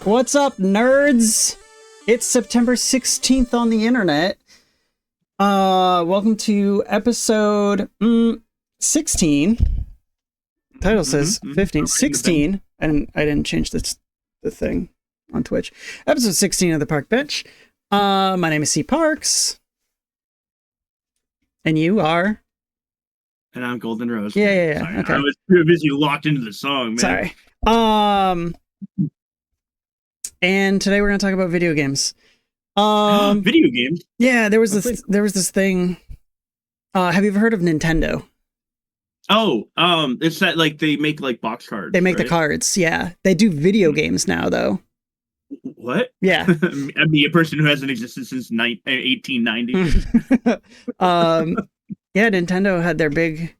What's up, nerds? It's September 16th on the internet. Welcome to episode 16. Title says 15. 16, and I didn't change the thing on Twitch. Episode 16 of the Park Bench. My name is CParks. And you are? And I'm Golden Rose. Yeah. Sorry, okay. I was too busy locked into the song, man. Sorry. And today we're going to talk about video games. Video games? Yeah, there was this thing. Have you ever heard of Nintendo? Oh, it's that like they make like box cards. They make the cards, yeah. They do video games now, though. What? Yeah. I mean, a person who hasn't existed since 1890. Yeah, Nintendo had their big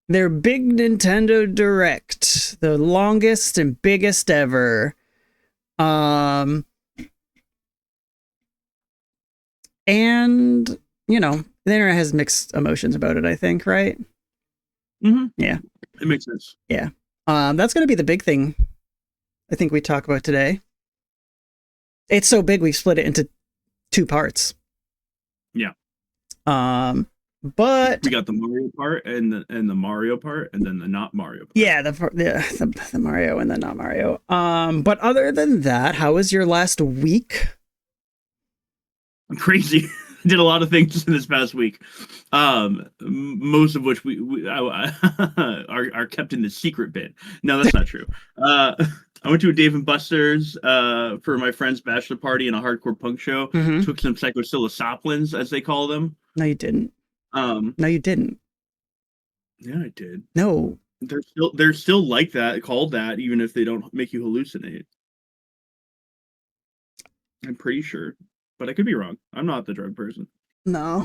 Nintendo Direct, the longest and biggest ever. And, you know, the internet has mixed emotions about it, I think, right? Mm-hmm. Yeah. It makes sense. Yeah. That's going to be the big thing I think we talk about today. It's so big, we've split it into two parts. Yeah. But we got the Mario part and the Mario part, and then the not Mario part. Yeah, the Mario and the not Mario. But other than that, how was your last week? Crazy. Did a lot of things in this past week. Most of which are kept in the secret bit. No, that's not true. I went to a Dave & Buster's for my friend's bachelor party and a hardcore punk show. Mm-hmm. Took some psilocybins, as they call them. No, you didn't. No, you didn't. Yeah, I did. No. They're still like that, called that, even if they don't make you hallucinate. I'm pretty sure. But I could be wrong. I'm not the drug person. No.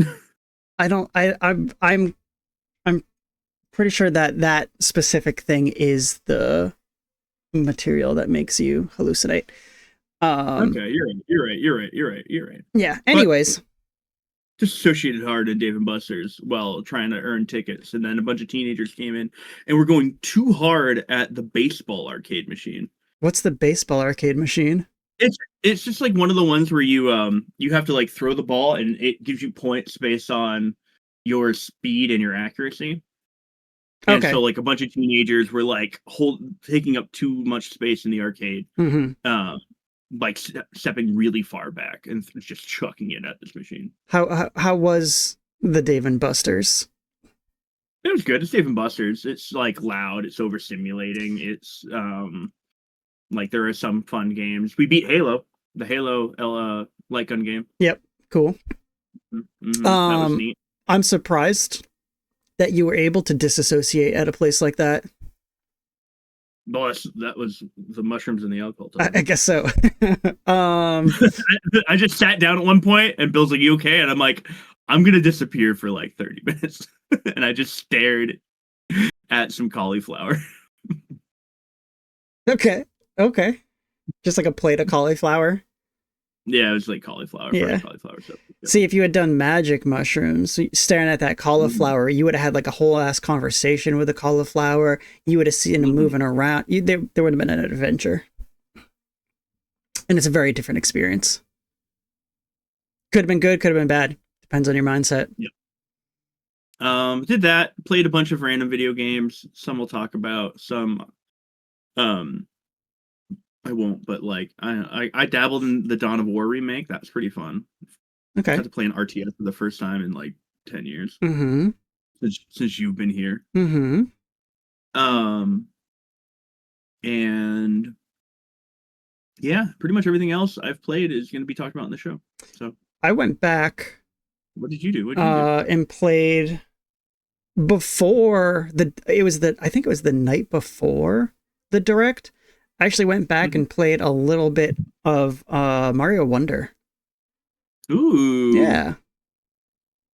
I don't I'm pretty sure that specific thing is the material that makes you hallucinate. Okay, you're right. Yeah. Anyways. But just associated hard in Dave & Buster's while trying to earn tickets, and then a bunch of teenagers came in and were going too hard at the baseball arcade machine. What's the baseball arcade machine? It's just like one of the ones where you have to like throw the ball and it gives you points based on your speed and your accuracy. And so like a bunch of teenagers were like taking up too much space in the arcade. Mm-hmm. Like stepping really far back and just chucking it at this machine. How was the Dave & Buster's? It was good. It's Dave & Buster's. It's like loud. It's overstimulating. It's like there are some fun games. We beat Halo, the Halo light gun game. Yep, cool. Mm-hmm. That was neat. I'm surprised that you were able to disassociate at a place like that. Well, that was the mushrooms and the alcohol. I guess so. I just sat down at one point, and Bill's like, "You okay?" And I'm like, "I'm gonna disappear for like 30 minutes," and I just stared at some cauliflower. Okay. Just like a plate of cauliflower. Yeah, it was like cauliflower. Yeah. Cauliflower stuff. Yeah. See, if you had done magic mushrooms, staring at that cauliflower, you would have had like a whole ass conversation with the cauliflower. You would have seen him moving around. There would have been an adventure. And it's a very different experience. Could have been good, could have been bad. Depends on your mindset. Yep. Did that. Played a bunch of random video games. Some we'll talk about. Some I won't, but like I dabbled in the Dawn of War remake. That was pretty fun. Okay. I had to play an RTS for the first time in like 10 years. Mm-hmm. Since you've been here. Mm-hmm. And Yeah, pretty much everything else I've played is going to be talked about in the show. So, I went back what did you do? What did you do? and played before I think it was the night before the direct. I actually went back and played a little bit of Mario Wonder. Ooh. Yeah.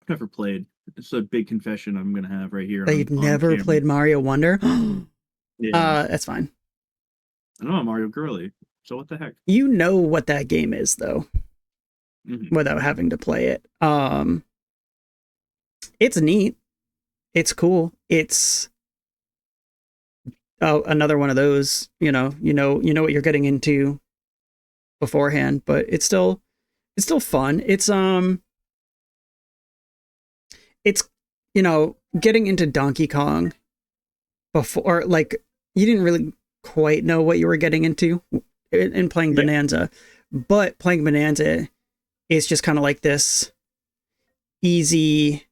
I've never played. It's a big confession I'm gonna have right here. That you've never played Mario Wonder? Yeah. That's fine. I know I'm Mario girly, so what the heck? You know what that game is, though, without having to play it. It's neat. It's cool. It's another one of those, you know what you're getting into beforehand, but it's still fun. It's getting into Donkey Kong before, like, you didn't really quite know what you were getting into in playing Bonanza, but playing Bonanza is just kind of like this easy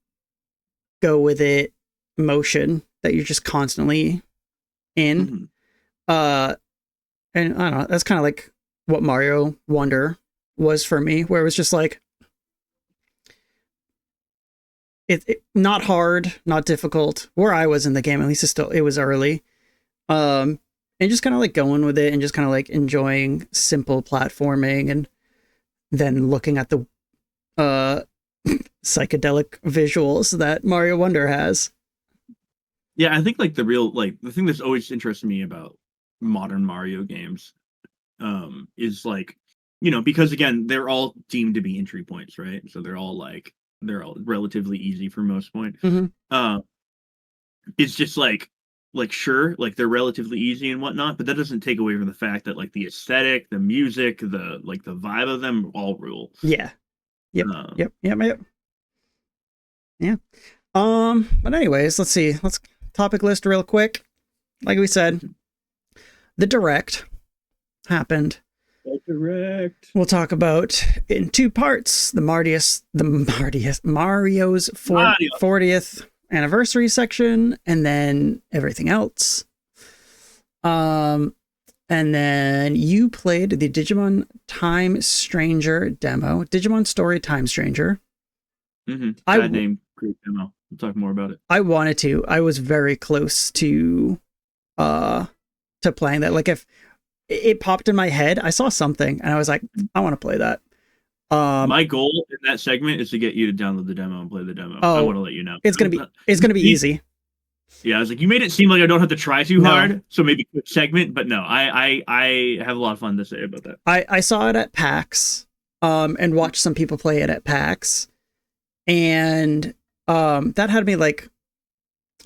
go with it motion that you're just constantly in. And I don't know, that's kind of like what Mario Wonder was for me, where it was just like it not hard, not difficult. Where I was in the game, at least it was early. And just kind of like going with it and just kind of like enjoying simple platforming, and then looking at the psychedelic visuals that Mario Wonder has. Yeah, I think like the thing that's always interested me about modern Mario games is like, because again, they're all deemed to be entry points, right? So they're all relatively easy for most point. It's just like sure, like they're relatively easy and whatnot, but that doesn't take away from the fact that like the aesthetic, the music, the vibe of them all rule. Yeah. Yep. Yeah. But anyways, let's see. Let's topic list real quick. Like we said, the direct happened. The direct. We'll talk about in two parts: Mario's 40th anniversary section, and then everything else. And then you played the Digimon Time Stranger demo, Digimon Story Time Stranger. Bad name, great demo. We'll talk more about it. I wanted to. I was very close to playing that. Like, if it popped in my head, I saw something and I was like, I want to play that. My goal in that segment is to get you to download the demo and play the demo. I want to let you know. It's gonna be easy. Yeah, I was like, you made it seem like I don't have to try too hard, so maybe quick segment, but no, I have a lot of fun to say about that. I saw it at PAX, and watched some people play it at PAX, and that had me like,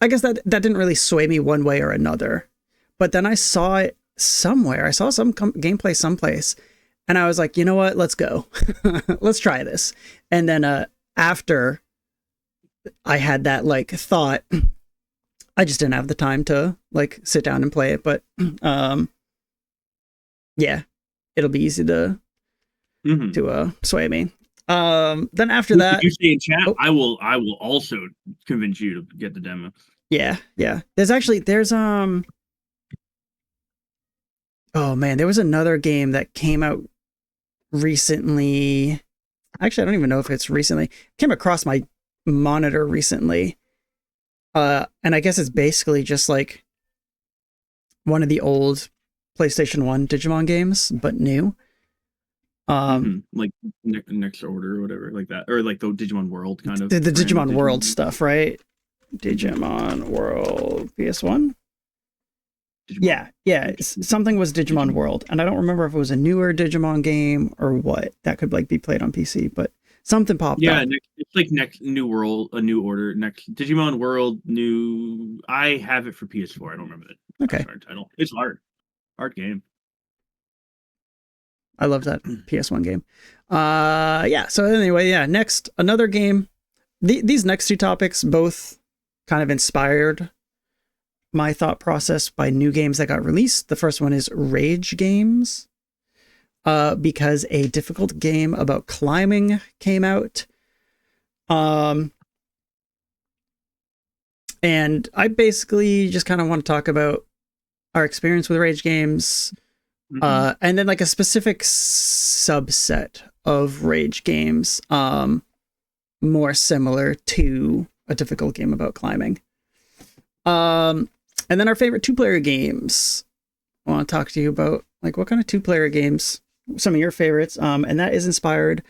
I guess that didn't really sway me one way or another, but then I saw it somewhere. I saw some gameplay someplace, and I was like, you know what? Let's go. Let's try this. And then after I had that like thought, I just didn't have the time to like sit down and play it, but yeah, it'll be easy to sway me. Then after that, you say in chat, I will also convince you to get the demo. Yeah. There's oh man, there was another game that came out recently. Actually, I don't even know if it's recently. It came across my monitor recently. And I guess it's basically just like one of the old PlayStation 1 Digimon games, but new. Like next order or whatever, like that, or like the Digimon World kind of. The Digimon World stuff, right? Digimon World PS1. Yeah. Something was Digimon World, and I don't remember if it was a newer Digimon game or what that could like be played on PC, but something popped up. Yeah, it's like next new world, a new order, next Digimon World, new. I have it for PS4. I don't remember it. Okay. Title. It's hard game. I love that PS1 game. Yeah. So anyway, yeah. Next, another game. These next two topics both kind of inspired my thought process by new games that got released. The first one is Rage games. Because a difficult game about climbing came out. And I basically just kind of want to talk about our experience with Rage games, And then like a specific subset of rage games, more similar to a difficult game about climbing. And then our favorite 2-player games. I want to talk to you about like what kind of 2-player games, some of your favorites. And that is inspired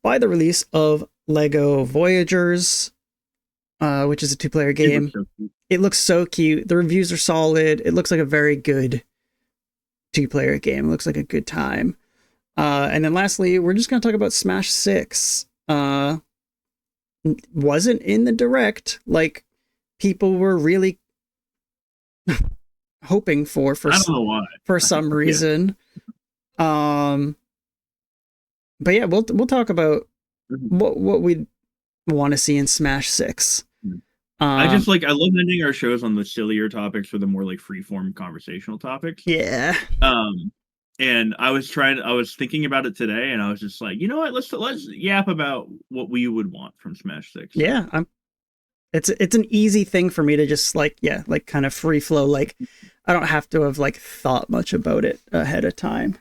by the release of Lego Voyagers, which is a 2-player game. It looks so cute. The reviews are solid. It looks like a very good 2-player game. It looks like a good time. And then lastly, we're just going to talk about Smash 6. Wasn't in the direct like people were really hoping for I don't know why. for some reason. But yeah, we'll talk about what we want to see in Smash 6. I just like, I love ending our shows on the sillier topics or the more like freeform conversational topics. Yeah. And I was thinking about it today, and I was just like, you know what? Let's yap about what we would want from Smash 6. Yeah, it's an easy thing for me to just like kind of free flow. Like I don't have to have like thought much about it ahead of time.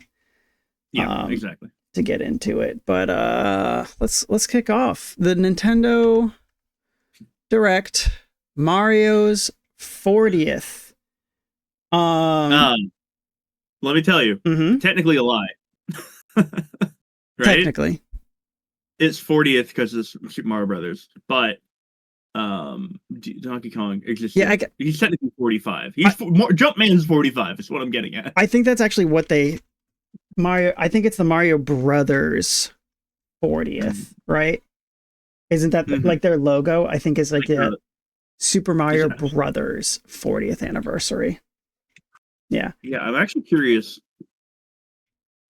Yeah, exactly. To get into it, but let's kick off the Nintendo Direct, Mario's 40th. Let me tell you, technically a lie. Right? Technically, it's 40th because it's Super Mario Brothers, but Donkey Kong exists. Yeah, he's technically 45. Jumpman's 45 is what I'm getting at. I think that's actually what Mario. I think it's the Mario Brothers 40th, right? Isn't that like their logo? I think it's like the Super Mario Brothers 40th anniversary. Yeah. Yeah, I'm actually curious.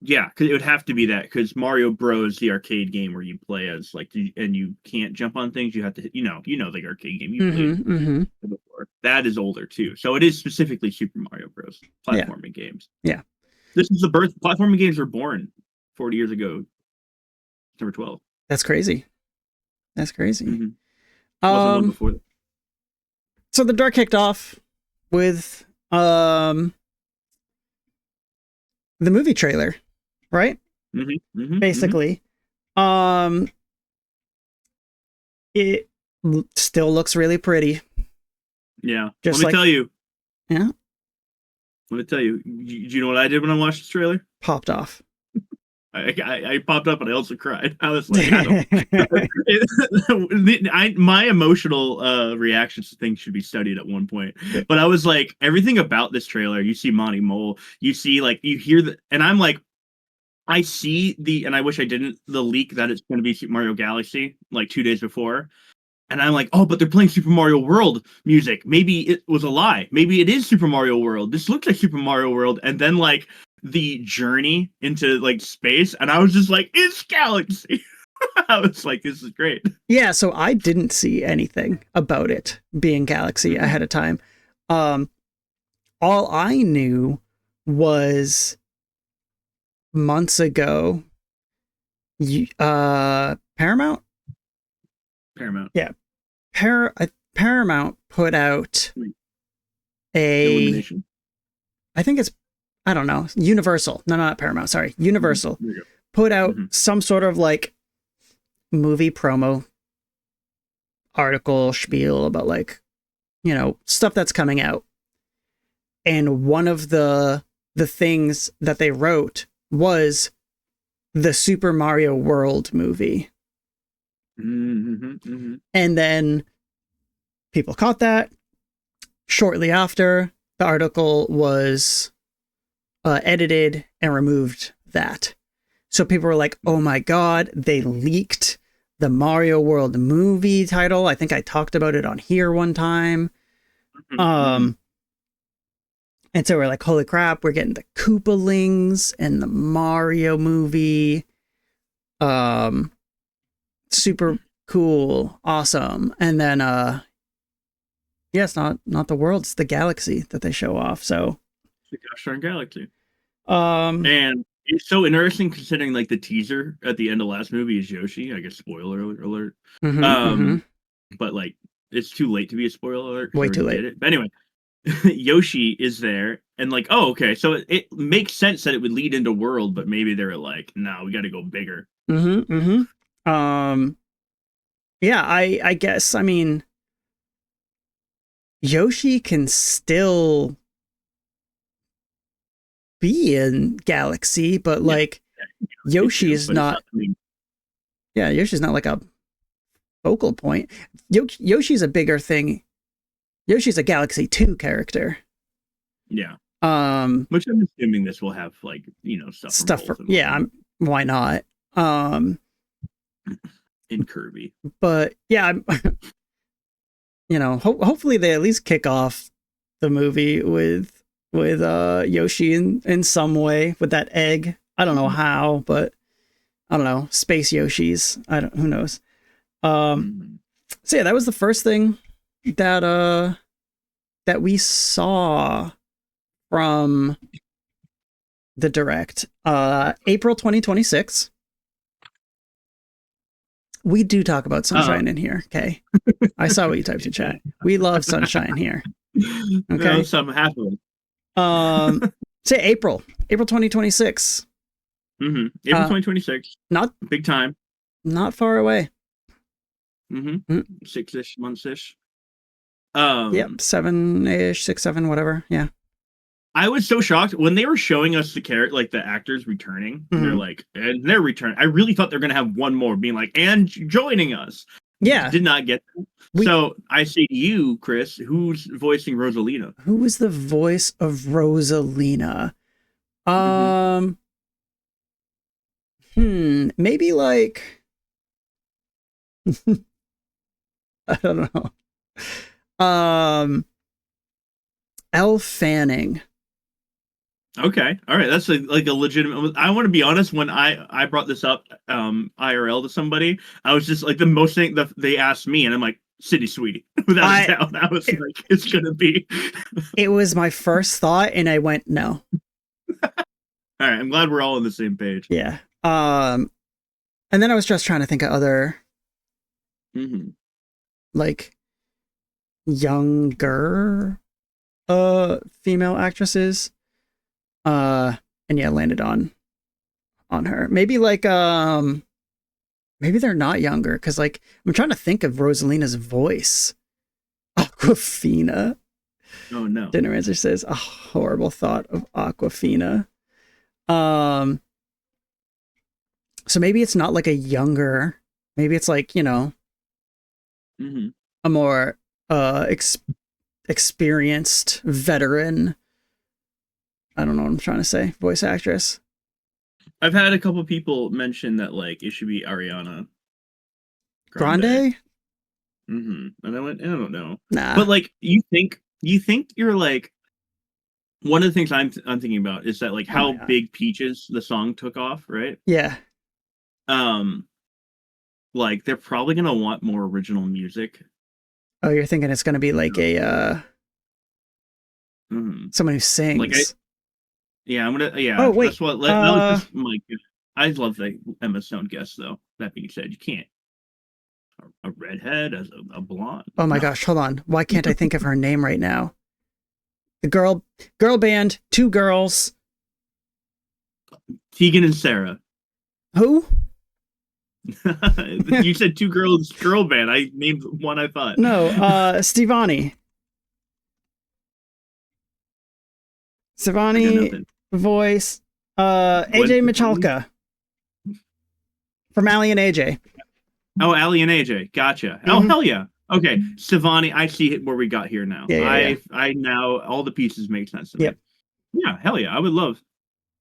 Yeah, because it would have to be that, because Mario Bros, the arcade game where you play as like, and you can't jump on things. You have to, you know, the arcade game you played before. That is older too, so it is specifically Super Mario Bros. Platforming games. Yeah, this is the birth. Platforming games were born 40 years ago, September 12th. That's crazy. That's crazy. Wasn't one before that. So the Direct kicked off with the movie trailer, right? Basically. It still looks really pretty. Yeah. Let me tell you. Yeah. Let me tell you. Do you know what I did when I watched this trailer? Popped off. I popped up and I also cried. I was like, my emotional reactions to things should be studied at one point. But I was like, everything about this trailer, you see Monty Mole, you see like, you hear the, and I'm like, I see and I wish I didn't, the leak that it's going to be Super Mario Galaxy like 2 days before. And I'm like, oh, but they're playing Super Mario World music. Maybe it was a lie. Maybe it is Super Mario World. This looks like Super Mario World. And then like the journey into like space. And I was just like, it's Galaxy. I was like, this is great. Yeah. So I didn't see anything about it being Galaxy ahead of time. All I knew was months ago, Paramount. Yeah. Paramount put out I think it's, I don't know, Universal. No, not Paramount. Sorry. Universal put out some sort of like movie promo article spiel about like, you know, stuff that's coming out. And one of the things that they wrote was the Super Mario World movie. And then people caught that. Shortly after, the article was edited and removed that. So people were like, oh my God, they leaked the Mario World movie title. I think I talked about it on here one time. And so we're like, holy crap, we're getting the Koopalings and the Mario movie. Super cool, awesome. And then yeah, it's not the world, it's the galaxy that they show off. So the gosh darn galaxy. And it's so interesting considering like the teaser at the end of last movie is Yoshi. I guess spoiler alert. But like it's too late to be a spoiler alert. Way too late. But anyway, Yoshi is there, And like, oh, okay, so it makes sense that it would lead into World, but maybe they're like, no, we got to go bigger. Yeah, I guess, I mean, Yoshi can still be in Galaxy, but like Yoshi is not. Yeah, Yoshi's not like a focal point. Yoshi's a bigger thing. Yoshi's a Galaxy 2 character. Yeah. Which I'm assuming this will have like, stuff for yeah, why not? In Kirby. But yeah, hopefully they at least kick off the movie with Yoshi in some way with that egg. I don't know how, but I don't know, space Yoshis. Who knows. So yeah, that was the first thing that we saw from the Direct. April 2026. We do talk about sunshine in here, okay? I saw what you typed in chat. We love sunshine here. Okay. No, some happily. Say April 2026. April 2026. Not big time. Not far away. 6-ish months-ish. Yep, 7-ish, 6, 7, whatever. Yeah. I was so shocked when they were showing us the actors returning. They're like, and they're returning. I really thought they're gonna have one more being like, and joining us. Yeah. Did not get that. So I say to you, Chris, who's voicing Rosalina? Who is the voice of Rosalina? Maybe like I don't know. Elle Fanning. Okay, all right, that's like a legitimate. I want to be honest. When I brought this up IRL to somebody, I was just like, the most thing that they asked me, and I'm like, Sydney Sweeney, without a doubt. I was like, it's gonna be. It was my first thought, and I went no. All right, I'm glad we're all on the same page. Yeah. And then I was just trying to think of other, like, younger, female actresses. And yeah, landed on her. Maybe like, maybe they're not younger, because like I'm trying to think of Rosalina's voice. Aquafina. Oh no. Dinner Answer says a horrible thought of Aquafina. So maybe it's not like a younger, maybe it's like, a more experienced veteran, I don't know what I'm trying to say, voice actress. I've had a couple people mention that like it should be Ariana Grande. And I went, I don't know. Nah. But like, you think you're like, one of the things I'm thinking about is that like how big Peaches the song took off, right? Yeah. Like they're probably gonna want more original music. Oh, you're thinking it's gonna be like a someone who sings. Like I'm gonna. Yeah. Oh wait. That's what. That was just my. I love the Emma Stone guest though. That being said, you can't a redhead as a blonde. Oh my gosh! Hold on. Why can't I think of her name right now? The girl band, 2 girls. Tegan and Sarah. Who? You said 2 girls girl band. I named one. I thought. No. Stevani. Voice. AJ Michalka. From Allie and AJ. Oh, Allie and AJ. Gotcha. Oh, hell yeah. Okay. Stevani, I see where we got here now. Yeah. I now, all the pieces make sense to me. Yep. Yeah, hell yeah. I love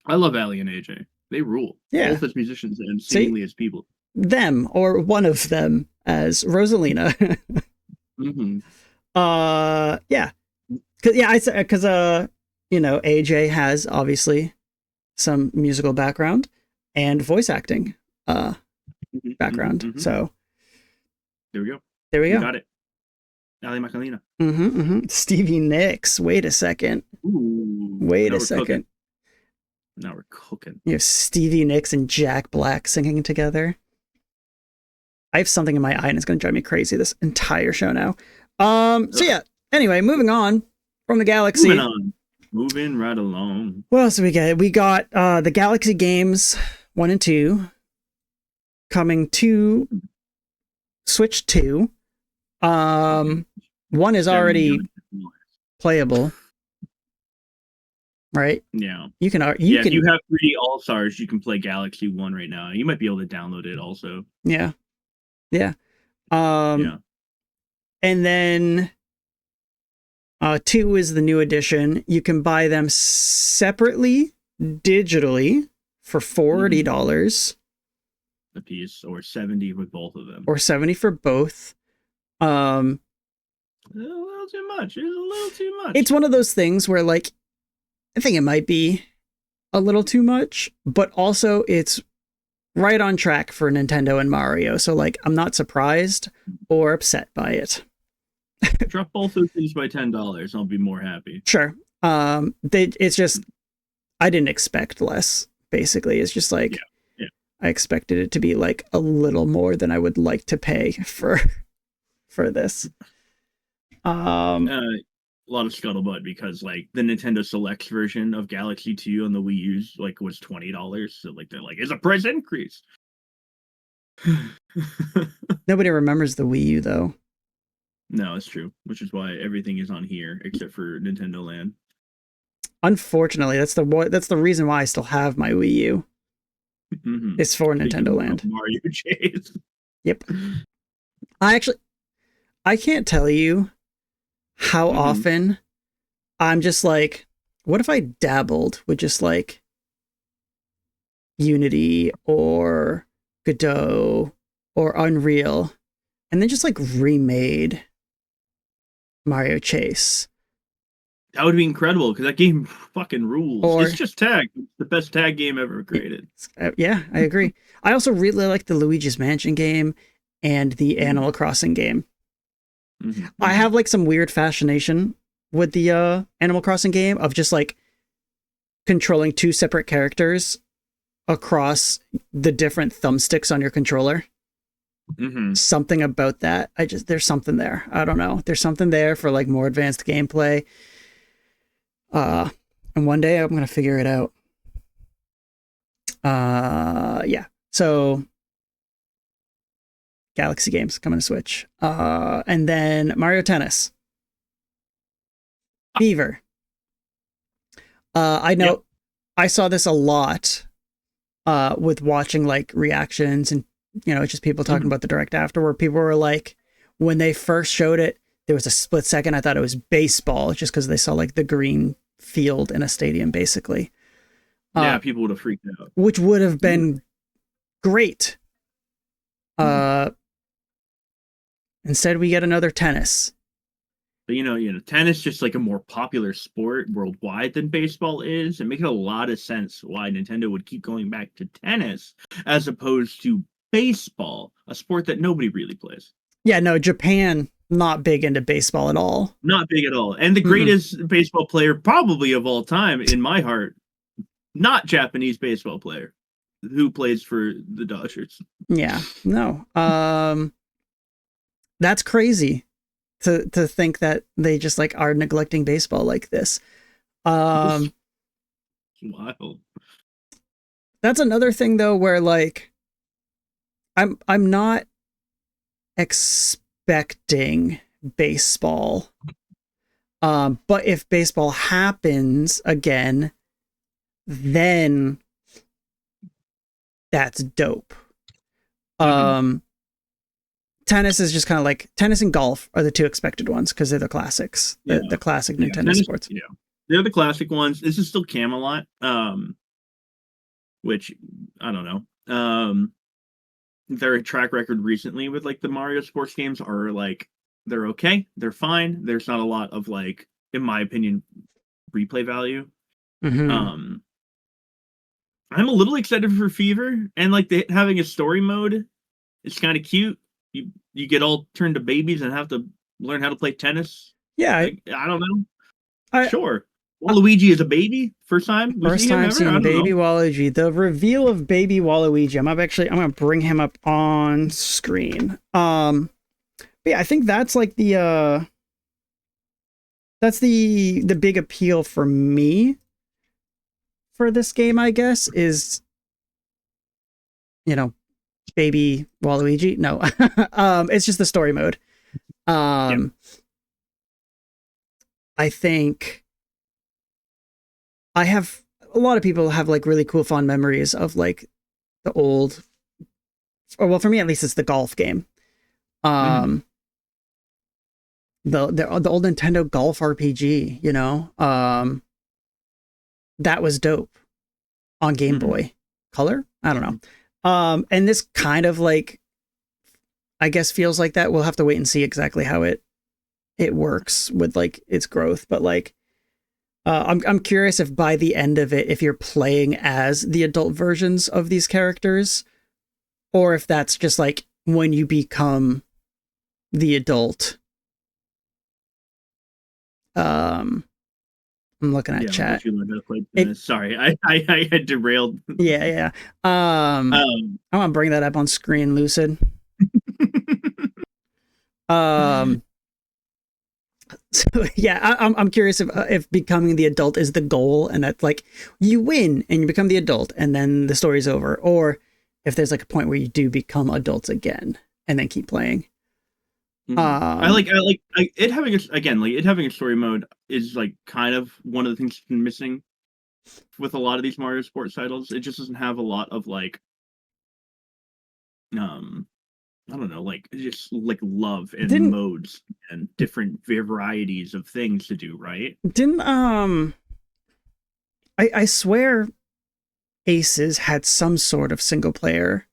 Allie and AJ. They rule. Yeah. Both as musicians and seemingly as people. Them, or one of them, as Rosalina. Yeah. Because AJ has obviously some musical background and voice acting background. So there we go. You got it. Ali Macalina. Stevie Nicks. Wait a second. Wait a second. Now we're cooking. You have Stevie Nicks and Jack Black singing together. I have something in my eye and it's going to drive me crazy this entire show now. So yeah. Anyway, moving on from the galaxy. Moving on. Moving right along. What else do we get? We got the Galaxy games 1 and 2 coming to Switch 2. 1 is already playable, right? Yeah. You can If you have 3D All Stars, you can play Galaxy 1 right now. You might be able to download it also. Yeah. Yeah. And then 2 is the new edition. You can buy them separately, digitally, for $40 a piece, or 70 with both of them, or 70 for both. A little too much. It's a little too much. It's one of those things where, like, I think it might be a little too much, but also it's right on track for Nintendo and Mario. So, like, I'm not surprised or upset by it. Drop both of these by $10. I'll be more happy. Sure. It's just, I didn't expect less, basically. It's just like, I expected it to be like a little more than I would like to pay for this. A lot of scuttlebutt because like the Nintendo Selects version of Galaxy 2 on the Wii U's like was $20. So like they're like, it's a price increase. Nobody remembers the Wii U though. No, it's true, which is why everything is on here except for Nintendo Land. Unfortunately, that's the reason why I still have my Wii U. It's for Nintendo Land. Mario Chase. Yep. I can't tell you how often I'm just like, what if I dabbled with just like Unity or Godot or Unreal and then just like remade Mario Chase? That would be incredible because that game fucking rules. It's just tag. It's the best tag game ever created. Yeah, I agree. I also really like the Luigi's Mansion game and the Animal Crossing game. I have like some weird fascination with the Animal Crossing game of just like controlling 2 separate characters across the different thumbsticks on your controller. Something about that. There's something there. I don't know. There's something there for like more advanced gameplay. And one day I'm going to figure it out. Yeah. So Galaxy games coming to Switch. And then Mario Tennis. Fever. I know I saw this a lot with watching like reactions and, you know, just people talking about the direct after where people were like, when they first showed it, there was a split second. I thought it was baseball just because they saw like the green field in a stadium, basically. Yeah, people would have freaked out. Which would have been great. Instead, we get another tennis. But you know, tennis just like a more popular sport worldwide than baseball is. It makes a lot of sense why Nintendo would keep going back to tennis as opposed to baseball, a sport that nobody really plays. Yeah, no, Japan, not big into baseball at all. Not big at all. And the greatest baseball player probably of all time, in my heart, not Japanese baseball player, who plays for the Dodgers. Yeah, no. That's crazy to think that they just like are neglecting baseball like this. Wild. That's another thing though, where like I'm not expecting baseball. But if baseball happens again, then that's dope. Tennis is just kind of like tennis and golf are the 2 expected ones because they're the classics, the classic Nintendo sports. Yeah, they're the classic ones. This is still Camelot, which I don't know. Their track record recently with like the Mario sports games are like they're okay, they're fine. There's not a lot of like, in my opinion, replay value. I'm a little excited for Fever and like having a story mode. It's kind of cute. You get all turned to babies and have to learn how to play tennis. Yeah, I don't know. Sure. Waluigi is a baby. First time seeing Baby Waluigi. The reveal of Baby Waluigi. I'm gonna bring him up on screen. But yeah, I think that's like the that's the big appeal for me for this game, I guess, is, you know, baby Waluigi. No, it's just the story mode. Yeah. I think I have a lot of people have like really cool fond memories of like the old, or well, for me at least, it's the golf game. Mm-hmm. Um, the old Nintendo Golf RPG, that was dope on Game Mm-hmm. Boy Color. I don't know. And this kind of like, I guess, feels like that. We'll have to wait and see exactly how it works with like its growth, but like, I'm curious if by the end of it, if you're playing as the adult versions of these characters, or if that's just like when you become the adult. Um, I'm looking at Yeah, like chat. once you learn how to play It, tennis. Sorry, I had derailed. yeah, yeah. Um, I want to bring that up on screen, Lucid. Um, so yeah, I'm curious if becoming the adult is the goal, and that's like you win and you become the adult, and then the story's over, or if there's like a point where you do become adults again and then keep playing. Um, it having it having a story mode is like kind of one of the things that's been missing with a lot of these Mario sports titles. It just doesn't have a lot of like um I don't know, like just like love and didn't modes and different varieties of things to do, right? didn't I swear Aces had some sort of single player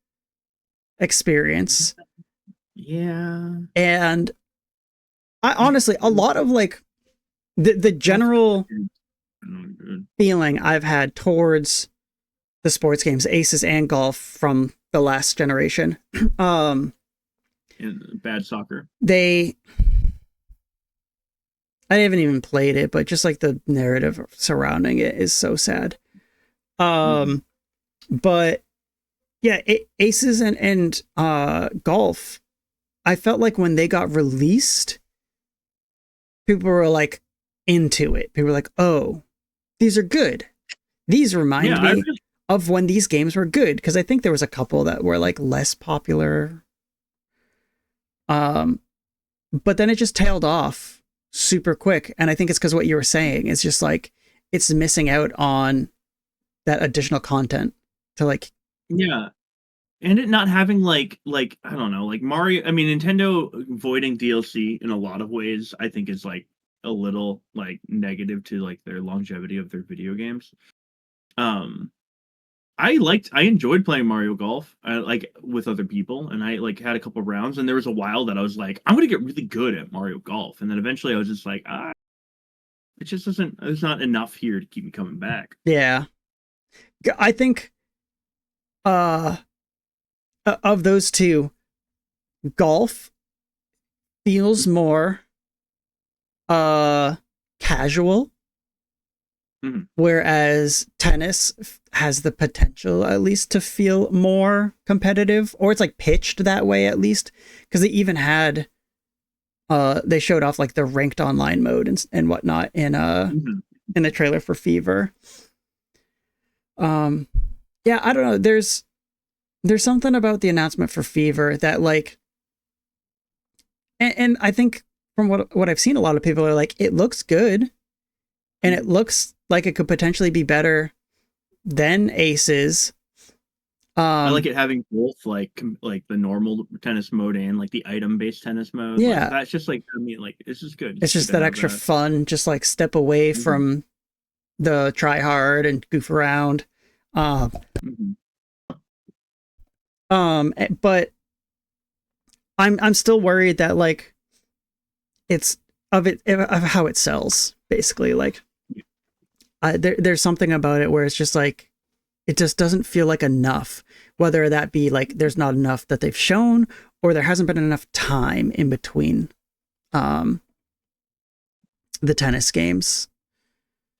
experience. Yeah. And I honestly, a lot of like the Golf general good. feeling I've had towards the sports games, Aces and Golf from the last generation, And bad soccer. they I haven't even played it, but just like the narrative surrounding it is so sad. Mm-hmm. Um, but yeah, Aces and Golf, I felt like when they got released, people were like into it. People were like, "Oh, these are good. These remind Yeah, I me really of when these games were good." Because I think there was a couple that were like less popular. Um, but then it just tailed off super quick, and I think it's because what you were saying is just like it's missing out on that additional content to like. yeah. And it not having like I don't know, like Mario, I mean Nintendo voiding DLC in a lot of ways I think is like a little like negative to like their longevity of their video games. Um I enjoyed playing Mario Golf like with other people, and I like had a couple rounds, and there was a while that I was like I'm gonna get really good at Mario Golf, and then eventually I was just like it just doesn't, there's not enough here to keep me coming back. Yeah, I think uh of those two, Golf feels more uh casual, Mhm. whereas tennis has the potential at least to feel more competitive, or it's like pitched that way at least, because they even had they showed off like the ranked online mode and whatnot Mhm. in the trailer for Fever. um yeah, I don't know, there's something about the announcement for Fever that like, and I think from what I've seen, a lot of people are like, it looks good and it Mhm. looks like it could potentially be better than Aces. I like um it having both like the normal tennis mode and like the item based tennis mode. Like yeah, that's just like I mean like it's just good. it's It's good just to that have extra that. fun, just like step away Mhm. from the try hard and goof around. um Mhm. but I'm still worried that like it's of how it sells basically. Like there's something about it where it's just like it just doesn't feel like enough, whether that be like there's not enough that they've shown, or there hasn't been enough time in between um the tennis games.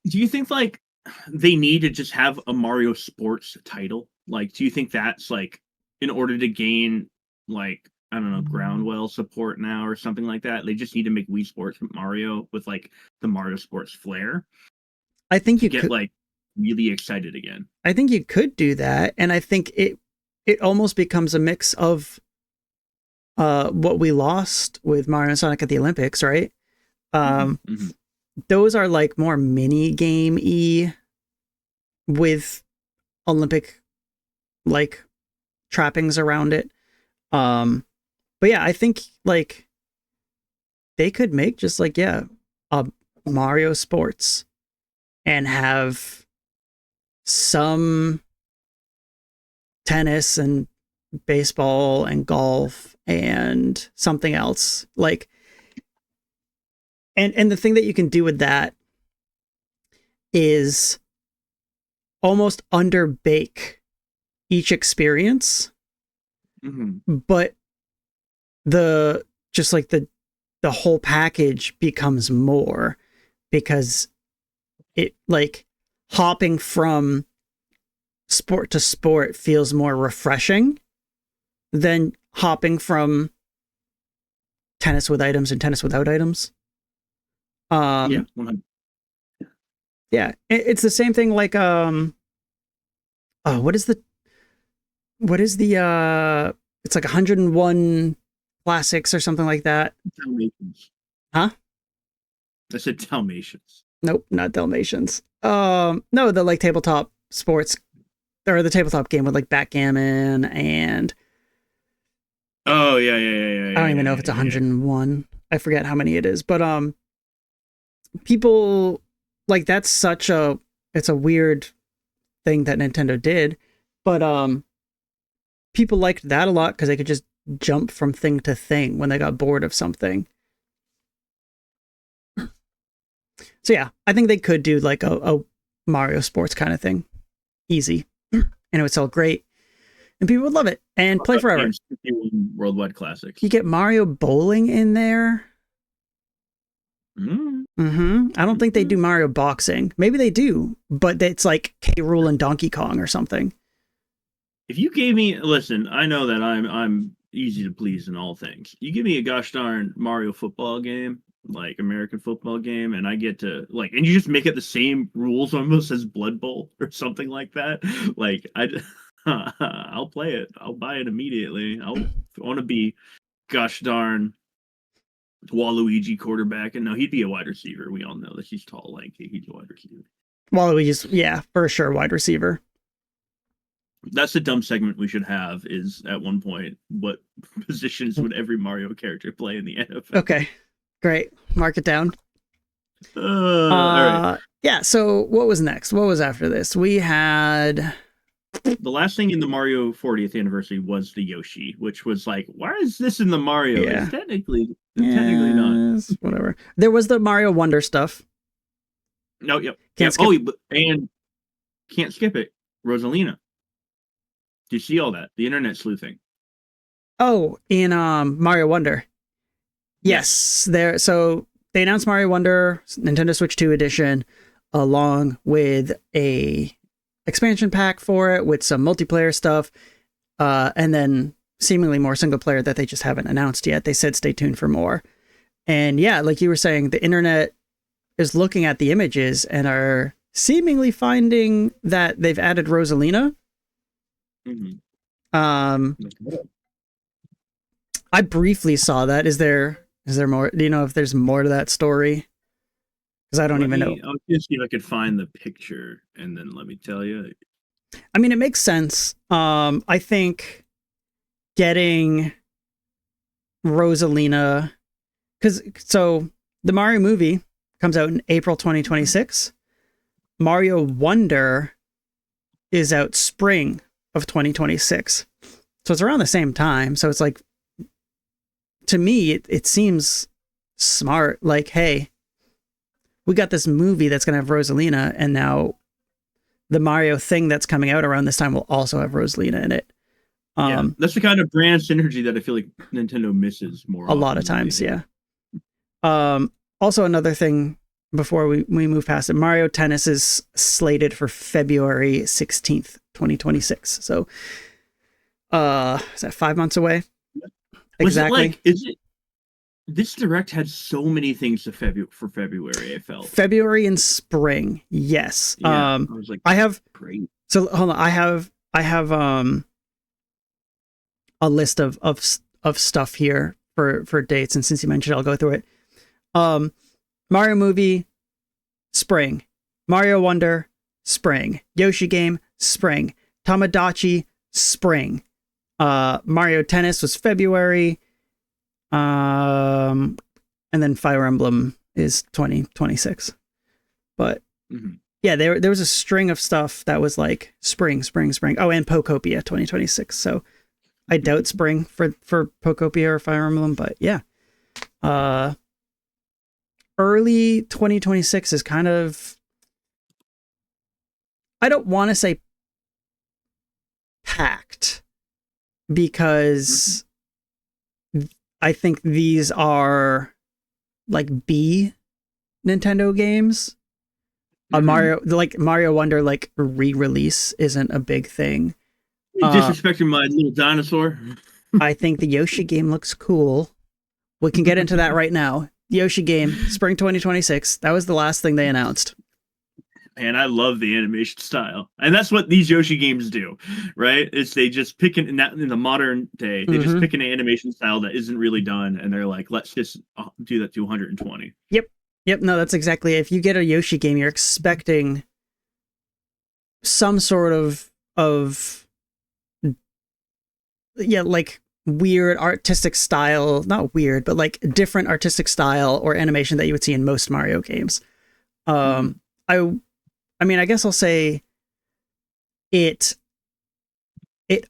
Do you think like they need to just have a Mario Sports title? Like, do you think that's like in order to gain like I don't know, Groundwell support now or something like that. They just need to make Wii Sports Mario with like the Mario Sports flair I think to you get could. like really excited again. I think you could do that, and I think it almost becomes a mix of what we lost with Mario and Sonic at the Olympics, right? Mm-hmm. Those are like more mini game-y with Olympic like trappings around it. But yeah, I think like they could make just like a Mario Sports and have some tennis and baseball and golf and something else like and the thing that you can do with that is almost underbake each experience, but the just like the whole package becomes more because it like hopping from sport to sport feels more refreshing than hopping from tennis with items and tennis without items. Yeah, yeah, it's the same thing like what is the it's like 101 classics or something like that. Dalmatians. Huh? I said Dalmatians. Nope, not Dalmatians. No, the like tabletop sports or the tabletop game with like backgammon and oh yeah. I don't even know if it's 101. I forget how many it is, but people like that's such a it's a weird thing that Nintendo did, but people liked that a lot because they could just jump from thing to thing when they got bored of something. So yeah, I think they could do like a Mario Sports kind of thing. Easy. And it would sell great. And people would love it and play forever. Worldwide classics. You get Mario Bowling in there. I don't think they do Mario Boxing. Maybe they do, but it's like K. Rool and Donkey Kong or something. If you gave me, listen, I know that I'm easy to please in all things. You give me a gosh darn Mario football game, like American football game, and I get to like, and you just make it the same rules almost as Blood Bowl or something like that. Like I'll play it. I'll buy it immediately. I want to be gosh darn Waluigi quarterback, and no, he'd be a wide receiver. We all know that he's tall, lanky. He's a wide receiver. Waluigi's, yeah, for sure, wide receiver. That's the dumb segment we should have is at one point, what positions would every Mario character play in the NFL? Okay, great. Mark it down. All right. Yeah, so what was next? What was after this? We had... The last thing in the Mario 40th anniversary was the Yoshi, which was like, why is this in the Mario? Yeah. It's technically not. Whatever. There was the Mario Wonder stuff. No, yep. Can't skip. Oh, and can't skip it. Rosalina. Do you see all that? The internet sleuthing. Oh, in Mario Wonder. Yes. There. So they announced Mario Wonder Nintendo Switch 2 edition along with a expansion pack for it with some multiplayer stuff, and then seemingly more single player that they just haven't announced yet. They said stay tuned for more. And yeah, like you were saying, the internet is looking at the images and are seemingly finding that they've added Rosalina. I briefly saw that. Is there more? Do you know if there's more to that story? Because I don't even know. I'll just see if I could find the picture and then let me tell you. I mean, it makes sense. I think getting Rosalina, so the Mario movie comes out in April 2026. Mario Wonder is out spring of 2026. So it's around the same time. So it's like, to me, it seems smart. Like, hey, we got this movie that's going to have Rosalina, and now the Mario thing that's coming out around this time will also have Rosalina in it. Yeah, that's the kind of brand synergy that I feel like Nintendo misses more. A lot of times, yeah. Also, another thing before we move past it, Mario Tennis is slated for February 16th, 2026. So, is that 5 months away? Was it exactly. like? Is it this direct had so many things to for February? I felt. February and spring, yes. Yeah, I was like, I have great. so hold on. I have a list of stuff here for dates, and since you mentioned it, I'll go through it. Um, Mario movie, spring. Mario Wonder, spring. Yoshi game, spring. Tamagotchi, spring. Mario Tennis was February. And then Fire Emblem is 2026. But yeah, there was a string of stuff that was like spring, spring, spring. Oh, and Pokopia 2026. So I doubt spring for Pokopia or Fire Emblem, but yeah. Early 2026 is kind of, I don't want to say packed, because I think these are like B Nintendo games. Mario Wonder, like re-release isn't a big thing. Disrespecting my little dinosaur. I think the Yoshi game looks cool. We can get into that right now. Yoshi game, spring 2026. That was the last thing they announced. And I love the animation style, and that's what these Yoshi games do, right? It's they just pick in the modern day, they just pick an animation style that isn't really done, and they're like, let's just do that to 120. Yep. No, that's exactly it. If you get a Yoshi game, you're expecting some sort of like weird artistic style, not weird, but like different artistic style or animation that you would see in most Mario games. I mean, I guess I'll say it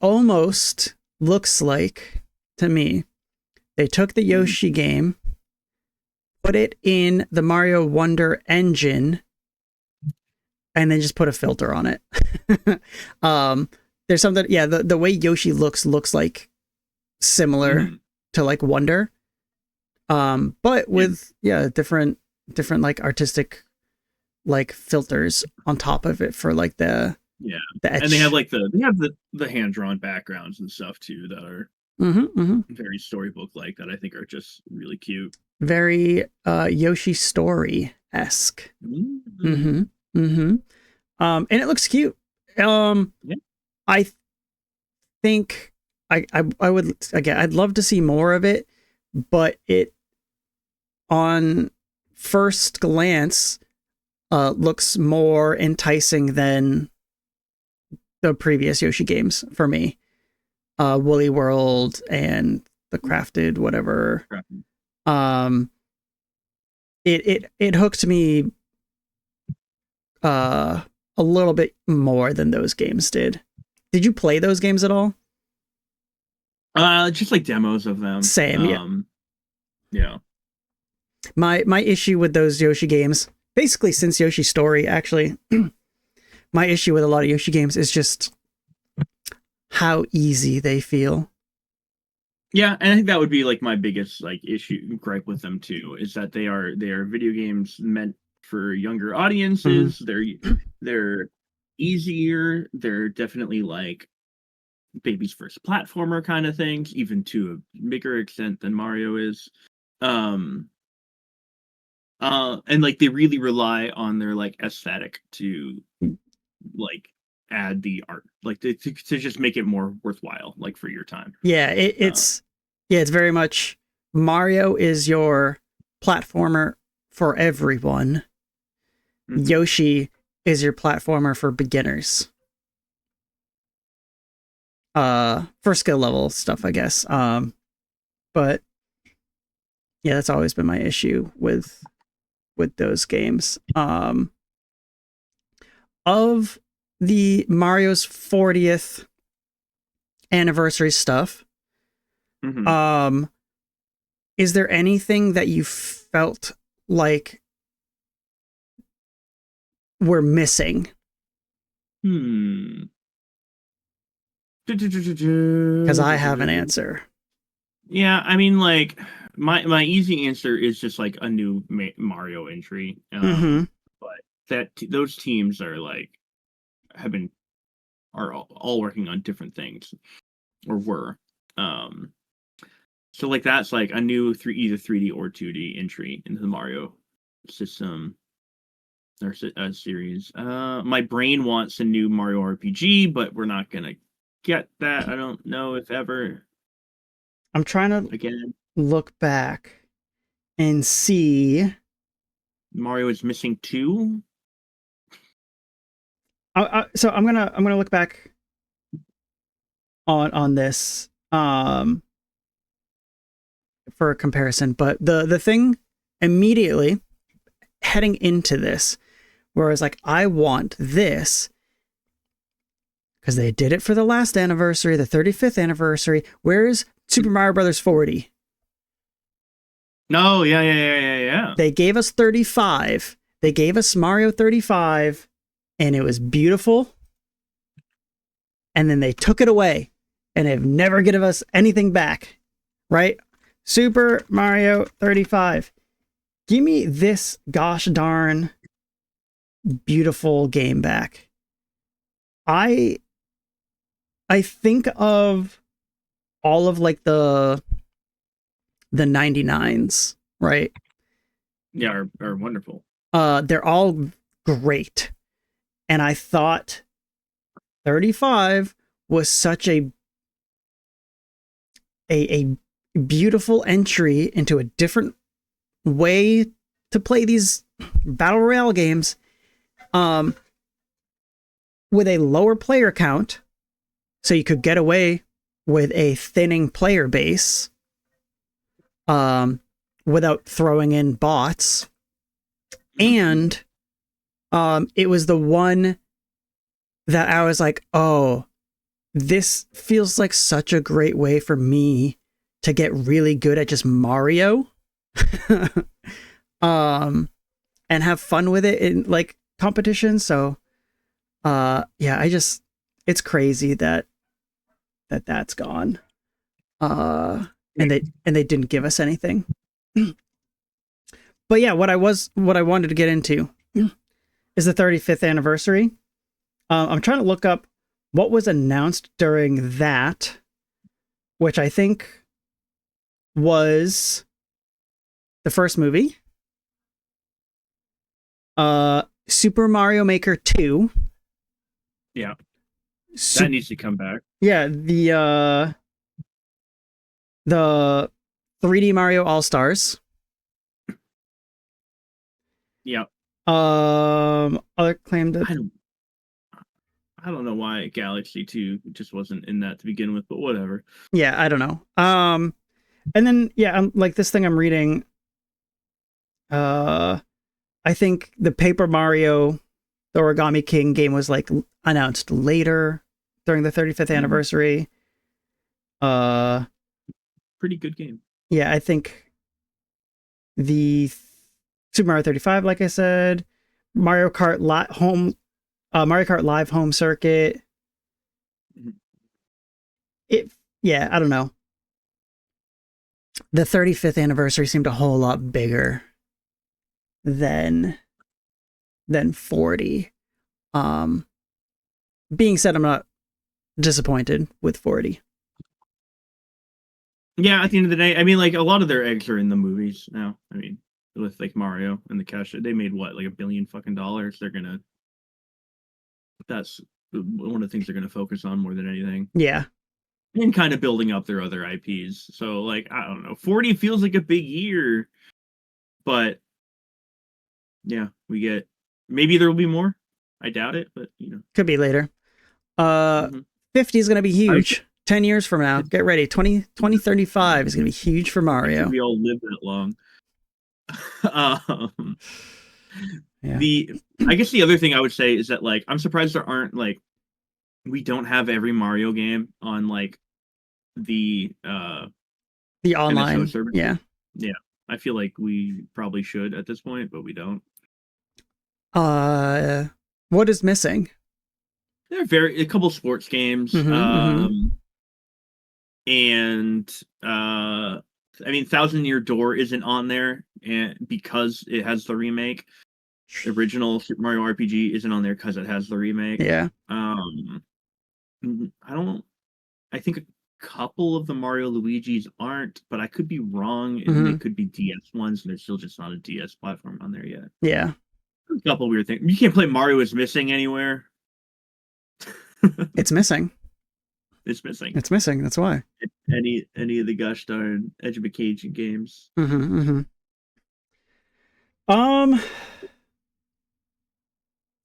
almost looks like, to me, they took the Yoshi game, put it in the Mario Wonder engine, and then just put a filter on it. There's something, yeah, the way Yoshi looks like similar to like Wonder. But with different like artistic like filters on top of it for like the etch. And they have like the hand drawn backgrounds and stuff too that are very storybook like, that I think are just really cute. Very Yoshi Story-esque. And it looks cute. I think I would, again, I'd love to see more of it, but it on first glance looks more enticing than the previous Yoshi games for me. Woolly World and the Crafted whatever. It hooked me a little bit more than those games did. Did you play those games at all? Just like demos of them. Same, yeah. My issue with those Yoshi games, basically since Yoshi Story, actually, my issue with a lot of Yoshi games is just how easy they feel. Yeah, and I think that would be like my biggest like issue gripe with them too, is that they are video games meant for younger audiences. They're easier. They're definitely like baby's first platformer kind of things, even to a bigger extent than Mario is. And like they really rely on their like aesthetic to like add the art, like to just make it more worthwhile, like for your time. Yeah, it's very much Mario is your platformer for everyone. Yoshi is your platformer for beginners. For skill level stuff, I guess. But yeah, that's always been my issue with those games. Of the Mario's 40th anniversary stuff, is there anything that you felt like we're missing? Because I have an answer. Yeah, I mean, like my easy answer is just like a new Mario entry. But that those teams are like are all working on different things, or were. So like that's like a new either 3D or 2D entry into the Mario system or series. My brain wants a new Mario RPG, but we're not gonna get that. I don't know if ever. I'm trying to Again, look back and see. Mario is missing 2. So I'm gonna look back on this for a comparison, but the thing immediately heading into this, where I was like, I want this because they did it for the last anniversary, the 35th anniversary. Where's Super Mario Brothers 40? No, yeah. They gave us 35. They gave us Mario 35, and it was beautiful. And then they took it away, and they've never given us anything back, right? Super Mario 35. Give me this gosh darn beautiful game back. I think of all of like the 99s, right? Yeah, are wonderful. They're all great. And I thought 35 was such a beautiful entry into a different way to play these battle royale games, with a lower player count, so you could get away with a thinning player base, without throwing in bots. And it was the one that I was like, oh, this feels like such a great way for me to get really good at just Mario. And have fun with it in like competition. So yeah, it's crazy that's gone. And they didn't give us anything. But yeah, what I wanted to get into is the 35th anniversary. I'm trying to look up what was announced during that, which I think was the first movie, Super Mario Maker 2. Yeah. That needs to come back. Yeah, the 3D Mario All-Stars. Yeah. Other claim to I don't know why Galaxy 2 just wasn't in that to begin with, but whatever. Yeah, I don't know. And then yeah, like this thing I'm reading, I think the Paper Mario, the Origami King game was like announced later during the 35th anniversary. Pretty good game. Yeah, I think the Super Mario 35, like I said, Mario Kart Live Home Circuit. Yeah, I don't know. The 35th anniversary seemed a whole lot bigger than 40. Being said, I'm not disappointed with 40. Yeah, at the end of the day, I mean, like a lot of their eggs are in the movies now. I mean, with like Mario and the cash, they made what, like $1 billion fucking dollars. That's one of the things they're gonna focus on more than anything. Yeah, and kind of building up their other IPs. So like, I don't know, 40 feels like a big year, but yeah, we get maybe there will be more. I doubt it, but you know, could be later. 50 is going to be huge. 10 years from now, get ready. 2035 is going to be huge for Mario. We all live that long. Yeah. I guess the other thing I would say is that like I'm surprised there aren't like we don't have every Mario game on like the online MSO service. Yeah. I feel like we probably should at this point, but we don't. What is missing? There are a couple sports games. And I mean, Thousand Year Door isn't on there, and because it has the remake. Original Super Mario RPG isn't on there because it has the remake. Yeah. I think couple of the Mario Luigi's aren't, but I could be wrong, and they could be DS ones, and there's still just not a DS platform on there yet. Yeah. A couple weird things. You can't play Mario is Missing anywhere. It's missing. It's missing. It's missing. That's why. Any of the gosh darn education games.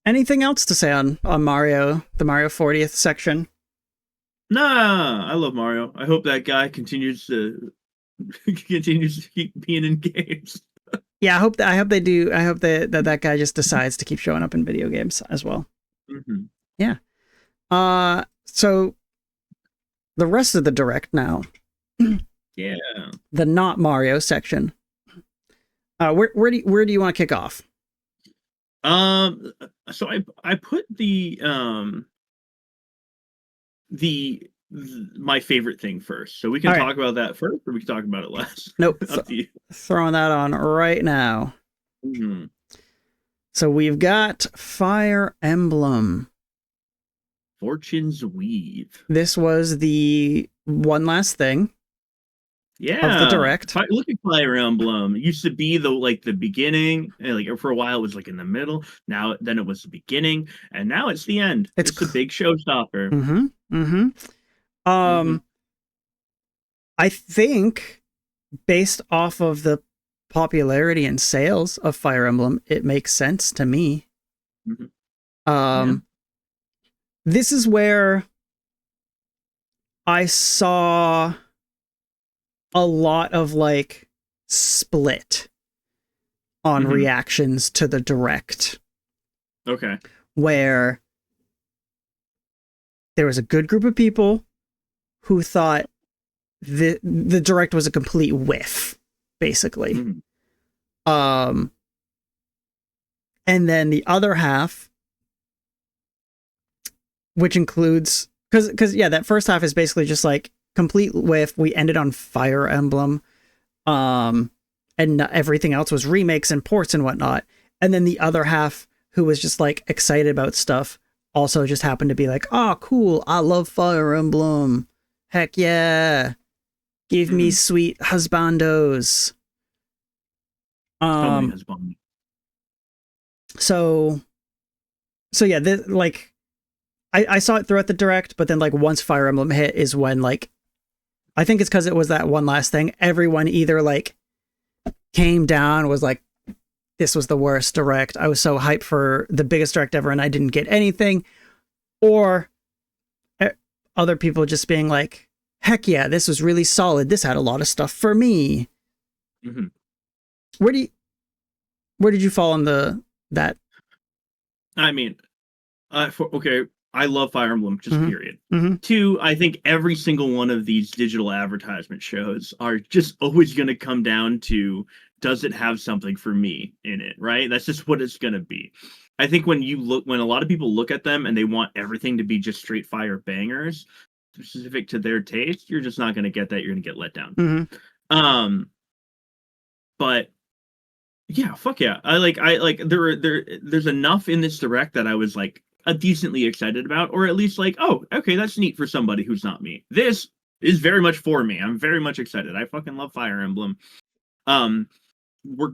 Anything else to say on Mario, the Mario 40th section? Nah, I love Mario. I hope that guy continues to keep being in games. Yeah, I hope they do. I hope that guy just decides to keep showing up in video games as well. Yeah. So the rest of the direct now. Yeah. The not Mario section. Where do you want to kick off? So I put my favorite thing first, so we can talk about that first, or we can talk about it last. Nope. Throwing that on right now. So we've got Fire Emblem Fortune's Weave. This was the one last thing. Yeah, of the direct. Look at Fire Emblem. It used to be the beginning, and like for a while it was like in the middle. Then it was the beginning, and now it's the end. It's a big showstopper. I think based off of the popularity and sales of Fire Emblem, it makes sense to me. This is where I saw a lot of like split on reactions to the direct. Okay. Where there was a good group of people who thought the direct was a complete whiff, basically. And then the other half, which includes because that first half is basically just like complete whiff. We ended on Fire Emblem, and everything else was remakes and ports and whatnot. And then the other half, who was just like excited about stuff, also just happened to be like, "Oh, cool! I love Fire Emblem. Heck yeah! Give me sweet husbandos." So yeah, like I saw it throughout the direct, but then like once Fire Emblem hit is when like I think it's because it was that one last thing. Everyone either like came down, was like, this was the worst direct. I was so hyped for the biggest direct ever and I didn't get anything. Or other people just being like, heck yeah, this was really solid. This had a lot of stuff for me. Where did you fall on that? I mean, I love Fire Emblem, just period. 2, I think every single one of these digital advertisement shows are just always going to come down to, does it have something for me in it, right? That's just what it's going to be. I think when a lot of people look at them and they want everything to be just straight fire bangers, specific to their taste, you're just not going to get that. You're going to get let down. But yeah, fuck yeah. There's enough in this direct that I was like, decently excited about, or at least like, oh, okay, that's neat for somebody who's not me. This is very much for me. I'm very much excited. I fucking love Fire Emblem. We're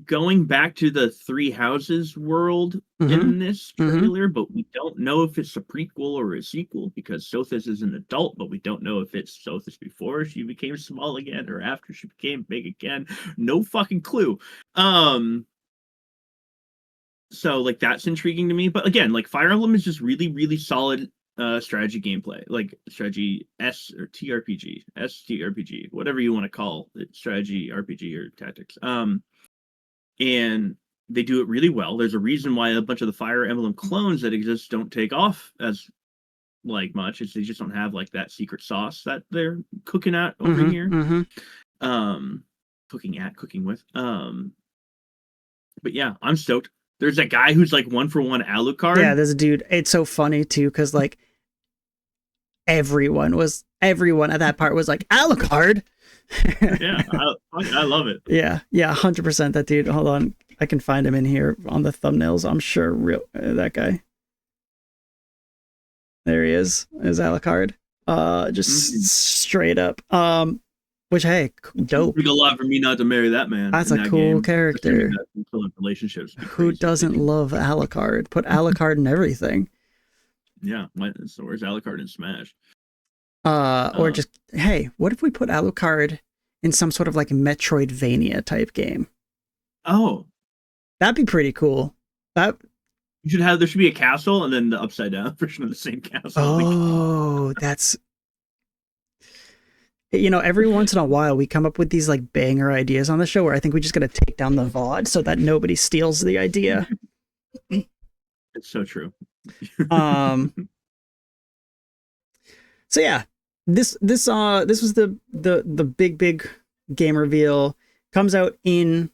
going back to the Three Houses world in this trailer, but we don't know if it's a prequel or a sequel, because Sothis is an adult, but we don't know if it's Sothis before she became small again or after she became big again. No fucking clue. So like that's intriguing to me, but again, like Fire Emblem is just really, really solid strategy gameplay, like strategy STRPG, whatever you want to call it, strategy RPG or tactics. And they do it really well. There's a reason why a bunch of the Fire Emblem clones that exist don't take off as like much. It's they just don't have like that secret sauce that they're cooking at over here. Cooking with. But yeah, I'm stoked. There's a guy who's like 1-for-1 Alucard. Yeah, there's a dude. It's so funny too, because like everyone at that part was like, Alucard. Yeah, I love it. Yeah, 100%. That dude. Hold on, I can find him in here on the thumbnails. I'm sure that guy. There he is Alucard. Just Mhm. straight up. Which hey, dope. Took a lot for me not to marry that man That's in a that cool game. Assuming character. that fulfilling relationships would be Who crazy if they doesn't do. love Alucard? Put Alucard in everything. Yeah, so where's Alucard in Smash? Or Uh, just hey, what if we put Alucard in some sort of like Metroidvania type game? oh, That'd be pretty cool. That there should be a castle and then the upside down version of the same castle of the game. oh, that's you know, every once in a while we come up with these like banger ideas on the show where I think we just gotta take down the VOD so that nobody steals the idea. It's so true. Um so yeah, this was the big game reveal. Comes out in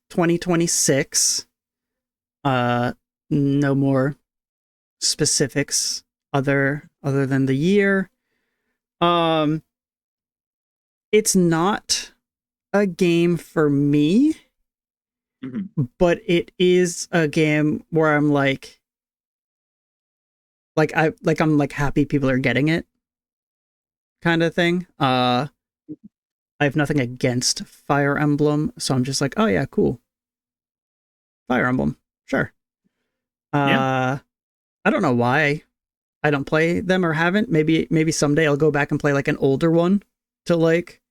2026. No more specifics other than the year. Um it's not a game for me, Mhm. but it is a game where I'm I'm like happy people are getting it kind of thing. I have nothing against Fire Emblem, so I'm just like, oh yeah, cool. Fire Emblem. Sure. Yeah, I don't know why I don't play them or haven't. Maybe someday I'll go back and play like an older one to like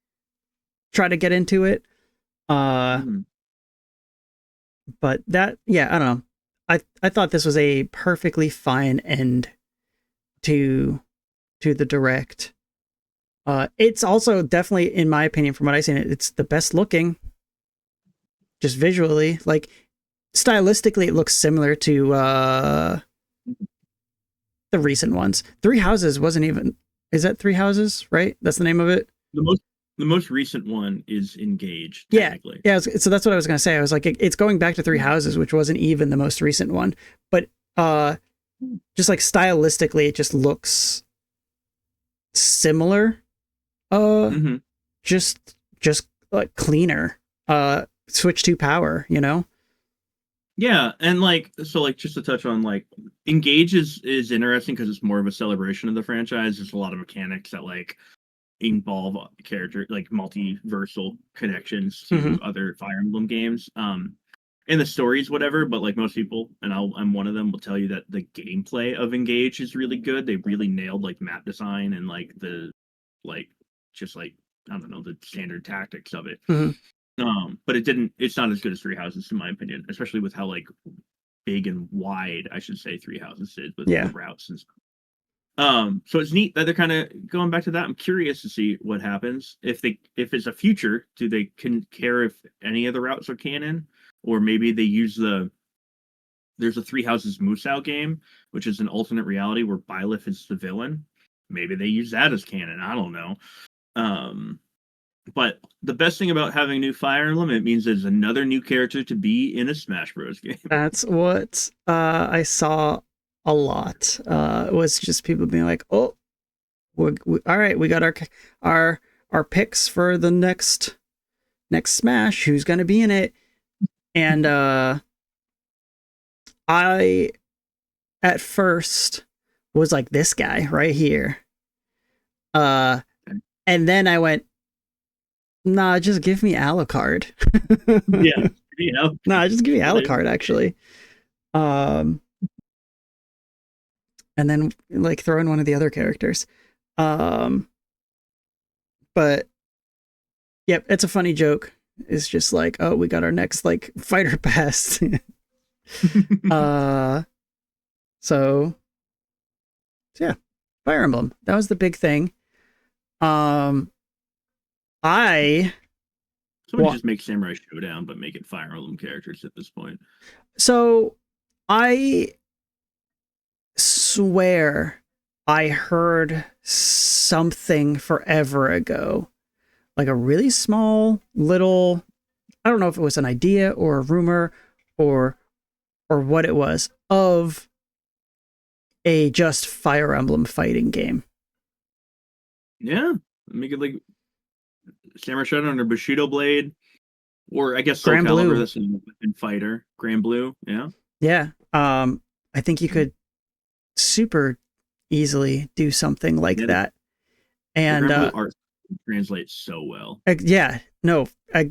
try to get into it. Uh mhm. but that yeah, I don't know. I thought this was a perfectly fine end to the direct. It's also definitely, in my opinion, from what I've seen, it's the best looking, just visually. Like stylistically, it looks similar to the recent ones. Three Houses wasn't even. Is that Three Houses? Right, that's the name of it. The most the most recent one is Engage, Yeah, technically. yeah. So that's what I was gonna say. I was like, it's going back to Three Houses, which wasn't even the most recent one, but just like stylistically, it just looks similar. Uh, Hmm. just like cleaner. Switch to power. You know. Yeah, and like so, like just to touch on like Engage is interesting because it's more of a celebration of the franchise. There's a lot of mechanics that like involve character like multiversal connections Mm-hmm. to other Fire Emblem games. And the stories, whatever, but like most people, and I'm one of them, will tell you that the gameplay of Engage is really good. They really nailed like map design and like the like just like I don't know the standard tactics of it. Mm-hmm. But it's not as good as Three Houses in my opinion, especially with how like big and wide I should say Three Houses is with the Yeah. routes and stuff. So it's neat that they're kind of going back to that. I'm curious to see what happens if it's a future. Do they can care if any of the routes are canon, or maybe they use there's a Three Houses Musou game, which is an alternate reality where Byleth is the villain. Maybe they use that as canon. I don't know. Um, but the best thing about having new Fire Emblem, it means there's another new character to be in a Smash Bros. Game. That's what I saw a lot. It was just people being like, "Oh, all right, we got our our picks for the next Smash. Who's going to be in it?" And I at first was like, "This guy right here." Uh, and then I went, "Nah, just give me Alucard." Yeah, you know, Nah, just give me Alucard. Actually. Um, and then like throw in one of the other characters. Um, but yep, it's a funny joke. It's just like, oh, we got our next like fighter pass. uh, so yeah, Fire Emblem. That was the big thing. Um, I somebody want just make Samurai Showdown, but make it Fire Emblem characters at this point. so I swear I heard something forever ago, like a really small little. I don't know if it was an idea or a rumor or what it was of a just Fire Emblem fighting game. Yeah, make it like Samurai Showdown or Bushido Blade, or I guess Soul Grand Calibur. Blue. That's a weapon fighter. Grand Blue. Yeah. Yeah. I think you could super easily do something like Yeah. that. And Remember the art translates so well. yeah, no, I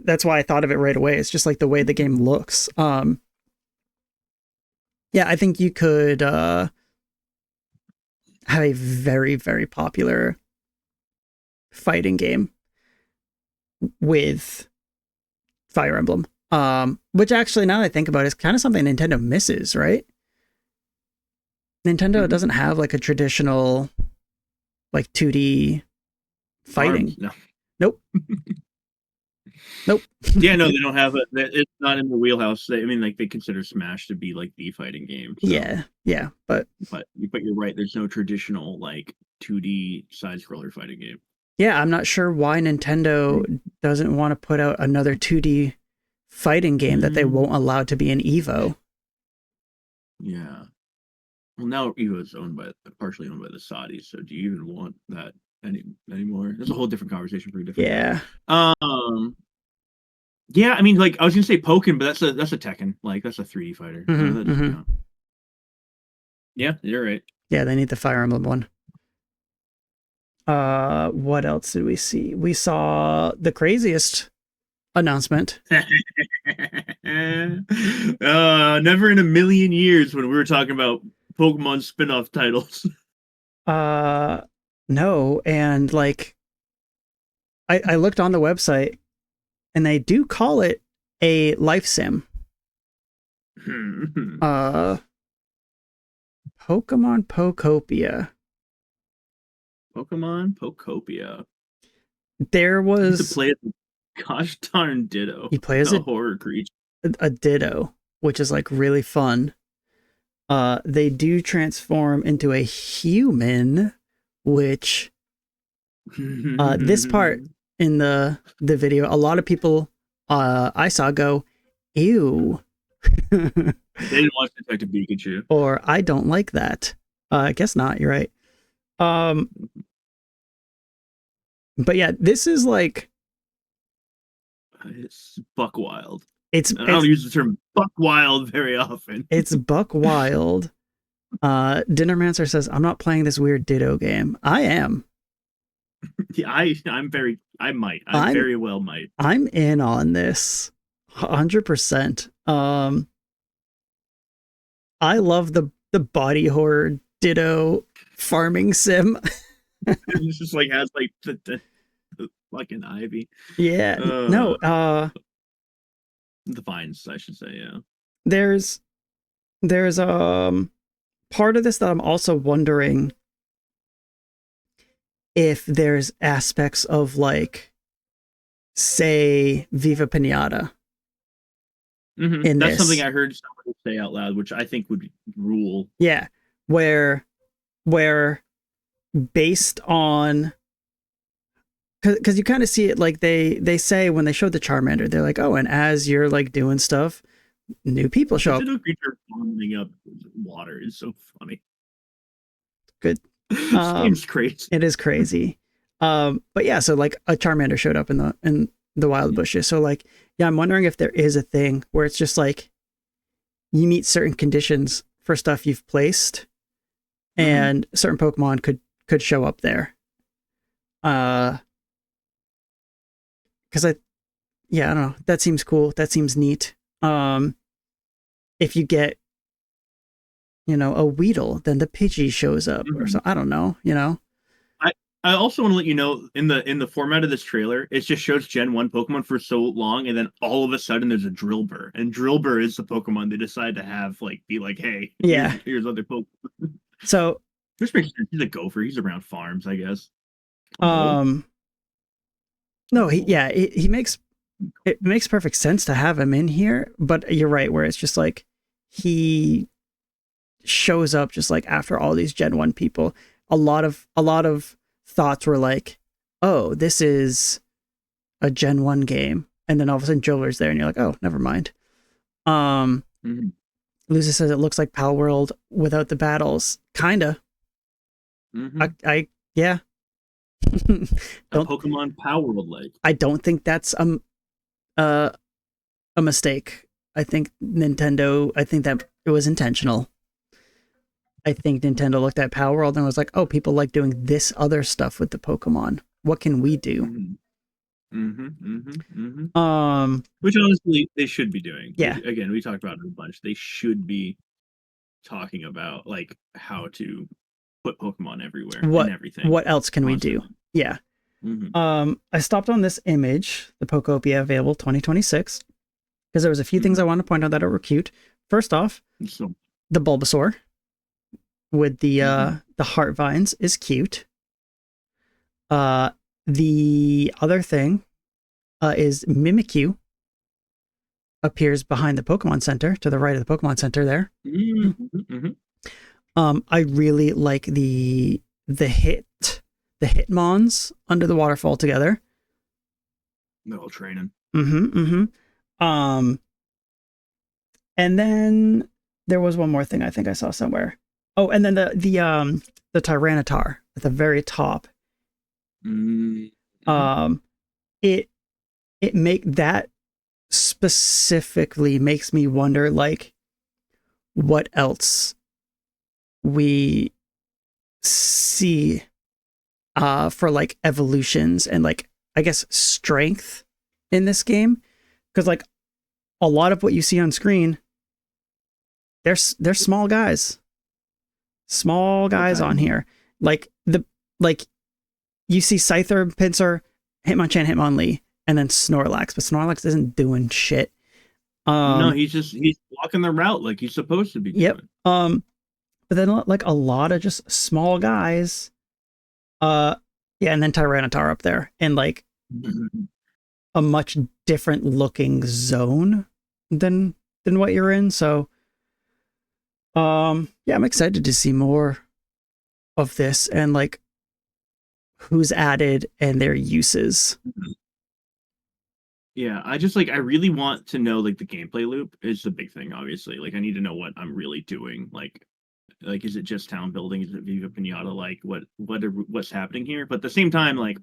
that's why I thought of it right away. It's just like the way the game looks. Yeah, I think you could have a very, very popular fighting game with Fire Emblem. Which actually, now that I think about it, is kind of something Nintendo misses, right? Nintendo doesn't have like a traditional like 2D fighting. No. Nope. Nope. Yeah, no, they don't have it. It's not in the wheelhouse. I mean, like they consider Smash to be like the fighting game. So. Yeah, but you're right. There's no traditional like 2D side scroller fighting game. Yeah, I'm not sure why Nintendo doesn't want to put out another 2D fighting game that they won't allow to be an Evo. Yeah. Well, now Evo is partially owned by the Saudis. So do you even want that anymore? That's a whole different conversation for a different. Yeah. Yeah, I mean, like I was gonna say Pokken, but that's a Tekken. Like that's a 3D fighter. Yeah, you're right. Yeah, they need the Fire Emblem one. What else did we see? We saw the craziest announcement. Never in a million years when we were talking about Pokemon spin-off titles. No, and like I looked on the website and they do call it a life sim. Pokemon Pokopia. Pokemon Pokopia. There was to play as a gosh darn Ditto. You play as a horror creature. A Ditto, which is like really fun. They do transform into a human, which this part in the video, a lot of people I saw go, ew. They didn't watch Detective Pikachu. Or I don't like that. I guess not, you're right. But yeah, this is like it's buck wild. I don't use the term buck wild very often. It's buck wild. Dinnermancer says, I'm not playing this weird Ditto game. I am. Yeah, I very well might. I'm in on this 100%. I love the body horror Ditto farming sim. It's just like has like the fucking ivy. Yeah. No, the vines, I should say, yeah. There's part of this that I'm also wondering if there's aspects of like, say, Viva Pinata. That's something I heard somebody say out loud, which I think would rule. Yeah, where based on, because you kind of see it like they say when they showed the Charmander, they're like, oh, and as you're like doing stuff, new people show up. The creature vomiting up water is so funny. Good. Seems crazy. It is crazy. But yeah, so like a Charmander showed up in the wild bushes. So like, yeah, I'm wondering if there is a thing where it's just like you meet certain conditions for stuff you've placed, and certain Pokemon could show up there. Because I don't know. That seems cool. That seems neat. If you get, a Weedle, then the Pidgey shows up or so. I don't know, I also want to let you know in the format of this trailer, it just shows Gen 1 Pokemon for so long, and then all of a sudden there's a Drillbur. And Drillbur is the Pokemon they decide to have be like, hey, here's other Pokemon. So this makes sense. He's a gopher. He's around farms, I guess. No, he makes it makes perfect sense to have him in here, but you're right, where it's just like he shows up just like after all these Gen 1 people. A lot of thoughts were like, oh, this is a Gen 1 game, and then all of a sudden Joler's there and you're like, oh, never mind. Lucy says it looks like Pal World without the battles. Kinda. Yeah. Pokemon Power World like. I don't think that's a mistake. I think that it was intentional. I think Nintendo looked at Power World and was like, oh, people like doing this other stuff with the Pokemon. What can we do? Which honestly they should be doing. Yeah. Again, we talked about it a bunch. They should be talking about like how to put Pokemon everywhere and everything. What else can we do? Yeah. I stopped on this image, the Pokopia available 2026, because there was a few things I wanted to point out that were cute. First off, the Bulbasaur with the heart vines is cute. The other thing is Mimikyu appears behind the Pokemon Center, to the right of the Pokemon Center there. I really like the Hitmons under the waterfall together. They're all training. And then there was one more thing I think I saw somewhere. Oh, and then the Tyranitar at the very top. It make that specifically makes me wonder, like, what else we see for like evolutions and like, I guess, strength in this game, because like a lot of what you see on screen, they're small guys on here. Like you see Scyther, Pinsir, Hitmonchan, Hitmonlee, and then Snorlax, but Snorlax isn't doing shit. No, he's walking the route like he's supposed to be doing. But then like a lot of just small guys. Yeah, and then Tyranitar up there, and like a much different looking zone than what you're in. So yeah, I'm excited to see more of this and like who's added and their uses. Yeah, I really want to know, like, the gameplay loop is the big thing, obviously. Like, I need to know what I'm really doing. Like is it just town building? Is it Viva Pinata? Like, what's happening here? But at the same time, like,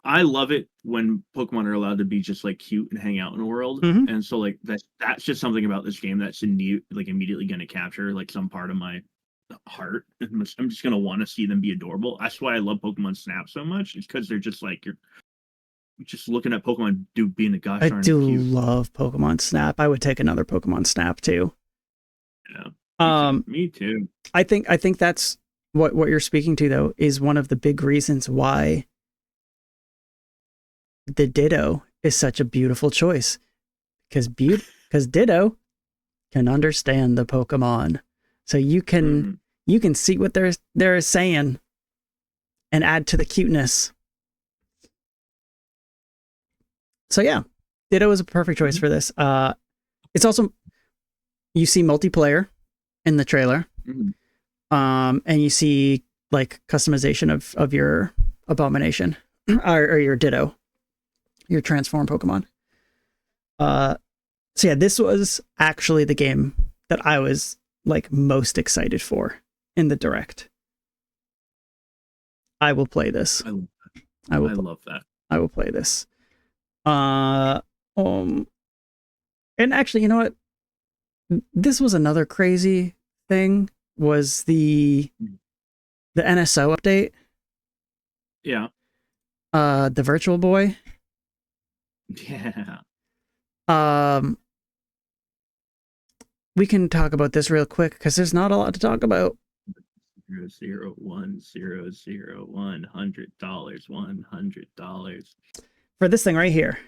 I love it when Pokemon are allowed to be just like cute and hang out in a world. And so like that's just something about this game that's immediately going to capture like some part of my heart. I'm just going to want to see them be adorable. That's why I love Pokemon Snap so much. It's because they're just like, you're just looking at Pokemon being a gosh darn cute. I do love Pokemon Snap. I would take another Pokemon Snap too. Yeah. Me too. I think that's what you're speaking to, though, is one of the big reasons why the Ditto is such a beautiful choice, because Ditto can understand the Pokemon, so you can see what they're saying and add to the cuteness. So yeah, Ditto is a perfect choice for this. It's also, you see multiplayer in the trailer, and you see like customization of your Abomination or your Ditto, your transform Pokemon. So yeah, this was actually the game that I was like most excited for in the Direct. I will play this. I love that. I will play this. And actually, you know what? This was another crazy thing, was the NSO update. Yeah. The Virtual Boy. Yeah. We can talk about this real quick because there's not a lot to talk about. 00100 $100 for this thing right here.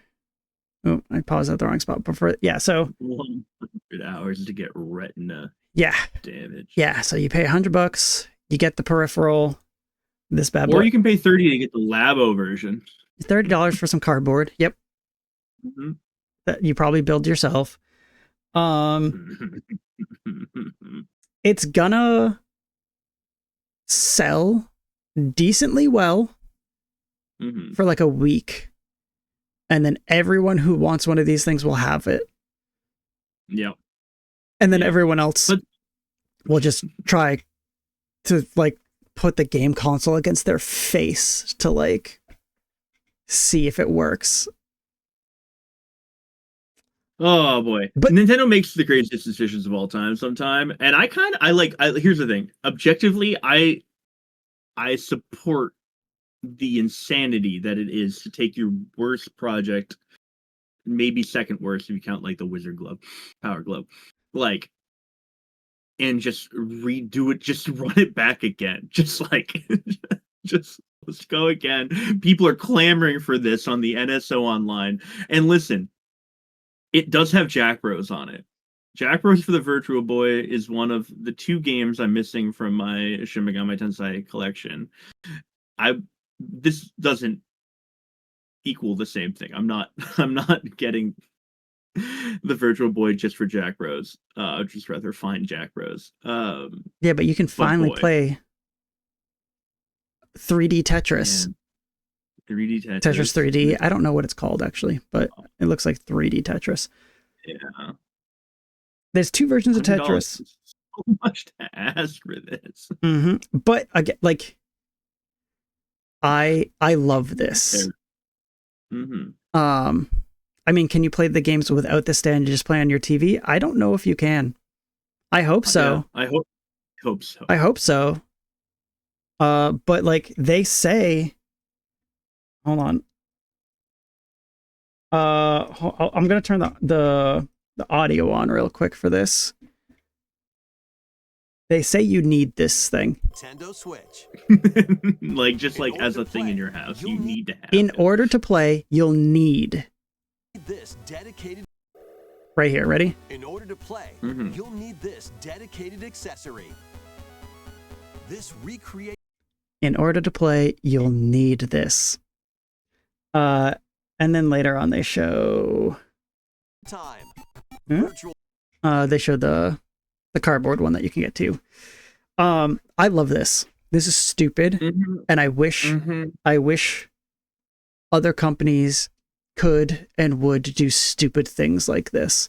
Oh, I paused at the wrong spot. But so 100 hours to get retina. Yeah. Damage. Yeah. So you pay $100, you get the peripheral. This bad boy. Or you can pay $30 to get the Labo version. $30 for some cardboard. Yep. That you probably build yourself. It's gonna sell decently well for like a week, and then everyone who wants one of these things will have it. Yep. And then everyone else will just try to like put the game console against their face to like see if it works. Oh boy, But Nintendo makes the greatest decisions of all time. Sometime, and I like. Here's the thing. Objectively, I support the insanity that it is to take your worst project, maybe second worst if you count like the Wizard Glove, Power Glove, like, and just redo it, just run it back again, just like, just let's go again. People are clamoring for this on the NSO online, and listen, it does have Jack Rose on it. Jack Rose for the Virtual Boy is one of the two games I'm missing from my Shin Megami Tensei collection. I This doesn't equal the same thing. I'm not getting the Virtual Boy just for Jack Rose. I'd just rather find Jack Rose. yeah, but you can But finally boy, play 3D Tetris. man, 3D Tetris Tetris. 3D. I don't know what it's called actually, but it looks like 3D Tetris. Yeah, There's two versions of $100 Tetris. is so much to ask for this. But again, like I love this. Mm-hmm. I mean, can you play the games without the stand and just play on your TV? I don't know if you can. I hope so. Yeah, I hope so. I hope so. But like they say, hold on. I'm gonna turn the audio on real quick for this. They say you need this thing. Nintendo Switch. Like just like as a thing in your house, you need to have In it. order to play, you'll need This dedicated. right here. Ready? In order to play, Mhm. you'll need this dedicated accessory. This recreate. In order to play, you'll need this. And then later on they show Time. Hmm? Virtual. they show the cardboard one that you can get to. I love this. This is stupid, Mhm. and I wish Mhm. other companies could and would do stupid things like this.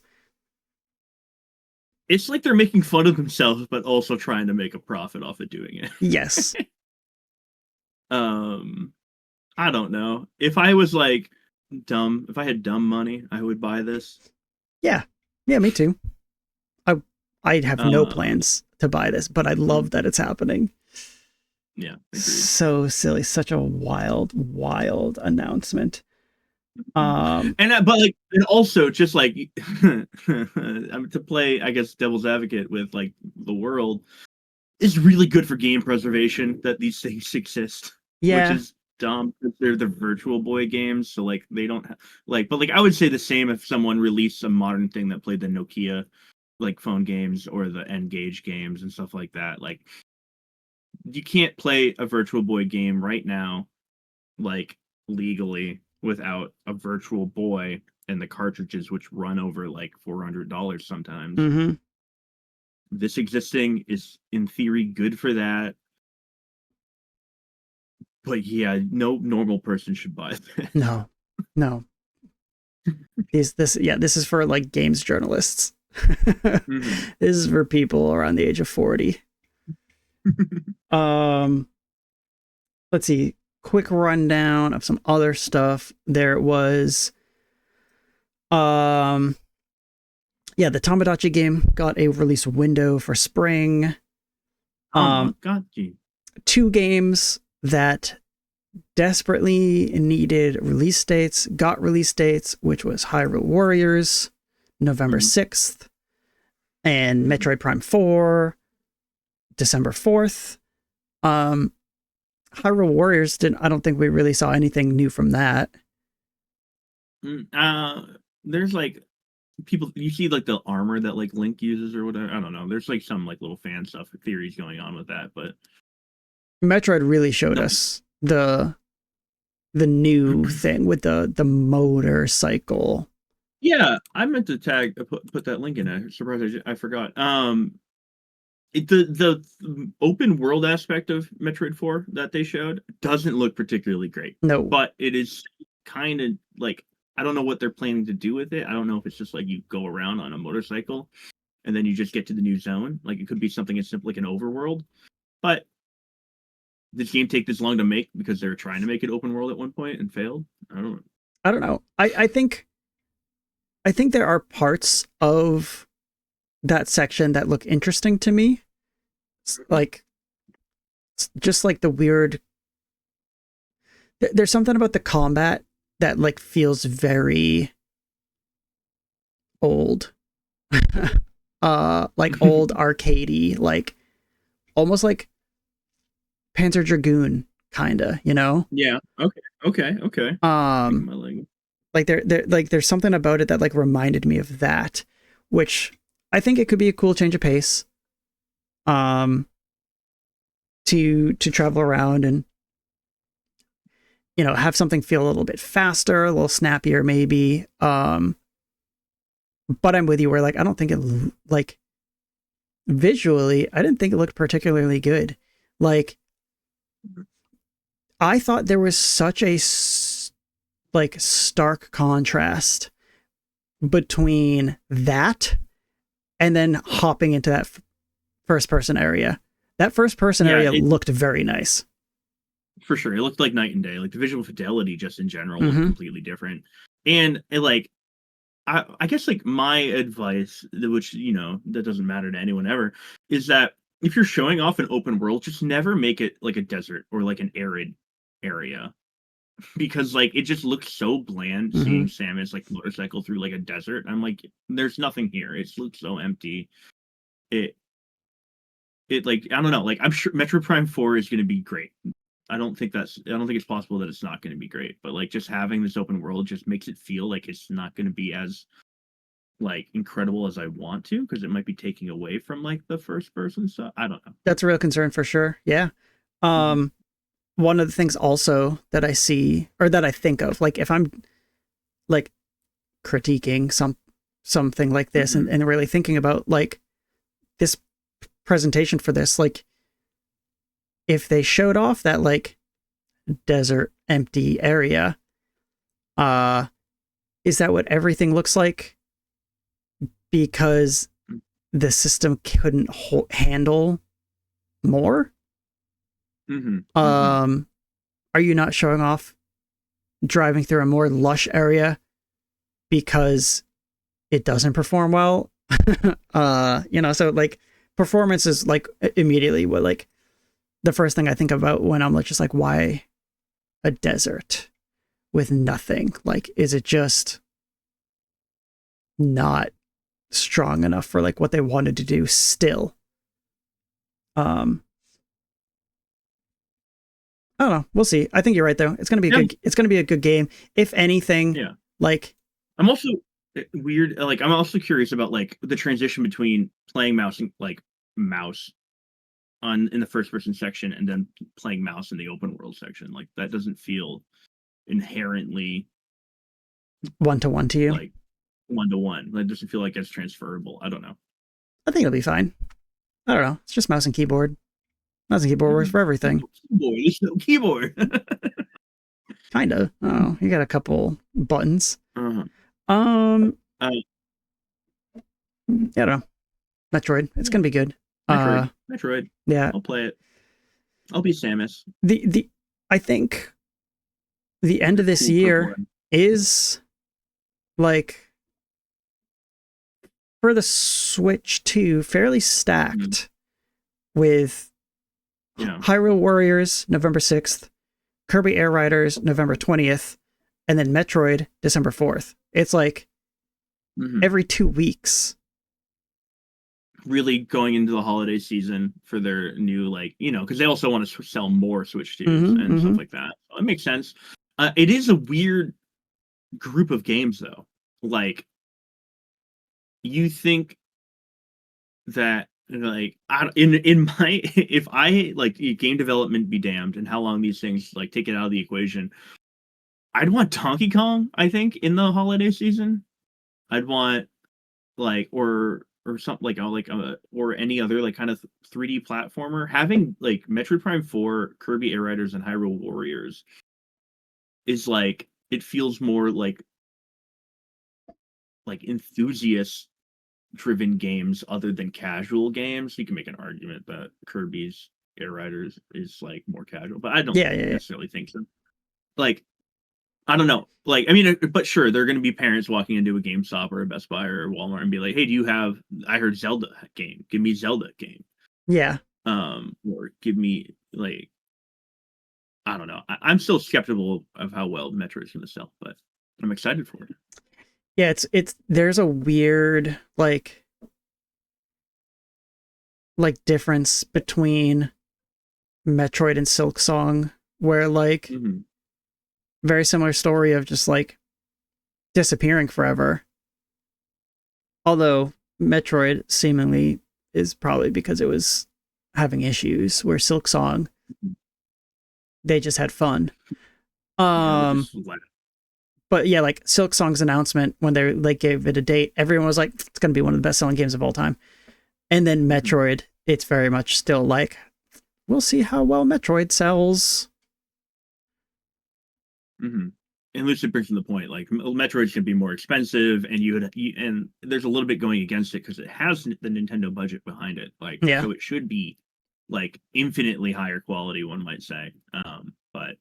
It's like they're making fun of themselves, but also trying to make a profit off of doing it. Yes. I don't know. If I was like dumb, if I had dumb money, I would buy this. Yeah. Yeah, me too. I'd have no Uh, plans to buy this, but I love that it's happening. Yeah, agreed. So silly. Such a wild, wild announcement. And but like, and also just like to play, I guess, devil's advocate with like the world is really good for game preservation that these things exist, which Yeah. is dumb because they're the Virtual Boy games, so like they don't like. But like I would say the same if someone released a modern thing that played the Nokia like phone games or the N-Gage games and stuff like that. Like you can't play a Virtual Boy game right now, like legally, without a Virtual Boy and the cartridges, which run over like $400 sometimes. Mm-hmm. This existing is in theory good for that, but yeah, no normal person should buy this. No. This is for like games journalists. Mhm. This is for people around the age of 40. Let's see. Quick rundown of some other stuff. There was the Tomodachi game got a release window for spring. Oh my god, gee. Two games that desperately needed release dates got release dates, which was Hyrule Warriors, November 6th, and Metroid Prime 4, December 4th. Hyrule Warriors I don't think we really saw anything new from that. There's like people, you see like the armor that like Link uses or whatever. I don't know. There's like some like little fan stuff, theories going on with that, but Metroid really showed us the new thing with the motorcycle. yeah, I meant to put that link in. I'm surprised I forgot. The open world aspect of Metroid 4 that they showed doesn't look particularly great. No. But it is kind of like, I don't know what they're planning to do with it. I don't know if it's just like you go around on a motorcycle and then you just get to the new zone. Like it could be something as simple like an overworld. But did this game take this long to make because they were trying to make it open world at one point and failed? I don't know. I don't know. I think I think there are parts of that section that look interesting to me. Like, just like the weird. There's something about the combat that like feels very old. Like old arcadey, like almost like Panzer Dragoon, kinda, you know? Yeah. Okay. Like there's something about it that like reminded me of that, which I think it could be a cool change of pace. To travel around and have something feel a little bit faster, a little snappier, maybe. But I'm with you where like I don't think it like visually, I didn't think it looked particularly good. Like I thought there was such a like stark contrast between that and then hopping into that first person area. That first person area looked very nice. For sure. It looked like night and day. Like the visual fidelity just in general was completely different. And like I guess like my advice, which that doesn't matter to anyone ever, is that if you're showing off an open world, just never make it like a desert or like an arid area. Because like it just looks so bland seeing Samus like motorcycle through like a desert. I'm like, there's nothing here. It looks so empty. It like I don't know. Like I'm sure Metro Prime 4 is going to be great. I don't think it's possible that it's not going to be great. But like just having this open world just makes it feel like it's not going to be as like incredible as I want to, because it might be taking away from like the first person stuff. I don't know. That's a real concern for sure. Yeah. One of the things also that I see or that I think of, like if I'm like critiquing something like this and really thinking about like this presentation for this, like if they showed off that like desert empty area, is that what everything looks like because the system couldn't handle more? Are you not showing off driving through a more lush area because it doesn't perform well? So like performance is like immediately what like the first thing I think about when I'm like just like, why a desert with nothing? Like, is it just not strong enough for like what they wanted to do still? I don't know. We'll see. I think you're right though. It's gonna be good. It's gonna be a good game. If anything, like I'm also weird. Like I'm also curious about like the transition between playing mouse and like mouse in the first person section and then playing mouse in the open world section. Like that doesn't feel inherently one-to-one to you. Like one-to-one. That doesn't feel like it's transferable. I don't know. I think it'll be fine. I don't know. It's just mouse and keyboard. Mouse and keyboard works for everything. There's no keyboard. Kind of. Oh, you got a couple buttons. I don't know. Metroid. It's gonna be good. Metroid. Yeah. I'll play it. I'll be Samus. I think the end of this year is like for the Switch 2 fairly stacked with Hyrule Warriors November 6th, Kirby Air Riders November 20th, and then Metroid December 4th. It's like every 2 weeks. Really going into the holiday season for their new, like, because they also want to sell more Switch 2s and stuff like that. So it makes sense. It is a weird group of games, though. Like, you think that, like, in my, if I, like, game development be damned and how long these things, like, take it out of the equation, I'd want Donkey Kong, I think, in the holiday season. I'd want, like, or something like or any other like kind of 3D platformer. Having like Metroid Prime 4, Kirby Air Riders, and Hyrule Warriors is like, it feels more like enthusiast driven games other than casual games. You can make an argument that Kirby's Air Riders is like more casual, but I don't necessarily think so. Like I don't know. Like, I mean, but sure, there are going to be parents walking into a GameStop or a Best Buy or a Walmart and be like, "Hey, do you have? I heard Zelda game. Give me Zelda game." Yeah. Or give me like, I don't know. I'm still skeptical of how well Metroid's going to sell, but I'm excited for it. Yeah, it's there's a weird like difference between Metroid and Silk Song, where like Mm-hmm. very similar story of just like disappearing forever. Although Metroid seemingly is probably because it was having issues, where Silk Song they just had fun. Yeah, which Um, is like, but yeah, like Silk Song's announcement when they like gave it a date, everyone was like, it's gonna be one of the best selling games of all time. And then Metroid, it's very much still like, we'll see how well Metroid sells. mm-hmm. And Lucid brings in the point, like Metroid's gonna be more expensive, and and there's a little bit going against it because it has the Nintendo budget behind it, like Yeah. so it should be like infinitely higher quality, one might say. But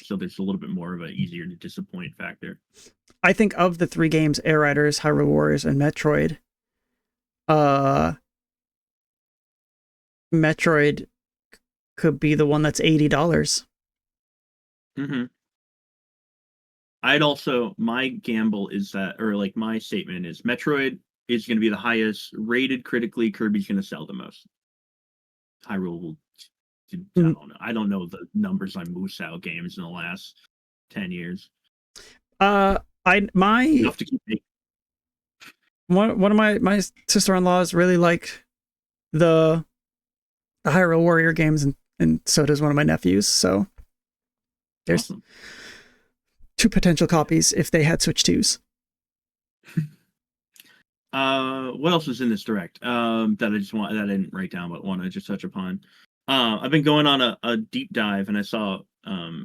so there's a little bit more of a easier to disappoint factor. I think of the three games, Air Riders, Hyrule Warriors, and Metroid, uh, Metroid could be the one that's $80. Mm-hmm. I'd also my gamble is that, or like my statement is, Metroid is going to be the highest rated critically. Kirby's going to sell the most. Hyrule will. I don't know. I don't know the numbers on Musou games in the last 10 years. My Enough to keep making. one of my sister-in-laws really like the Hyrule Warrior games, and so does one of my nephews. So there's Awesome. 2 potential copies if they had Switch 2s. What else was in this direct? That I didn't write down, but want to just touch upon. I've been going on a deep dive, and I saw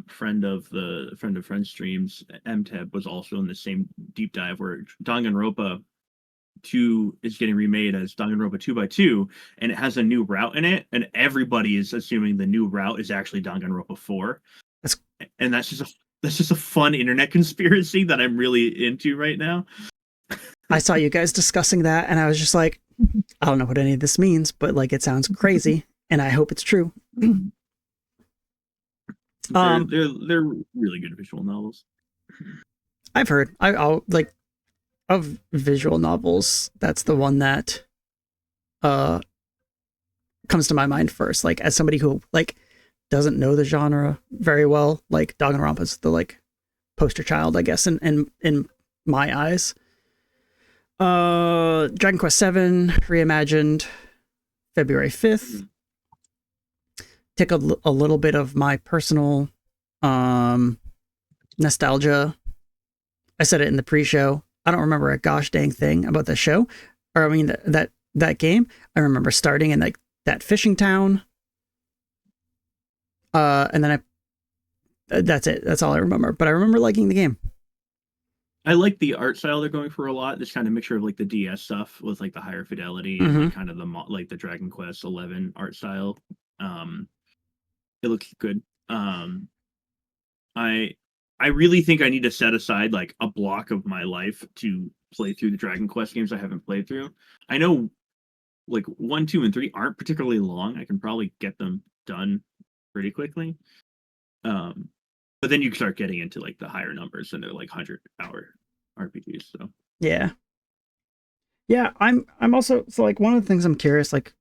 friend of friend streams, MTEB, was also in the same deep dive where Danganronpa 2 is getting remade as Danganronpa 2x2, and it has a new route in it, and everybody is assuming the new route is actually Danganronpa 4. And that's just a fun internet conspiracy that I'm really into right now. I saw you guys discussing that, and I was just like, I don't know what any of this means, but like it sounds crazy, and I hope it's true. They're really good visual novels. I've heard. I'll like of visual novels. That's the one that comes to my mind first. Like as somebody who like doesn't know the genre very well, like Danganronpa's the like poster child, I guess, in my eyes. Dragon Quest 7 reimagined February 5th. Take a little bit of my personal nostalgia. I said it in the pre-show. I don't remember a gosh dang thing about the show, or I mean that game. I remember starting in like that fishing town, and then that's it. That's all I remember. But I remember liking the game. I like the art style they're going for a lot. This kind of mixture of like the DS stuff with like the higher fidelity and like kind of the Dragon Quest 11 art style. It looks good. I really think I need to set aside like a block of my life to play through the Dragon Quest games I haven't played through. I know like 1, 2, and 3 aren't particularly long. I can probably get them done pretty quickly. But then you start getting into like the higher numbers, and they're like 100-hour RPGs. So yeah, I'm also, so like one of the things I'm curious, like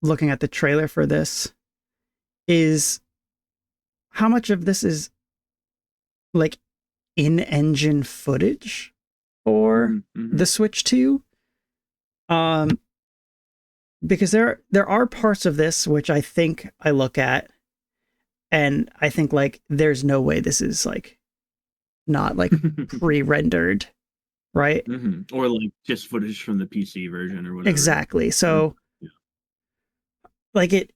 looking at the trailer for this, is how much of this is like in-engine footage for the Switch 2. Because there are parts of this which I think I look at and I think like there's no way this is like not like pre-rendered, right? Or like just footage from the PC version or whatever. Exactly. So like it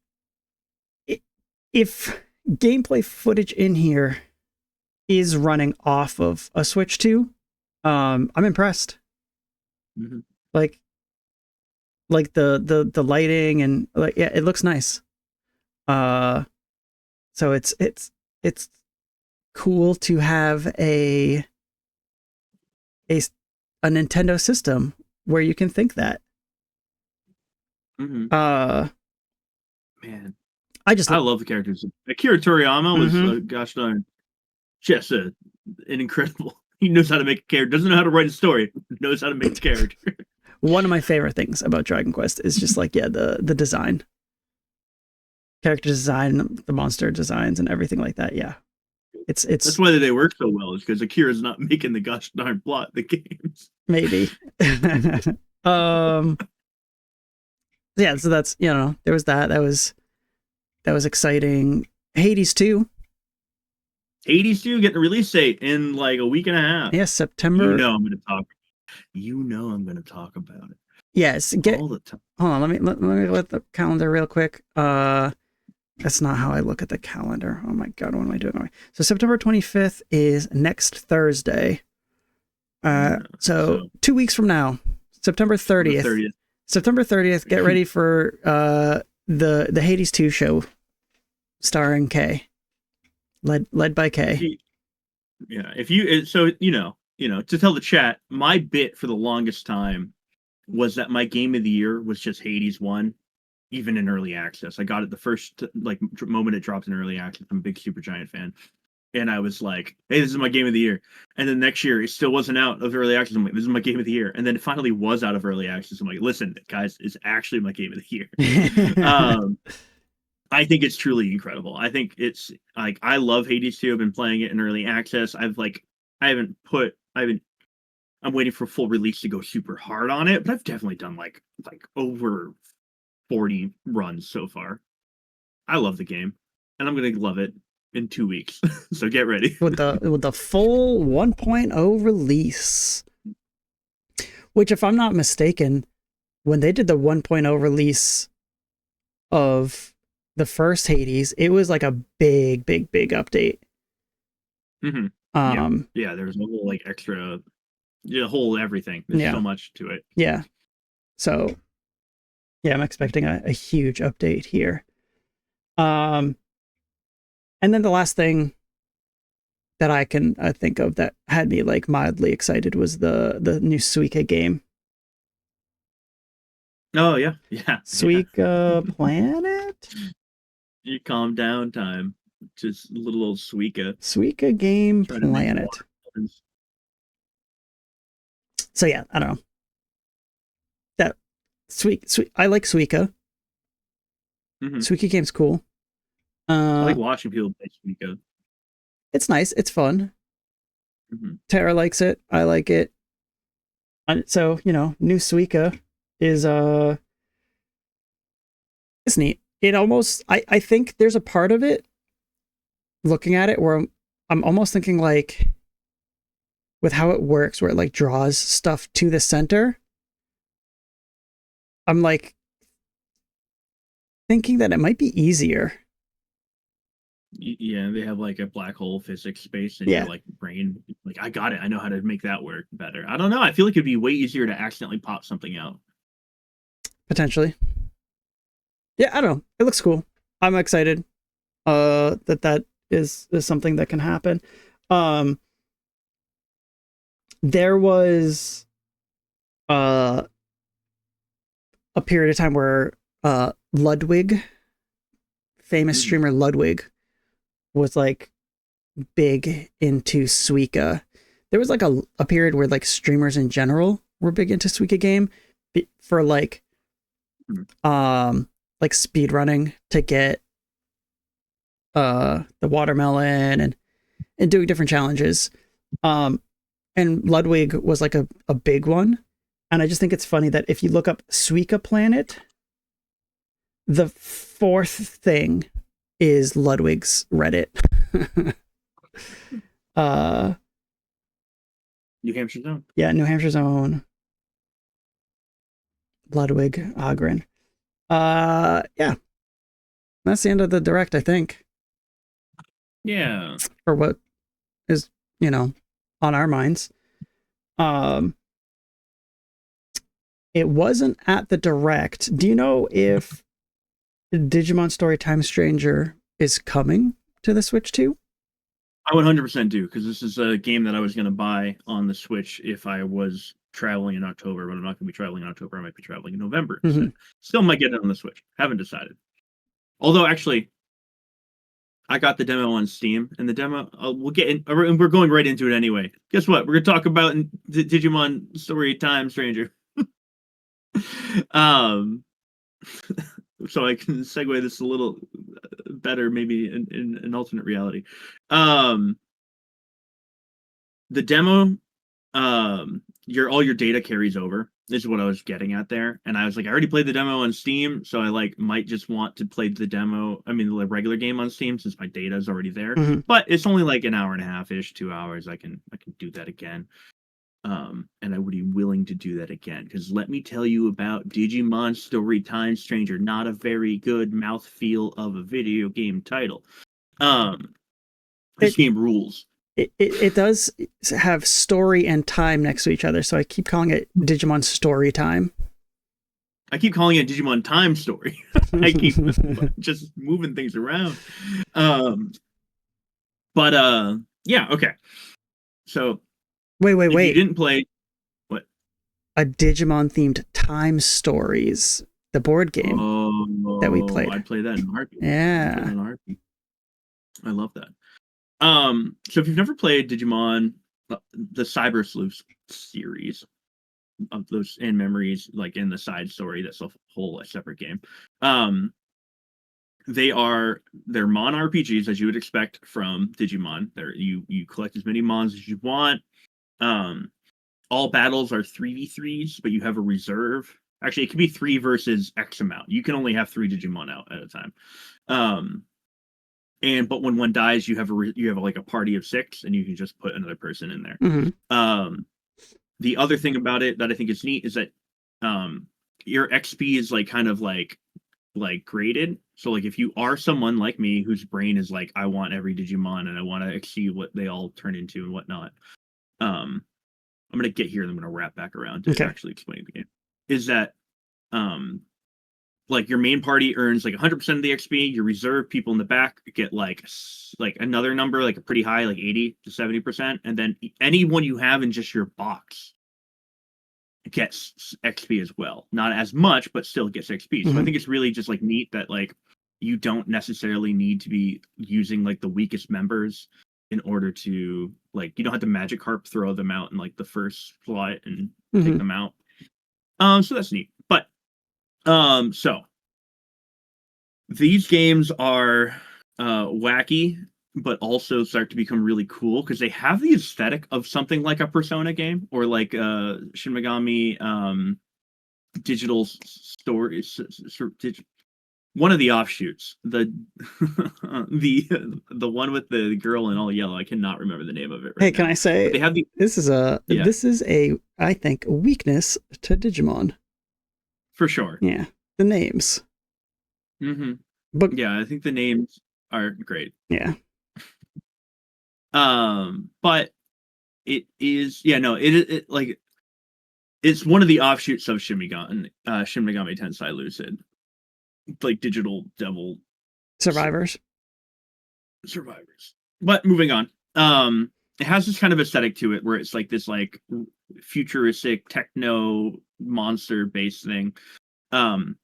if gameplay footage in here is running off of a Switch 2, I'm impressed. Like the lighting and like, yeah, it looks nice. So it's cool to have a Nintendo system where you can think that. Mm-hmm. Uh, Man, I just I love the characters. Akira Toriyama was, Mhm. gosh darn, just an incredible. He knows how to make a character. Doesn't know how to write a story. Knows how to make a character. one of my favorite things about Dragon Quest is just like, yeah, the design, character design, the monster designs, and everything like that. Yeah, That's it's why they work so well. Is because Akira's not making the gosh darn plot of the games. maybe. um, yeah. So that's, there was that. That was exciting. Hades 2. Hades 2 getting a release date in like a week and a half. Yeah, September. I'm going to talk. I'm going to talk about it. Yes, all the time. Hold on, let me look at the calendar real quick. That's not how I look at the calendar. Oh my god, what am I doing? So September 25th is next Thursday. So 2 weeks from now, September 30th. September 30th, get ready for the Hades 2 show starring Kay. Led by Kay. Yeah, if you to tell the chat, my bit for the longest time was that my game of the year was just Hades 1, even in early access. I got it the first moment it dropped in early access. I'm a big Supergiant fan. And I was like, hey, this is my game of the year. And then next year, it still wasn't out of early access. I'm like, this is my game of the year. And then it finally was out of early access. I'm like, listen, guys, it's actually my game of the year. I think it's truly incredible. I think it's like, I love Hades 2. I've been playing it in early access. I'm waiting for full release to go super hard on it, but I've definitely done like over 40 runs so far. I love the game, and I'm going to love it in 2 weeks. So get ready. with the full 1.0 release. Which, if I'm not mistaken, when they did the 1.0 release of the first Hades, it was like a big update. Mm-hmm. Yeah, there's a whole like extra, whole everything. There's so much to it. Yeah. So, yeah, I'm expecting a huge update here. And then the last thing that I can think of that had me like mildly excited was the new Suika game. Oh yeah. Suika Planet? You calm down time. Just a little old Suika. Suika Game Planet. So yeah, I don't know. That sweet. I like Suika. Mm-hmm. Suika game's cool. I like watching people play Suika. It's nice. It's fun. Mm-hmm. Tara likes it. I like it. And so, new Suika is it's neat. It almost, I think there's a part of it, looking at it, where I'm almost thinking like, with how it works, where it like draws stuff to the center, I'm like thinking that it might be easier. Yeah, they have like a black hole physics space, and your like brain, like, I got it. I know how to make that work better. I don't know. I feel like it'd be way easier to accidentally pop something out. Potentially. Yeah, I don't know. It looks cool. I'm excited that is something that can happen. There was a period of time where Ludwig, famous streamer Ludwig, was like big into Suika. There was like a period where like streamers in general were big into Suika game for like speed running to get the watermelon and doing different challenges. And Ludwig was like a big one. And I just think it's funny that if you look up Suika Planet, the fourth thing is Ludwig's Reddit. New Hampshire Zone. Yeah, New Hampshire Zone. Ludwig Agren. Yeah. That's the end of the direct, I think. Yeah. For what is, on our minds. It wasn't at the direct. Do you know if Digimon Story Time Stranger is coming to the Switch 2? I 100% do, because this is a game that I was going to buy on the Switch if I was traveling in October, but I'm not going to be traveling in October. I might be traveling in November instead. Mhm. Still might get it on the Switch. Haven't decided. Although, actually, I got the demo on Steam, and the demo, we'll get in, and we're going right into it anyway. Guess what? We're going to talk about Digimon Story Time Stranger. um, so I can segue this a little better, maybe in an alternate reality. The demo, all your data carries over. This is what I was getting at there, and I was like, I already played the demo on Steam, so I like might just want to play the demo. I mean, the regular game on Steam since my data is already there. Mhm. But it's only like an hour and a half ish, 2 hours. I can do that again. And I would be willing to do that again, because let me tell you about Digimon Story Time Stranger. Not a very good mouthfeel of a video game title. This game rules. It does have story and time next to each other, so I keep calling it Digimon Story Time. I keep calling it Digimon Time Story. I keep just moving things around. Yeah, okay. So wait. if you didn't play what? A Digimon themed Time Stories, the board game that we played. I play that in RP. Yeah. I love that. So if you've never played Digimon, the Cyber Sleuth series of those in memories, like in the side story, that's a whole separate game. They're Mon RPGs, as you would expect from Digimon. You collect as many Mons as you want. All battles are 3v3s, but you have a reserve. Actually, it can be 3 versus X amount. You can only have 3 Digimon out at a time. But when one dies, you have like a party of 6, and you can just put another person in there. Mm-hmm. The other thing about it that I think is neat is that your XP is like kind of like graded. So like if you are someone like me whose brain is like, I want every Digimon and I want to see what they all turn into and whatnot. I'm gonna get here and I'm gonna wrap back around to actually explain the game. Is that like your main party earns like 100% of the XP. Your reserve people in the back get like another number, like a pretty high, like 80 to 70%, and then anyone you have in just your box gets XP as well. Not as much, but still gets XP. So I think it's really just like neat that like you don't necessarily need to be using like the weakest members in order to like, you don't have to magic harp throw them out in like the first slot and take them out. So that's neat. But so these games are wacky, but also start to become really cool because they have the aesthetic of something like a Persona game or like Shin Megami digital stories. One of the offshoots, the the one with the girl in all yellow. I cannot remember the name of it. Can I say but they have this is a I think weakness to Digimon for sure. Yeah, the names. But yeah, I think the names are great. Yeah. But it is it like it's one of the offshoots of Shin Megami Tensei Lucid, like digital devil survivors. But moving on, it has this kind of aesthetic to it where it's like this like futuristic techno monster based thing. And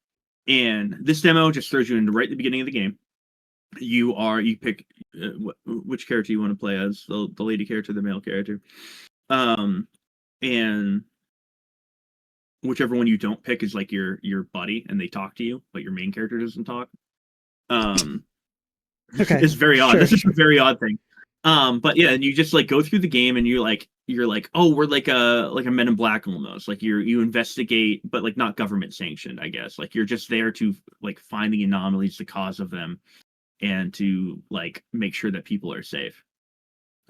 this demo just throws you into right at the beginning of the game. You pick which character you want to play as, the lady character, the male character, and whichever one you don't pick is like your buddy, and they talk to you, but your main character doesn't talk. Okay, it's very odd. Sure. This is a very odd thing. But yeah, and you just like go through the game, and you're like, oh, we're like a Men in Black almost. Like you investigate, but like not government sanctioned, I guess. Like you're just there to like find the anomalies, the cause of them, and to like make sure that people are safe.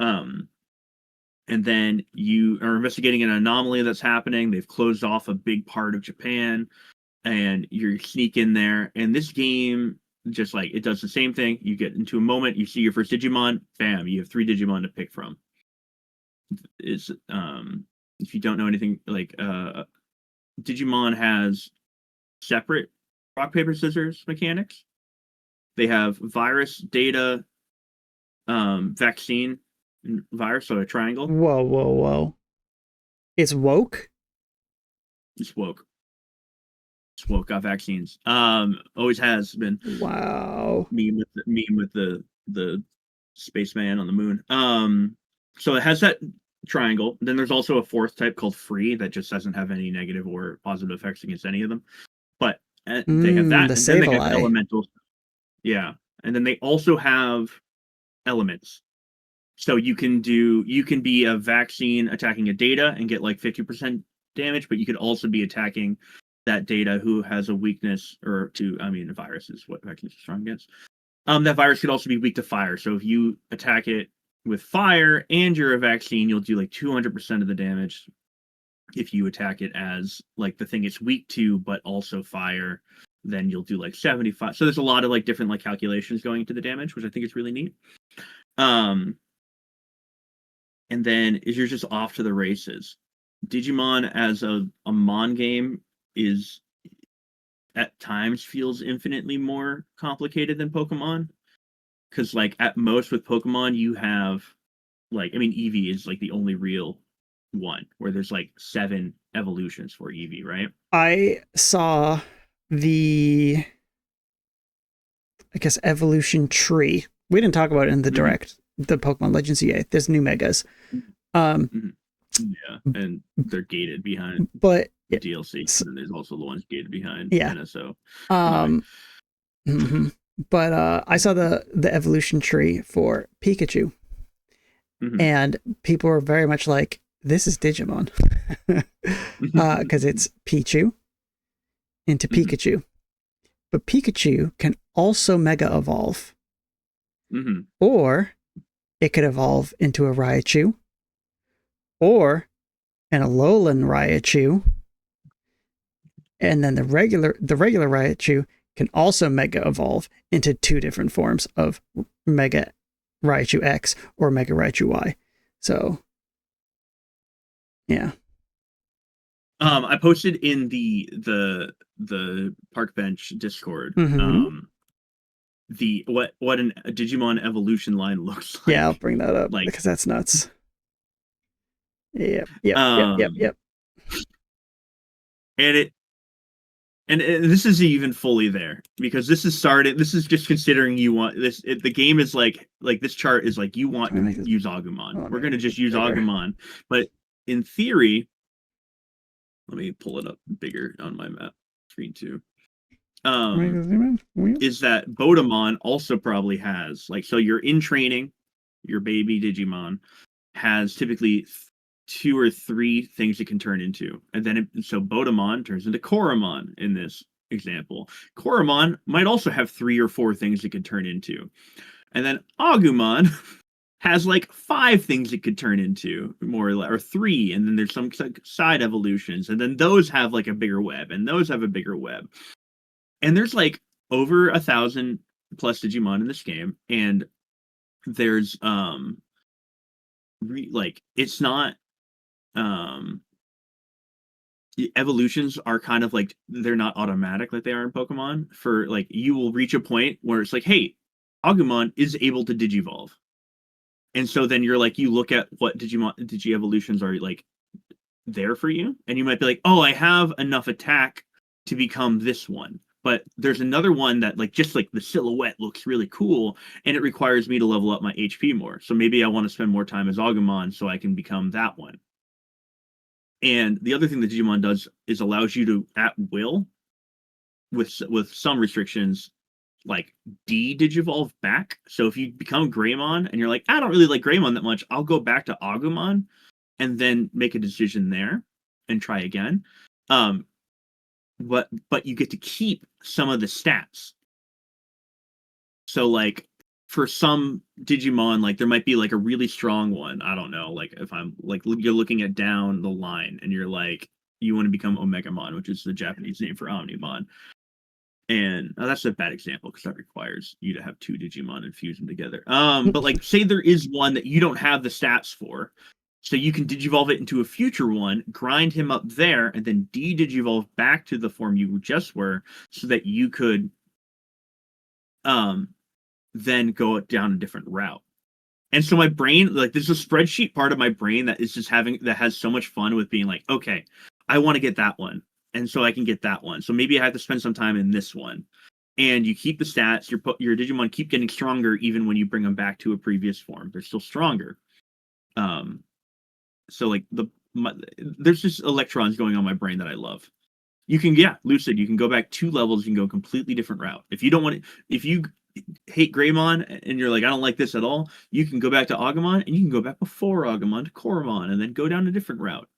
And then you are investigating an anomaly that's happening. They've closed off a big part of Japan, and you sneak in there. And this game just like it does the same thing. You get into a moment, you see your first Digimon, bam, you have 3 Digimon to pick from. Is if you don't know anything, like Digimon has separate rock paper scissors mechanics. They have virus, data, vaccine virus, so a triangle. Whoa. It's woke? It's woke. It's woke, got vaccines. Always has been. Wow. Meme with the spaceman on the moon. So it has that triangle. Then there's also a fourth type called free that just doesn't have any negative or positive effects against any of them. But they have that, The and then they have Sableye. elementals. Yeah, and then they also have elements. So you can be a vaccine attacking a data and get like 50% damage, but you could also be attacking that data who has a weakness a virus is what vaccines are strong against. That virus could also be weak to fire. So if you attack it with fire and you're a vaccine, you'll do like 200% of the damage. If you attack it as like the thing it's weak to, but also fire, then you'll do like 75. So there's a lot of like different like calculations going into the damage, which I think is really neat. And then you're just off to the races. Digimon as a Mon game is at times feels infinitely more complicated than Pokemon. Because like at most with Pokemon, you have Eevee is like the only real one where there's like 7 evolutions for Eevee, right? I saw the, I guess, evolution tree. We didn't talk about it in the direct, the Pokemon Legends EA. There's new megas. Yeah, and they're gated behind but DLC. And then there's also the ones gated behind NSO. But I saw the evolution tree for Pikachu, and people were very much like, "This is Digimon," because it's Pichu into Pikachu, but Pikachu can also Mega Evolve, or it could evolve into a Raichu, or an Alolan Raichu, and then the regular Raichu can also Mega Evolve into 2 different forms of Mega Raichu X or Mega Raichu Y. So, yeah. I posted in the Park Bench Discord the what a Digimon evolution line looks like. Yeah, I'll bring that up because that's nuts. Yep. And this isn't even fully there because this is just considering you want this. The game is like this chart is like you want to use Agumon. We're going to just use Agumon. But in theory, let me pull it up bigger on my map screen too. Is that Bodamon also probably has so you're in training, your baby Digimon has typically 2 or 3 things it can turn into, and then so Bodamon turns into Koromon in this example. Koromon might also have 3 or 4 things it can turn into, and then Agumon has 5 things it could turn into, more or less, or 3, and then there's some side evolutions, and then those have a bigger web, and those have a bigger web, and there's over 1,000 plus Digimon in this game, and there's it's not evolutions are kind of they're not automatic like they are in Pokemon. For you will reach a point where it's hey, Agumon is able to digivolve, and so then you're you look at what digi evolutions are there for you, and you might be oh, I have enough attack to become this one, but there's another one that just the silhouette looks really cool and it requires me to level up my HP more, so maybe I want to spend more time as Agumon so I can become that one. And the other thing that Digimon does is allows you to, at will, with some restrictions, de-digivolve back. So if you become Greymon and you're I don't really like Greymon that much, I'll go back to Agumon and then make a decision there and try again. But you get to keep some of the stats. So for some Digimon, there might be a really strong one. I don't know. If I'm you're looking at down the line and you're you want to become Omegamon, which is the Japanese name for Omnimon. And that's a bad example because that requires you to have 2 Digimon and fuse them together. But say there is one that you don't have the stats for, so you can digivolve it into a future one, grind him up there, and then de-digivolve back to the form you just were, so that you could then go down a different route. And so my brain, like, there's a spreadsheet part of my brain that is just that has so much fun with being like, okay, I want to get that one. And so I can get that one. So maybe I have to spend some time in this one. And you keep the stats, your Digimon keep getting stronger even when you bring them back to a previous form. They're still stronger. So like there's just electrons going on in my brain that I love. You can, Lucid, you can go back 2 levels, you can go a completely different route. If you don't want to, if you hate Greymon and you're like, I don't like this at all, you can go back to Agumon and you can go back before Agumon to Koromon and then go down a different route.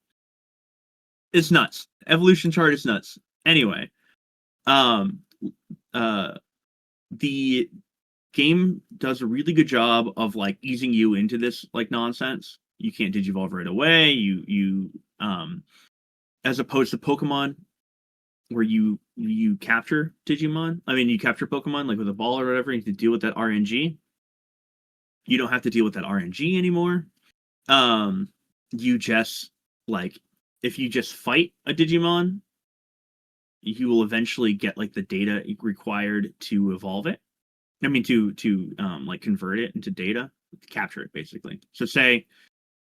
It's nuts. Evolution chart is nuts. Anyway, the game does a really good job of like easing you into this like nonsense. You can't digivolve right away. You as opposed to Pokemon where you capture Digimon. I mean, you capture Pokemon like with a ball or whatever. You have to deal with that RNG. You don't have to deal with that RNG anymore. You just like if you just fight a Digimon, you will eventually get like the data required to evolve it. I mean, to like convert it into data, capture it basically. So say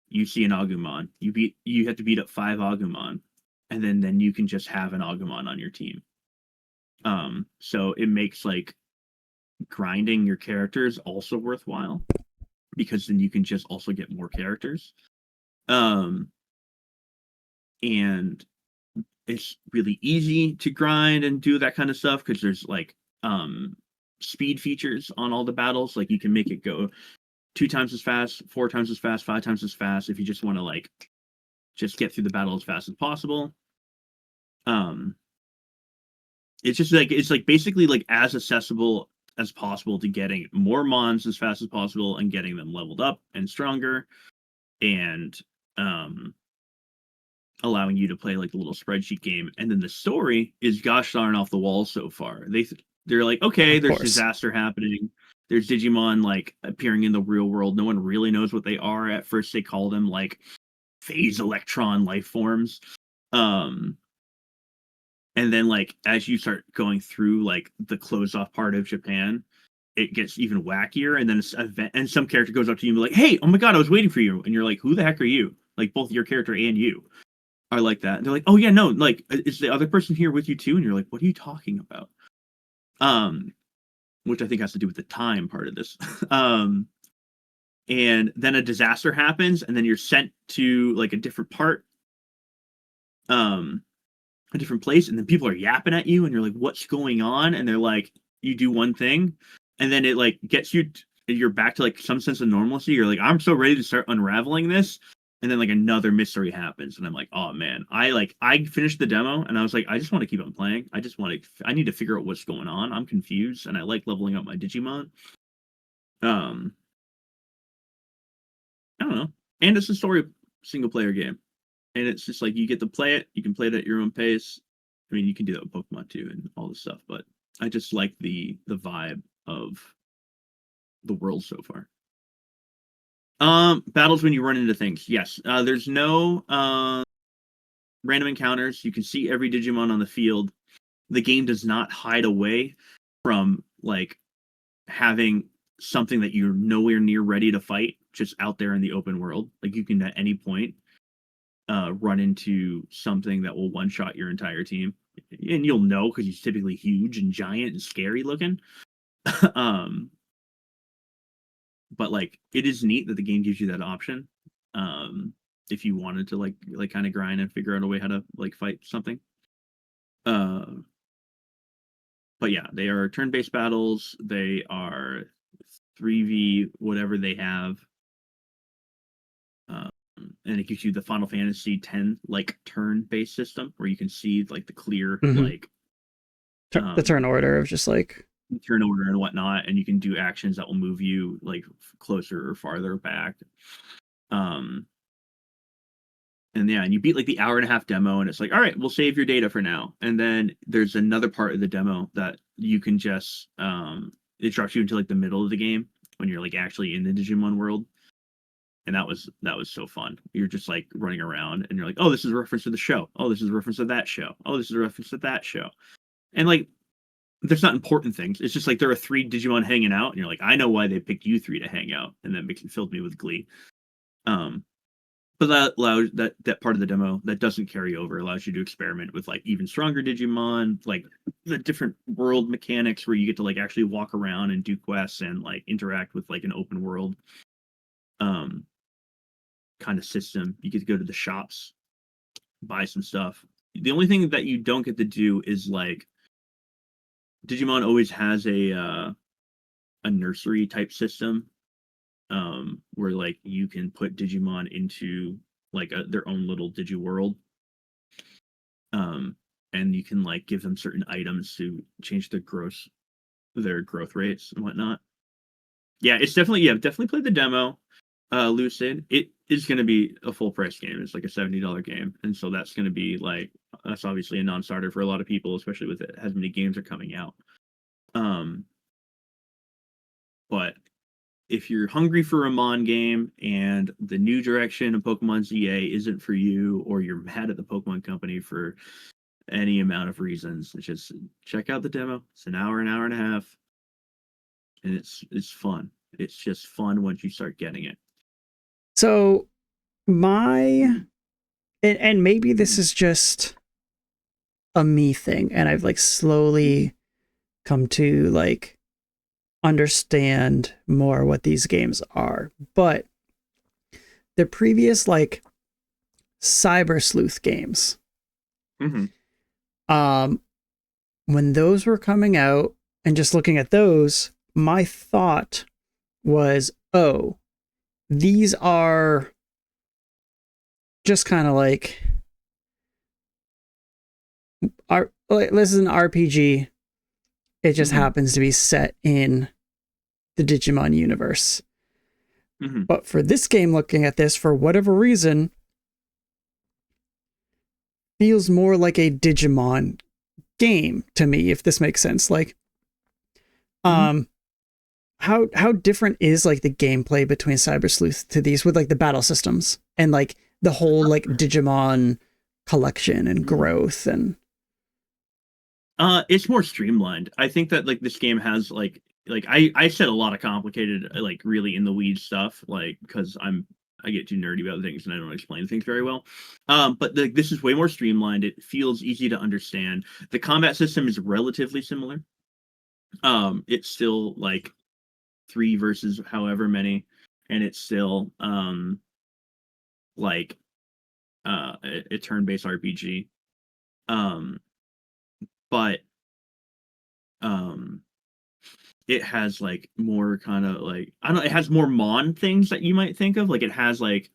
you see an Agumon, you have to beat up 5 Agumon, and then you can just have an Agumon on your team. So it makes like grinding your characters also worthwhile because then you can just also get more characters. And it's really easy to grind and do that kind of stuff because there's like speed features on all the battles. Like you can make it go 2 times as fast, 4 times as fast, 5 times as fast if you just want to like just get through the battle as fast as possible. It's just like it's like basically like as accessible as possible to getting more mons as fast as possible and getting them leveled up and stronger, and allowing you to play like the little spreadsheet game. And then the story is gosh darn off the wall so far. They're like, okay, there's disaster happening. There's Digimon like appearing in the real world. No one really knows what they are. At first they call them like phase electron life forms. And then like as you start going through like the closed off part of Japan, it gets even wackier. And then and some character goes up to you and be like, hey, oh my god, I was waiting for you. And you're like, who the heck are you? Like both your character and you are like that. And they're like, oh yeah, no, like is the other person here with you too? And you're like, what are you talking about? Which I think has to do with the time part of this. And then a disaster happens, and then you're sent to like a different part, a different place, and then people are yapping at you, and you're like, what's going on? And they're like, you do one thing, and then it like gets you, you're back to like some sense of normalcy. You're like, I'm so ready to start unraveling this. And then like another mystery happens, and I'm like, oh man, I finished the demo, and I was like, I just want to keep on playing. I need to figure out what's going on. I'm confused, and I like leveling up my Digimon. I don't know, and it's a story single player game, and it's just like you get to play it. You can play it at your own pace. I mean, you can do that with Pokemon too, and all this stuff. But I just like the vibe of the world so far. Battles when you run into things. Yes. There's no random encounters. You can see every Digimon on the field. The game does not hide away from like having something that you're nowhere near ready to fight just out there in the open world. Like you can at any point run into something that will one-shot your entire team. And you'll know because he's typically huge and giant and scary looking. But like it is neat that the game gives you that option if you wanted to like kind of grind and figure out a way how to like fight something. But yeah, they are turn-based battles. They are 3v whatever they have, and it gives you the Final Fantasy X like turn-based system where you can see like the clear like the turn order of just like turn order and whatnot, and you can do actions that will move you like closer or farther back. And yeah, and you beat like the hour and a half demo, and it's like, all right, we'll save your data for now. And then there's another part of the demo that you can just it drops you into like the middle of the game when you're like actually in the Digimon world. And that was so fun. You're just like running around and you're like, oh, this is a reference to the show. Oh, this is a reference to that show. Oh, this is a reference to that show. And like there's not important things. It's just like there are 3 Digimon hanging out, and you're like, I know why they picked you 3 to hang out, and that filled me with glee. But that allows that part of the demo that doesn't carry over allows you to experiment with like even stronger Digimon, like the different world mechanics where you get to like actually walk around and do quests and like interact with like an open world kind of system. You get to go to the shops, buy some stuff. The only thing that you don't get to do is like Digimon always has a nursery type system where like you can put Digimon into like their own little digi world, and you can like give them certain items to change their growth rates and whatnot. Yeah, it's definitely played the demo. Lucid, it is going to be a full price game. It's like a $70 game, and so that's going to be like, that's obviously a non-starter for a lot of people, especially with it as many games are coming out. But if you're hungry for a Mon game and the new direction of Pokemon ZA isn't for you, or you're mad at the Pokemon Company for any amount of reasons, just check out the demo. It's an hour and a half, and it's fun. It's just fun once you start getting it. So and maybe this is just a me thing, and I've like slowly come to like understand more what these games are, but the previous like Cyber Sleuth games, when those were coming out and just looking at those, my thought was, oh, these are just kind of like this is an RPG. It just happens to be set in the Digimon universe. But for this game, looking at this, for whatever reason, feels more like a Digimon game to me, if this makes sense. Like, how different is like the gameplay between Cyber Sleuth to these, with like the battle systems and like the whole like Digimon collection and growth? And it's more streamlined. I think that like this game has like I said a lot of complicated, like really in the weeds stuff, like because I get too nerdy about things and I don't explain things very well. But this is way more streamlined. It feels easy to understand. The combat system is relatively similar. It's still like 3 versus however many, and it's still like a turn-based RPG. But it has like more kind of like, I don't know, it has more Mon things that you might think of. Like it has like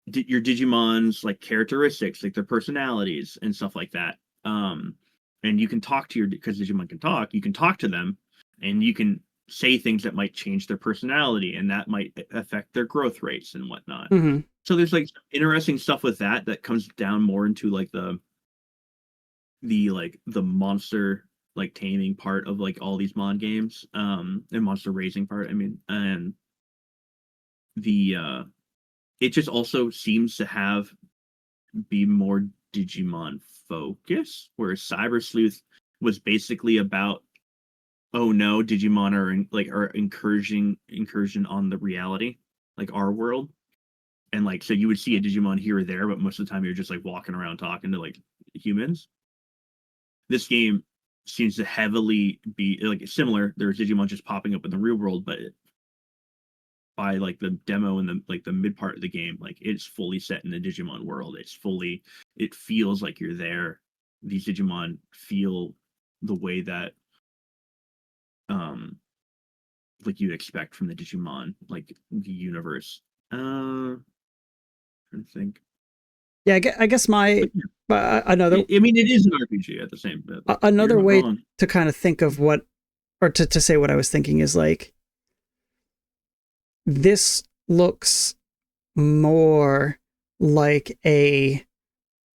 your Digimon's like characteristics, like their personalities and stuff like that. And you can talk to because Digimon can talk, you can talk to them and you can say things that might change their personality and that might affect their growth rates and whatnot. So there's like interesting stuff with that comes down more into like the monster like taming part of like all these Mon games, and monster raising part, I mean, and it just also seems to be more Digimon focus, whereas Cyber Sleuth was basically about, oh no, Digimon are incursion on the reality, like our world. And like, so you would see a Digimon here or there, but most of the time you're just like walking around talking to like humans. This game seems to heavily be like similar. There's Digimon just popping up in the real world, but by like the demo and the mid part of the game, like it's fully set in the Digimon world. It feels like you're there. These Digimon feel the way that like you'd expect from the Digimon, like the universe. Trying to think. Yeah, I guess another. I mean, it is an RPG at the same. Another way to kind of think of what, or to say what I was thinking is like, this looks more like a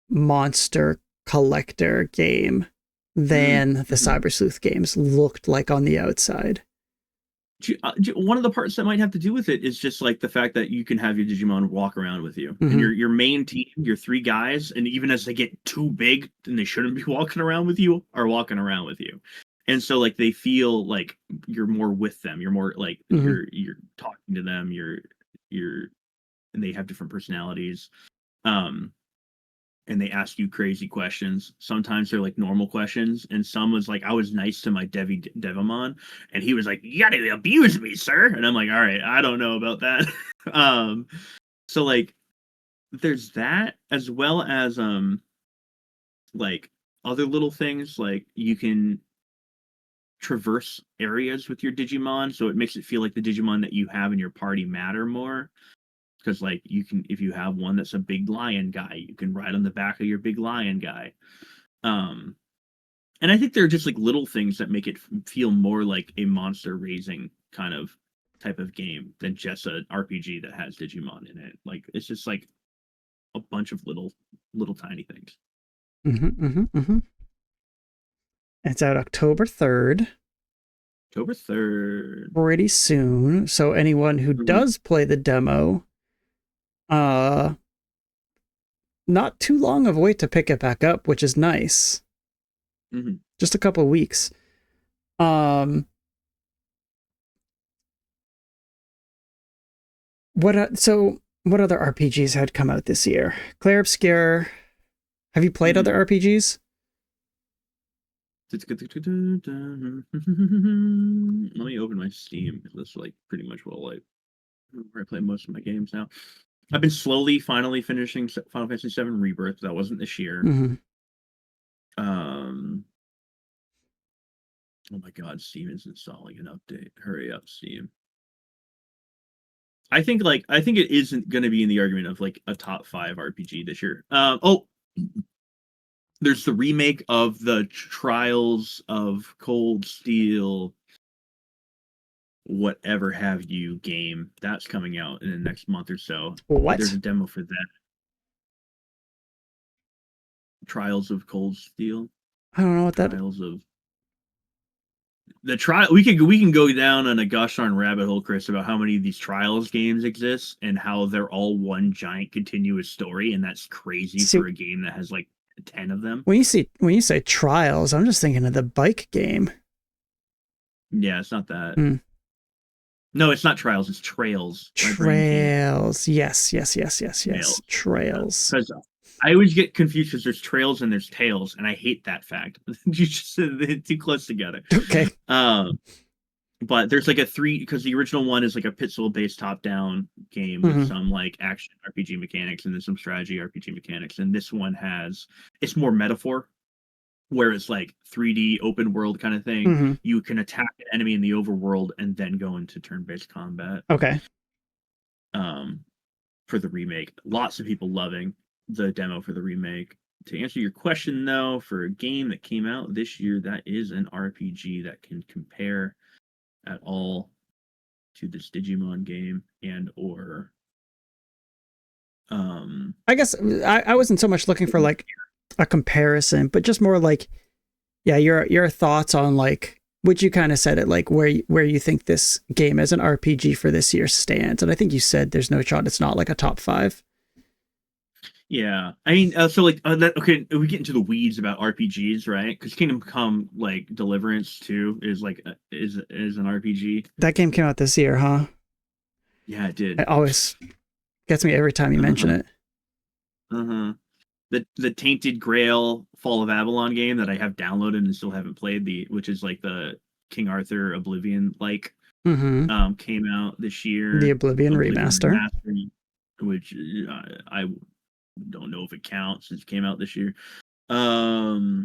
monster collector game than the Cyber Sleuth games looked like on the outside. One of the parts that might have to do with it is just like the fact that you can have your Digimon walk around with you, and your main team, your 3 guys, and even as they get too big and they shouldn't be walking around with you, are walking around with you. and so like they feel like you're more with them. You're more like Mhm. you're talking to them. You're and they have different personalities. Um, and they ask you crazy questions. Sometimes they're like normal questions, and some was like I was nice to my Devimon, and he was like, "You gotta abuse me, sir," and I'm like, "All right, I don't know about that." So like there's that as well as like other little things like you can traverse areas with your Digimon, so it makes it feel like the Digimon that you have in your party matter more. Because like you can, if you have one that's a big lion guy, you can ride on the back of your big lion guy. Um, and I think there are just like little things that make it feel more like a monster raising kind of type of game than just an RPG that has Digimon in it. Like it's just like a bunch of little tiny things. It's out October 3rd. October 3rd. Pretty soon. So anyone who does play the demo, not too long of a wait to pick it back up, which is nice. Just a couple of weeks. What other RPGs had come out this year? Claire Obscure. Have you played other RPGs? Let me open my Steam. That's like pretty much where I play most of my games now. I've been finally finishing Final Fantasy VII Rebirth. That wasn't this year. Oh my god, Steam is installing an update. Hurry up, Steam. I think it isn't going to be in the argument of like a top 5 RPG this year. There's the remake of the Trials of Cold Steel, whatever have you game. That's coming out in the next month or so. What? There's a demo for that. Trials of Cold Steel. I don't know what that. Trials of the trial. We can go down on a gosh darn rabbit hole, Chris, about how many of these Trials games exist and how they're all one giant continuous story, and that's crazy for a game that has like 10 of them. When you say Trials, I'm just thinking of the bike game. Yeah, it's not that. No, it's not Trials. It's Trails. Trails. Yes. Trails. Because I always get confused because there's Trails and there's Tails, and I hate that fact. You just they're too close together. Okay. But there's like because the original one is like a pixel-based top-down game with some like action RPG mechanics and then some strategy RPG mechanics, and this one it's more metaphor, where it's like 3D open world kind of thing. You can attack an enemy in the overworld and then go into turn-based combat. Okay. For the remake, lots of people loving the demo for the remake. To answer your question, though, for a game that came out this year, that is an RPG that can compare at all to this Digimon game and or I guess I wasn't so much looking for like a comparison, but just more like, yeah, your thoughts on like, which you kind of said it, like where you think this game as an RPG for this year stands. And I think you said there's no shot it's not like a top 5. Yeah, I mean, so like, okay, we get into the weeds about RPGs, right? Because Kingdom Come, like Deliverance 2, is like is an RPG. That game came out this year, huh? Yeah, it did. It always gets me every time you mention it. The Tainted Grail Fall of Avalon game that I have downloaded and still haven't played, which is like the King Arthur Oblivion came out this year. The Oblivion remaster, which I don't know if it counts. It came out this year. There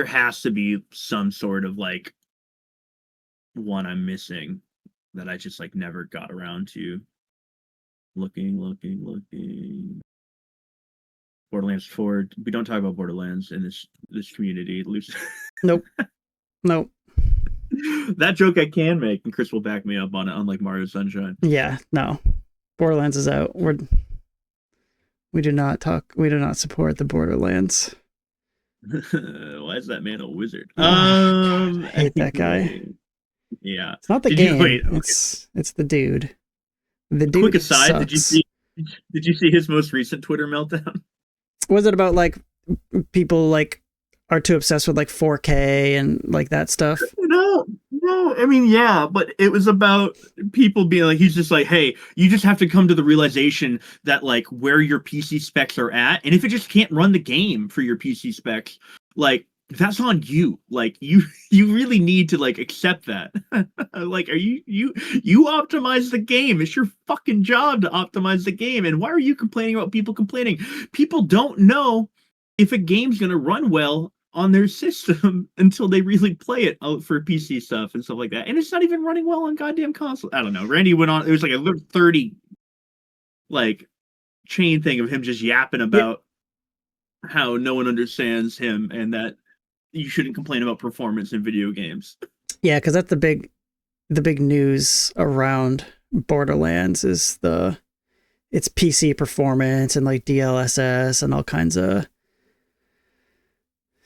has to be some sort of like one I'm missing that I just like never got around to. Looking. Borderlands 4. We don't talk about Borderlands in this community. Nope. That joke I can make, and Chris will back me up on it, unlike Mario Sunshine. Yeah, no. Borderlands is out. We do not support the Borderlands. Why is that man a wizard? I hate that guy. Yeah. It's not the game. It's the dude. The dude. Quick aside, sucks. did you see his most recent Twitter meltdown? Was it about like people like are too obsessed with like 4K and like that stuff. No, I mean, yeah, but it was about people being like, he's just like, hey, you just have to come to the realization that like where your PC specs are at, and if it just can't run the game for your PC specs, like that's on you. Like you really need to like accept that. Like, are you optimize the game? It's your fucking job to optimize the game, and why are you complaining about people complaining? People don't know if a game's gonna run well on their system until they really play it out for PC stuff and stuff like that. And it's not even running well on goddamn console. I don't know. Randy went on, it was like a 30 like chain thing of him just yapping about how no one understands him and that you shouldn't complain about performance in video games. Yeah, because that's the big news around Borderlands is its PC performance and like DLSS and all kinds of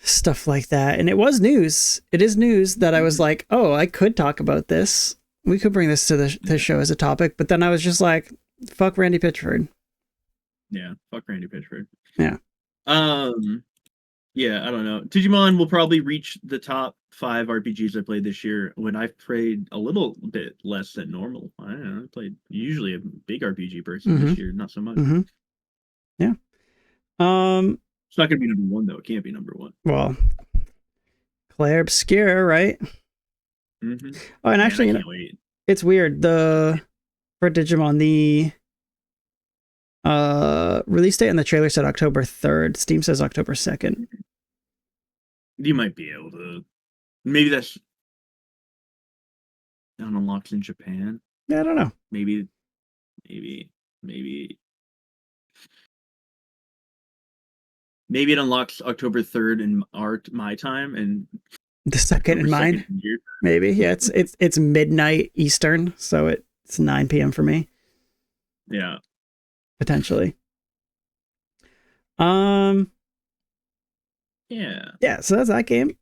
stuff like that. And it was news. It is news that I was like, oh, I could talk about this. We could bring this to the show as a topic. But then I was just like, fuck Randy Pitchford. Yeah, fuck Randy Pitchford. Yeah. Yeah, I don't know. Digimon will probably reach the top 5 RPGs I played this year when I've played a little bit less than normal. I don't know. I played usually a big RPG person this year, not so much. Yeah. It's not going to be number 1, though. It can't be number 1. Well, Claire Obscure, right? Mm-hmm. Oh, and actually, you know, it's weird. For Digimon, the release date on the trailer said October 3rd. Steam says October 2nd. You might be able to. Maybe that's unlocked in Japan. Yeah, I don't know. Maybe it unlocks October 3rd in my time and the 2nd in mine. Maybe. Yeah, it's midnight Eastern, so it's 9 p.m. for me. Yeah. Potentially. Yeah, so that's that game.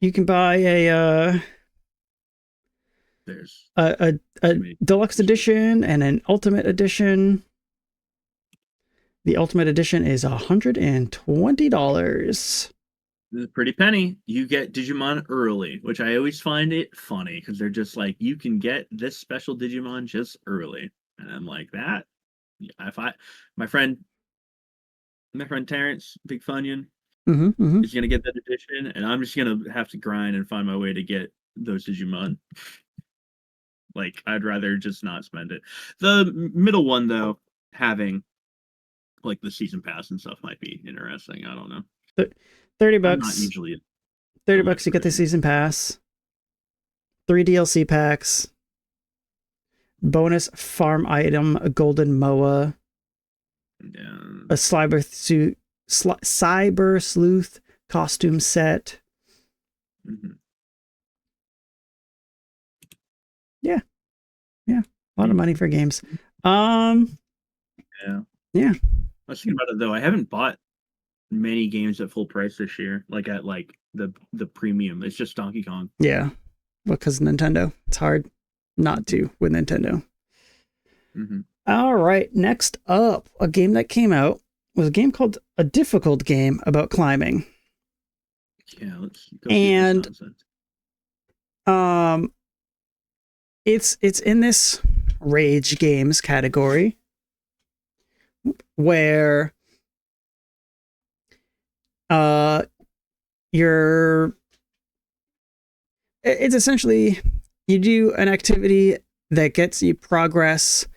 You can buy a deluxe edition and an ultimate edition. The ultimate edition is $120. This is a pretty penny. You get Digimon early, which I always find it funny because they're just like, you can get this special Digimon just early, and I'm like, that. My friend Terrence, Big Funyun, is gonna get that edition, and I'm just gonna have to grind and find my way to get those Digimon. Like, I'd rather just not spend it. The middle one, though, having like the season pass and stuff might be interesting. I don't know. $30. Not usually. $30 you get the season pass. 3 DLC packs. Bonus farm item, a golden Moa. Yeah. A cyber sleuth costume set. Mm-hmm. Yeah. A lot of money for games. Yeah. Yeah. I was thinking about it though. I haven't bought many games at full price this year, like at like the premium. It's just Donkey Kong. Yeah. Because Nintendo. It's hard not to with Nintendo. Mm-hmm. All right. Next up, a game that came out was a game called A Difficult Game about climbing. Yeah, let's go and it's in this rage games category where it's essentially you do an activity that gets you progress,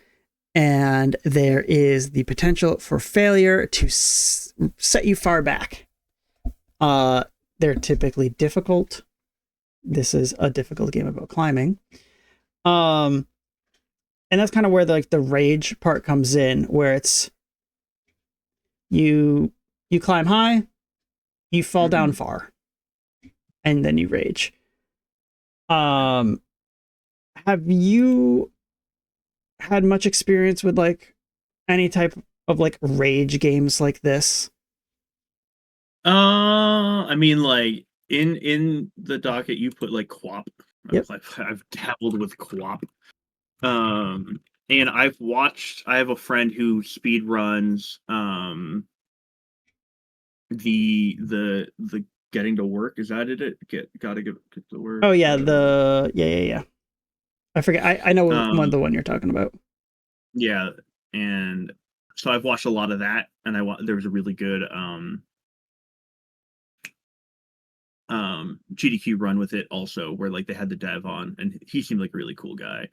and there is the potential for failure to set you far back. They're typically difficult. This is a difficult game about climbing. And that's kind of where the rage part comes in, where it's you climb high, you fall down far, and then you rage. Have you had much experience with like any type of like rage games like this? I mean, like in the docket you put like QWOP. Yep. I've dabbled with QWOP. And I have a friend who speed runs the getting to work. Is that it? Gotta get to work. Oh yeah, yeah. I forget. I know the one you're talking about. Yeah, and so I've watched a lot of that, and there was a really good GDQ run with it also, where like they had the dev on, and he seemed like a really cool guy.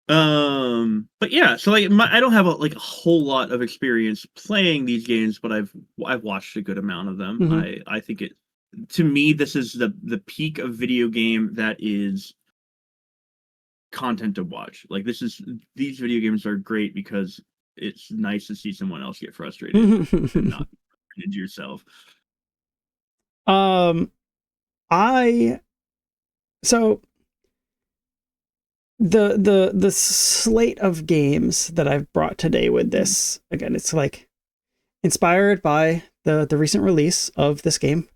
But yeah, so like I don't have a whole lot of experience playing these games, but I've watched a good amount of them. I think to me, this is the peak of video game that is content to watch. Like these video games are great because it's nice to see someone else get frustrated and not frustrated yourself. So the slate of games that I've brought today with this, again, it's like inspired by the recent release of this game.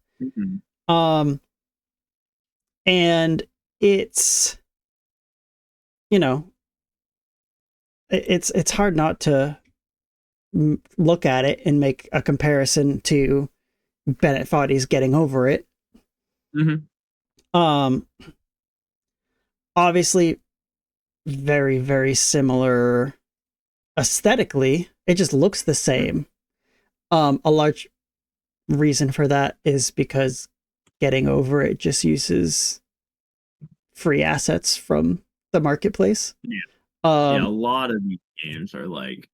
And it's, you know, it's hard not to look at it and make a comparison to Bennett Foddy's Getting Over It. Obviously very, very similar aesthetically. It just looks the same. A large reason for that is because Getting Over It just uses free assets from the marketplace. A lot of these games are like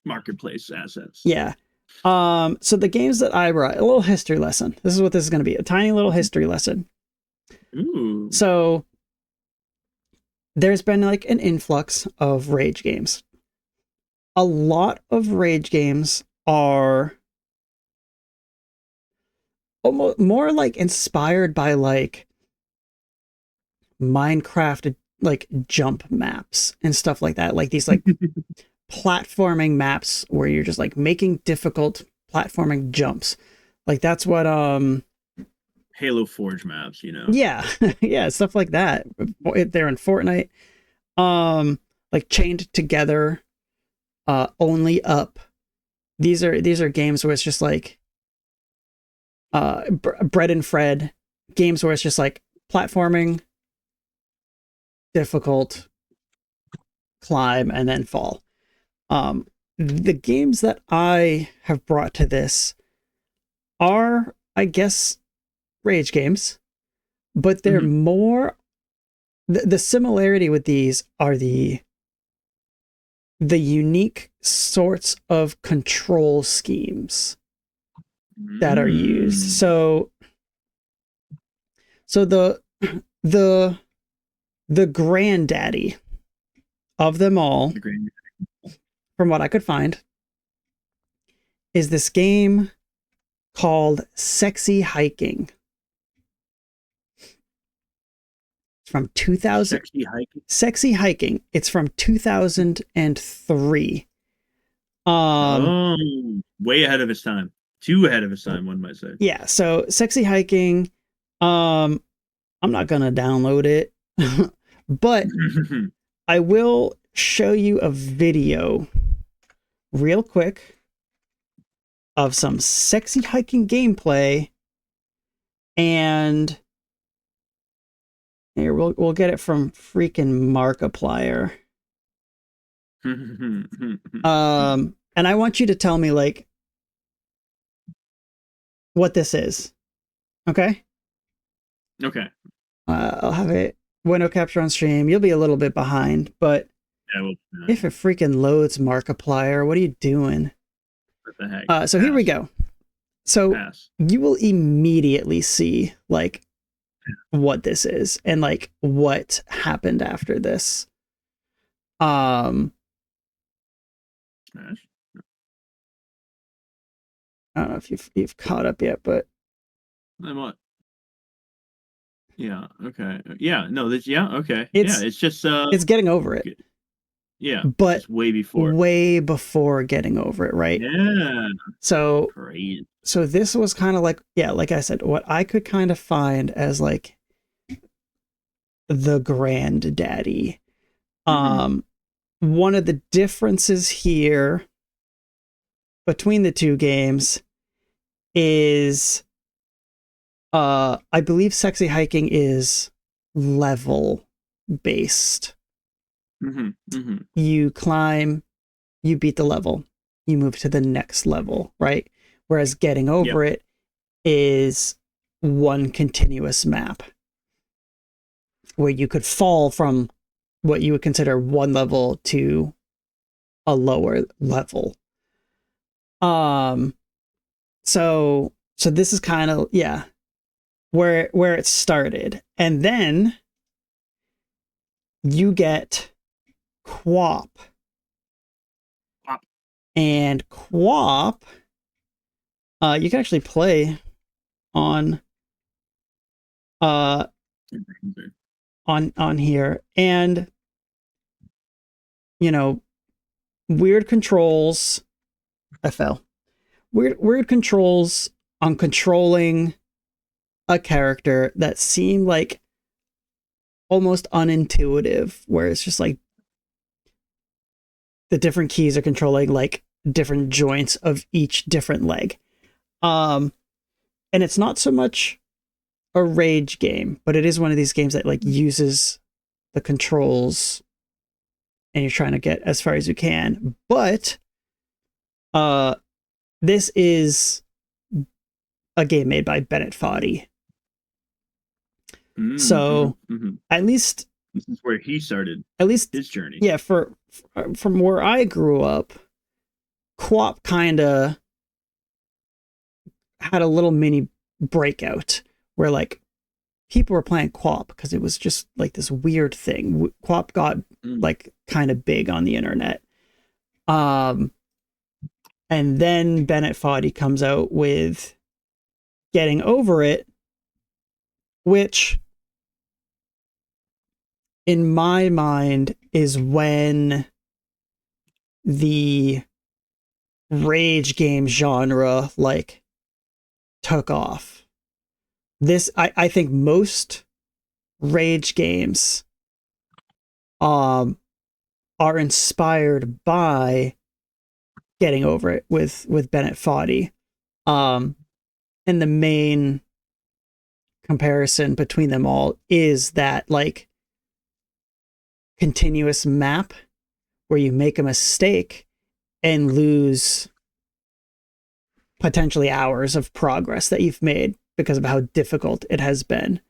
marketplace assets. Yeah. So the games that I brought, a little history lesson. This is what this is going to be, a tiny little history lesson. Ooh. So there's been like an influx of rage games. A lot of rage games are almost more like inspired by like Minecraft like jump maps and stuff like that. Like these like platforming maps where you're just like making difficult platforming jumps. Like that's what Halo Forge maps, you know. Yeah. Yeah, stuff like that. They're in Fortnite. Like Chained Together, Only Up. These are games where it's just like Bread and Fred, games where it's just like platforming, difficult, climb, and then fall. The games that I have brought to this are, I guess, rage games, but they're more. The similarity with these are the unique sorts of control schemes that are used. So the granddaddy of them all, from what I could find, is this game called Sexy Hiking. It's from 2000. Sexy Hiking. It's from 2003. Way ahead of its time. Too ahead of its time, one might say. Yeah, so Sexy Hiking, I'm not gonna download it, but I will show you a video real quick of some Sexy Hiking gameplay, and here we'll get it from freaking Markiplier. And I want you to tell me like what this is. Okay? Okay. I'll have it window capture on stream. You'll be a little bit behind, but if it freaking loads Markiplier, what are you doing? What the heck? So here we go. So you will immediately see like what this is and like what happened after this. I don't know if you've caught up yet, but I'm what? Yeah. Okay. Yeah. No. This. Yeah. Okay. It's just. It's Getting Over It. Yeah. But way before Getting Over It, right? Yeah. So. Great. So this was kind of like, yeah, like I said, what I could kind of find as like the granddaddy. One of the differences here between the two games is I believe sexy hiking is level based. You climb, you beat the level, you move to the next level, right? Whereas getting over it is one continuous map where you could fall from what you would consider one level to a lower level. So this is kind of where it started. And then you get QWOP. And QWOP you can actually play on on here, and you know, weird controls. I fell. Weird controls on controlling a character that seem like almost unintuitive, where it's just like the different keys are controlling like different joints of each different leg. And it's not so much a rage game, but it is one of these games that like uses the controls and you're trying to get as far as you can. But this is a game made by Bennett Foddy. So at least this is where he started at least his journey. Yeah, from where I grew up, QWOP kind of had a little mini breakout where like people were playing QWOP because it was just like this weird thing. QWOP got like kind of big on the internet. And then Bennett Foddy comes out with Getting Over It, which in my mind is when the rage game genre like took off. This I think most rage games are inspired by Getting Over It with Bennett Foddy. And the main comparison between them all is that like continuous map where you make a mistake and lose potentially hours of progress that you've made because of how difficult it has been.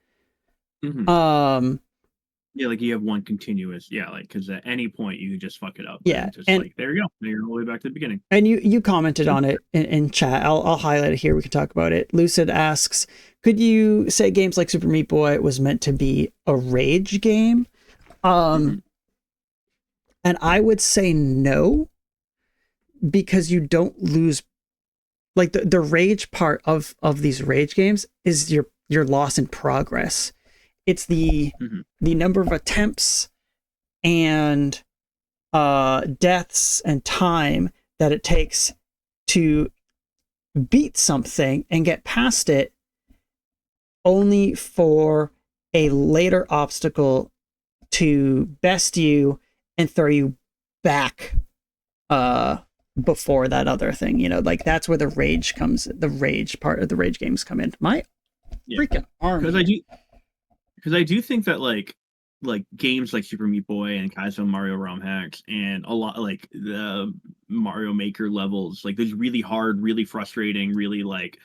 Yeah, like you have one continuous, like because at any point you can just fuck it up. Yeah, and like there you go. Now you're all the way back to the beginning. And you commented on it in chat. I'll highlight it here. We can talk about it. Lucid asks, could you say games like Super Meat Boy was meant to be a rage game? And I would say no, because you don't lose like the rage part of these rage games is your loss in progress. It's the number of attempts and deaths and time that it takes to beat something and get past it, only for a later obstacle to best you and throw you back before that other thing. You know, like that's where the rage part of the rage games come in. My freaking arm. Because I do think that like games like Super Meat Boy and Kaizo Mario ROM hacks and a lot like the Mario Maker levels, like those really hard, really frustrating, really like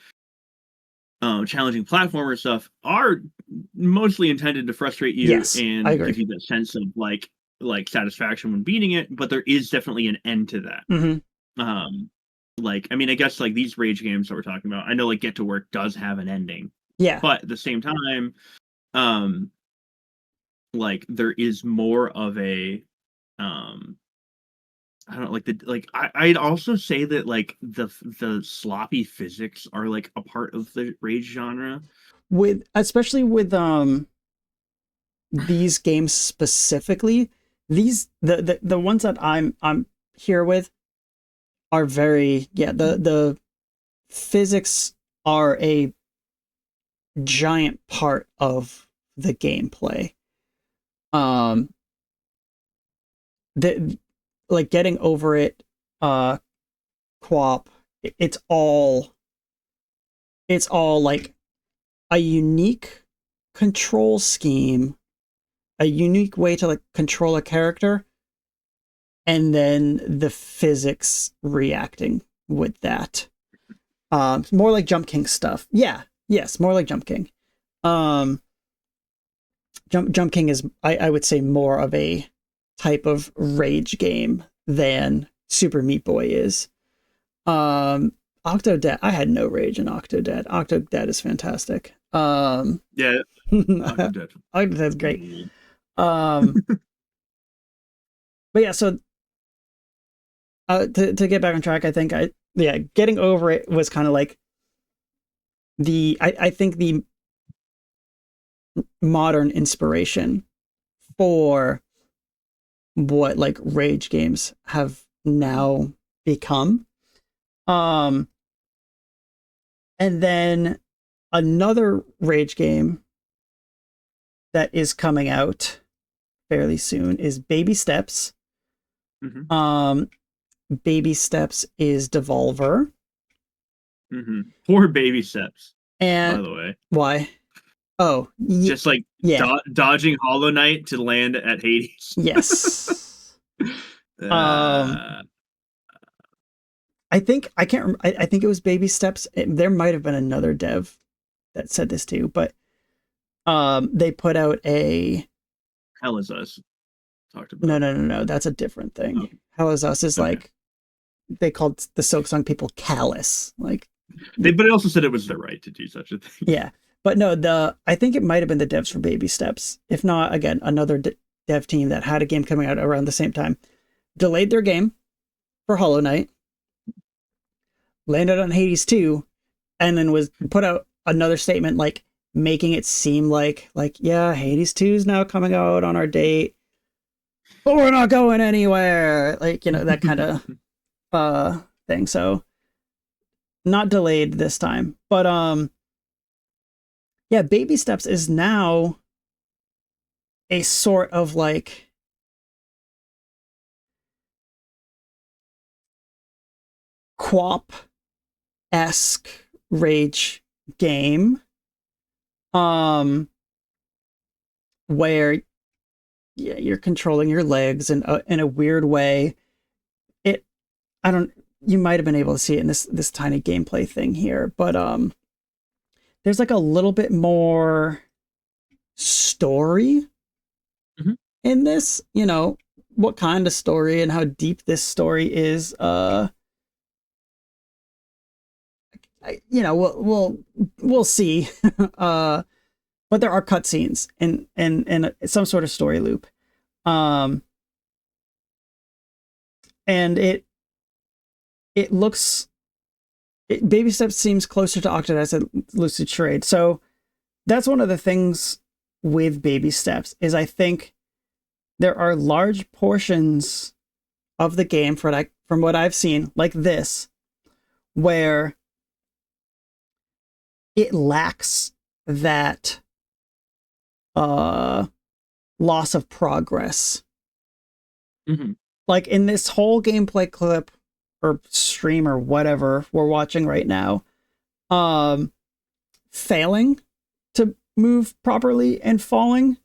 challenging platformer stuff are mostly intended to frustrate you and give you that sense of like satisfaction when beating it, but there is definitely an end to that. Like I mean, I guess like these rage games that we're talking about, I know like Get to Work does have an ending, but at the same time like there is more of a I don't know, I'd also say that like the sloppy physics are like a part of the rage genre, especially with these games specifically. These the ones that I'm here with are very the physics are a giant part of the gameplay. Like Getting Over It, QWOP, it's all it's all like a unique control scheme, a unique way to like control a character, and then the physics reacting with that. More like Jump King stuff. Yeah, yes, more like Jump King. Jump King is, I would say, more of a type of rage game than Super Meat Boy is. Octodad, I had no rage in Octodad. Octodad is fantastic. Yeah, Octodad. Octodad's great. But yeah, so to get back on track, I think getting over it was kind of like I think the modern inspiration for what like rage games have now become. And then another rage game that is coming out fairly soon is Baby Steps. Mm-hmm. Baby Steps is Devolver. Mm-hmm. Poor Baby Steps, And by the way. Why? Oh, just like dodging Hollow Knight to land at Hades. Yes. I think I can't. I think it was Baby Steps. There might have been another dev that said this too, but they put out a Hell is Us. Talked about. No. That's a different thing. Oh. Hell is Us is like they called the Silksong people callous. Like but it also said it was their right to do such a thing. Yeah, but no, I think it might have been the devs for Baby Steps. If not, again, another dev team that had a game coming out around the same time delayed their game for Hollow Knight, landed on Hades 2, and then was put out another statement like making it seem like yeah, Hades 2 is now coming out on our date, but we're not going anywhere. Like, you know, that kind of thing. So not delayed this time. But yeah, Baby Steps is now a sort of like QWOP-esque rage game. Where you're controlling your legs in a weird way. You might have been able to see it in this tiny gameplay thing here, but there's like a little bit more story in this. You know, what kind of story and how deep this story is. You know, we'll see. But there are cutscenes and some sort of story loop. And it looks, Baby Steps seems closer to Octodad than Lucid Charade. So that's one of the things with Baby Steps is I think there are large portions of the game from what I've seen, like this, where it lacks that loss of progress. Mm-hmm. Like in this whole gameplay clip or stream or whatever we're watching right now, failing to move properly and falling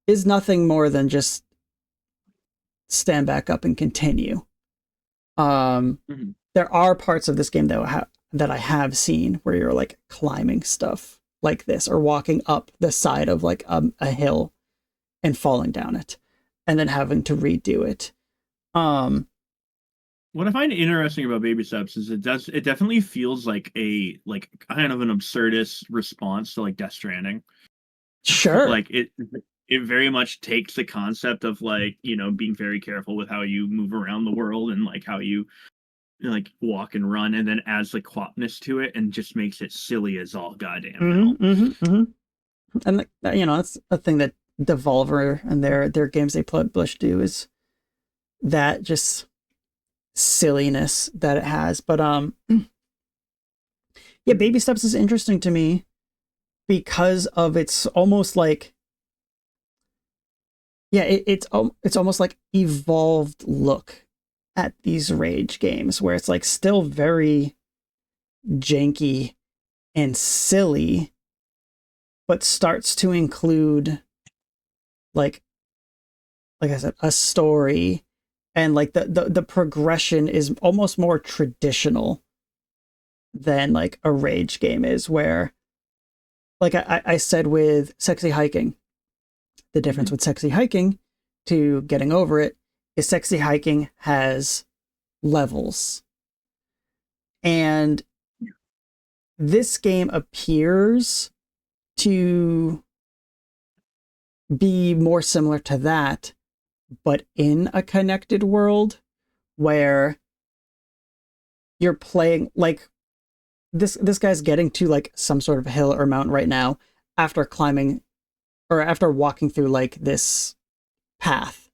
is nothing more than just stand back up and continue. There are parts of this game that I have seen where you're like climbing stuff like this or walking up the side of like a hill and falling down it and then having to redo it. What I find interesting about Baby Steps is it definitely feels like a kind of an absurdist response to like Death Stranding. Sure. Like it very much takes the concept of like, you know, being very careful with how you move around the world and like how you like walk and run, and then adds like quapness to it and just makes it silly as all goddamn hell. And you know, that's a thing that Devolver and their games they publish do is that just silliness that it has. But yeah, Baby Steps is interesting to me because of its almost like it's almost like evolved look at these rage games where it's like still very janky and silly, but starts to include like I said, a story, and like the progression is almost more traditional than like a rage game is, where like I said with Sexy Hiking, the difference with Sexy Hiking to Getting Over It is Sexy Hiking has levels. And this game appears to be more similar to that, but in a connected world where you're playing like this guy's getting to like some sort of hill or mountain right now after climbing or after walking through like this path.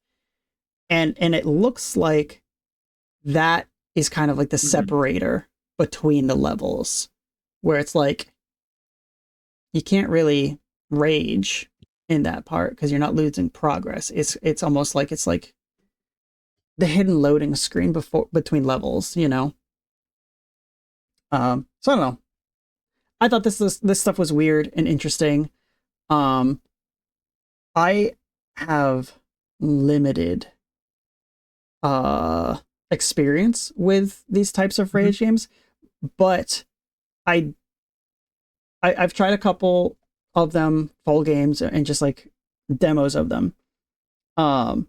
And it looks like that is kind of like the separator between the levels, where it's like you can't really rage in that part because you're not losing progress. It's almost like it's like the hidden loading screen between levels, you know. So I don't know. I thought this stuff was weird and interesting. I have limited experience with these types of rage games, but I've tried a couple of them, full games, and just like demos of them. And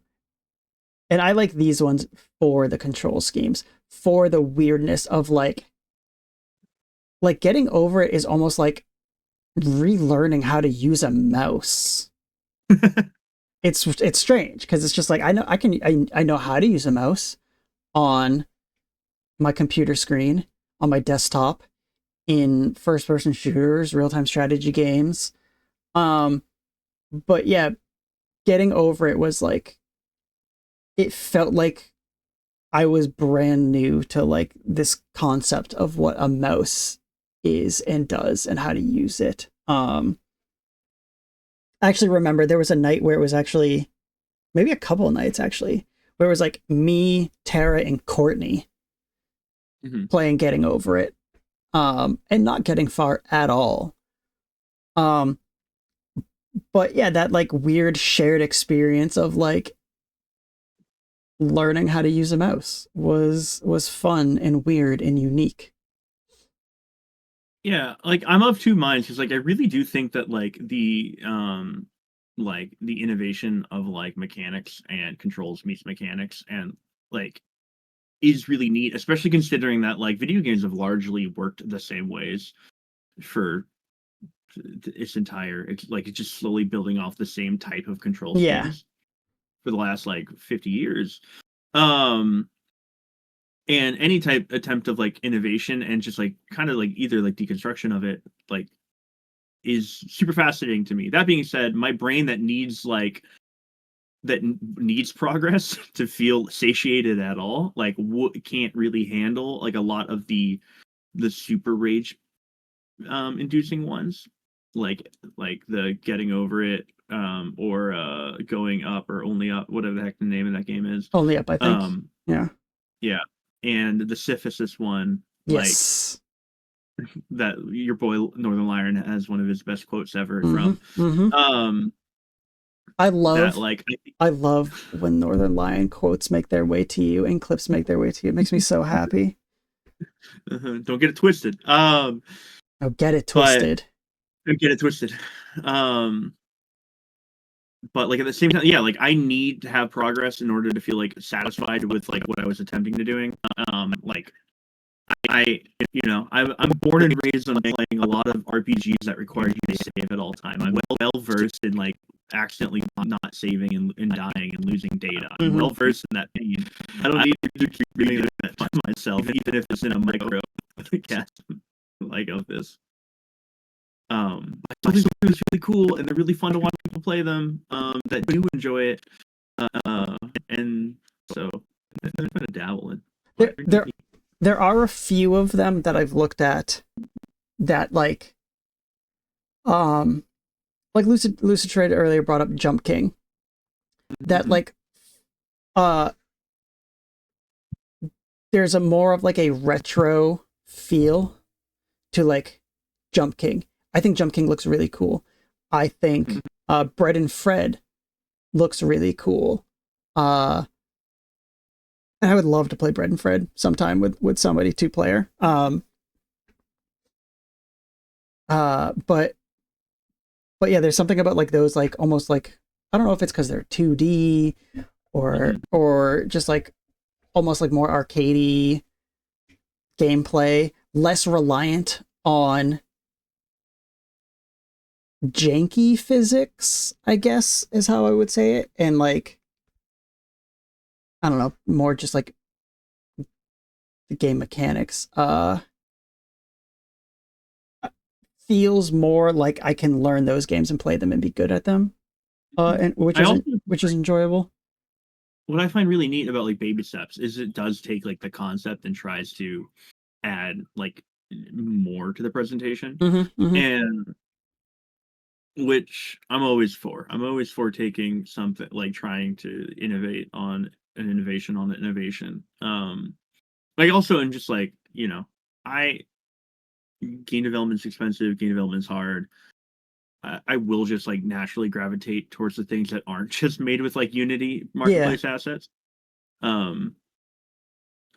I like these ones for the control schemes, for the weirdness of like Getting Over It is almost like relearning how to use a mouse. It's strange because it's just like I know how to use a mouse on my computer screen, on my desktop, in first person shooters, real-time strategy games. But yeah, Getting Over It was like, it felt like I was brand new to like this concept of what a mouse is and does and how to use it. I actually remember there was a night where it was actually, maybe a couple of nights actually, where it was like me, Tara, and Courtney playing Getting Over It, and not getting far at all. But yeah, that like weird shared experience of like learning how to use a mouse was fun and weird and unique. Yeah, like I'm of two minds because like I really do think that like the innovation of like mechanics and controls meets mechanics and like is really neat, especially considering that like video games have largely worked the same ways for it's just slowly building off the same type of control schemes for the last like 50 years. And any type attempt of like innovation and just like kind of like either like deconstruction of it like is super fascinating to me. That being said, my brain that needs progress to feel satiated at all like can't really handle like a lot of the super rage inducing ones, like the Getting Over It or Going Up or Only Up, whatever the heck the name of that game is. Only Up, I think. Yeah, and the Syphilis one, yes, like that your boy Northern Lion has one of his best quotes ever from. I love that, like I love when Northern Lion quotes make their way to you and clips make their way to you. It makes me so happy. Don't get it twisted. Oh, get it twisted. Get it twisted. But like at the same time, yeah, like I need to have progress in order to feel like satisfied with like what I was attempting to doing. Like I'm born and raised on playing a lot of RPGs that require you to save at all time. I'm well versed in like accidentally not saving and dying and losing data. I'm well versed in that pain. I don't need to keep doing that to myself, even if it's in a micro cast like of this. I think it's really cool and they're really fun to watch people play them that do enjoy it. And so I'm gonna dabble in. There are a few of them that I've looked at that like Lucid Trade earlier brought up Jump King. That like there's a more of like a retro feel to like Jump King. I think Jump King looks really cool. I think Bread and Fred looks really cool. And I would love to play Bread and Fred sometime with somebody 2-player. But yeah, there's something about like those like almost like, I don't know if it's because they're 2D or just like almost like more arcadey gameplay, less reliant on janky physics, I guess is how I would say it, and like, I don't know, more just like the game mechanics. Feels more like I can learn those games and play them and be good at them. And which is enjoyable. What I find really neat about like Baby Steps is it does take like the concept and tries to add like more to the presentation. And which I'm always for. I'm always for taking something like trying to innovate on an innovation on the innovation. Like also in just like, you know, game development's expensive, game development's hard. I will just like naturally gravitate towards the things that aren't just made with like Unity marketplace assets. And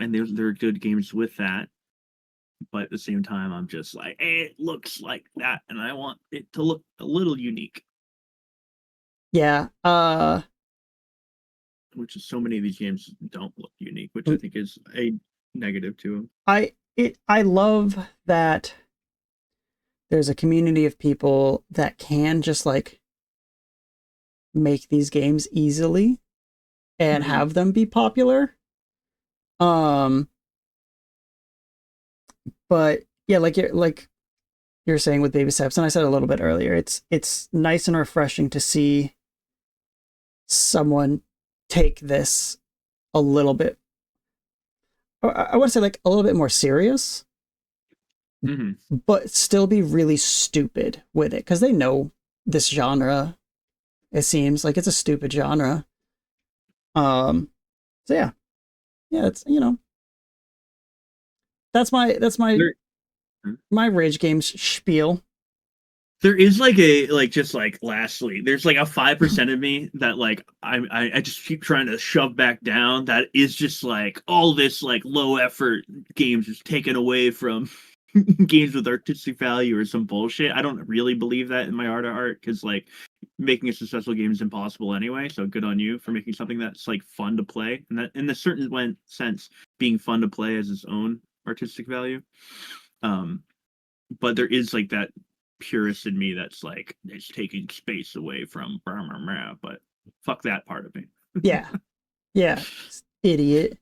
they're good games with that. But at the same time, I'm just like, it looks like that, and I want it to look a little unique. Yeah. Which is so many of these games don't look unique, which I think is a negative to them. I love that there's a community of people that can just like make these games easily and have them be popular. But yeah, like you're saying with Baby Steps, and I said a little bit earlier, it's nice and refreshing to see someone take this a little bit, I want to say like a little bit more serious, but still be really stupid with it, because they know this genre. It seems like it's a stupid genre. So yeah, it's, you know, that's my my Rage Games spiel. There is like just like lastly, there's like a 5% of me that like I just keep trying to shove back down. That is just like all this like low effort games is taken away from games with artistic value or some bullshit. I don't really believe that in my heart of heart, because like making a successful game is impossible anyway. So good on you for making something that's like fun to play, and that in a certain sense, being fun to play has its own artistic value. But there is like that purist in me that's like, it's taking space away from blah, blah, blah, but fuck that part of me. yeah, idiot.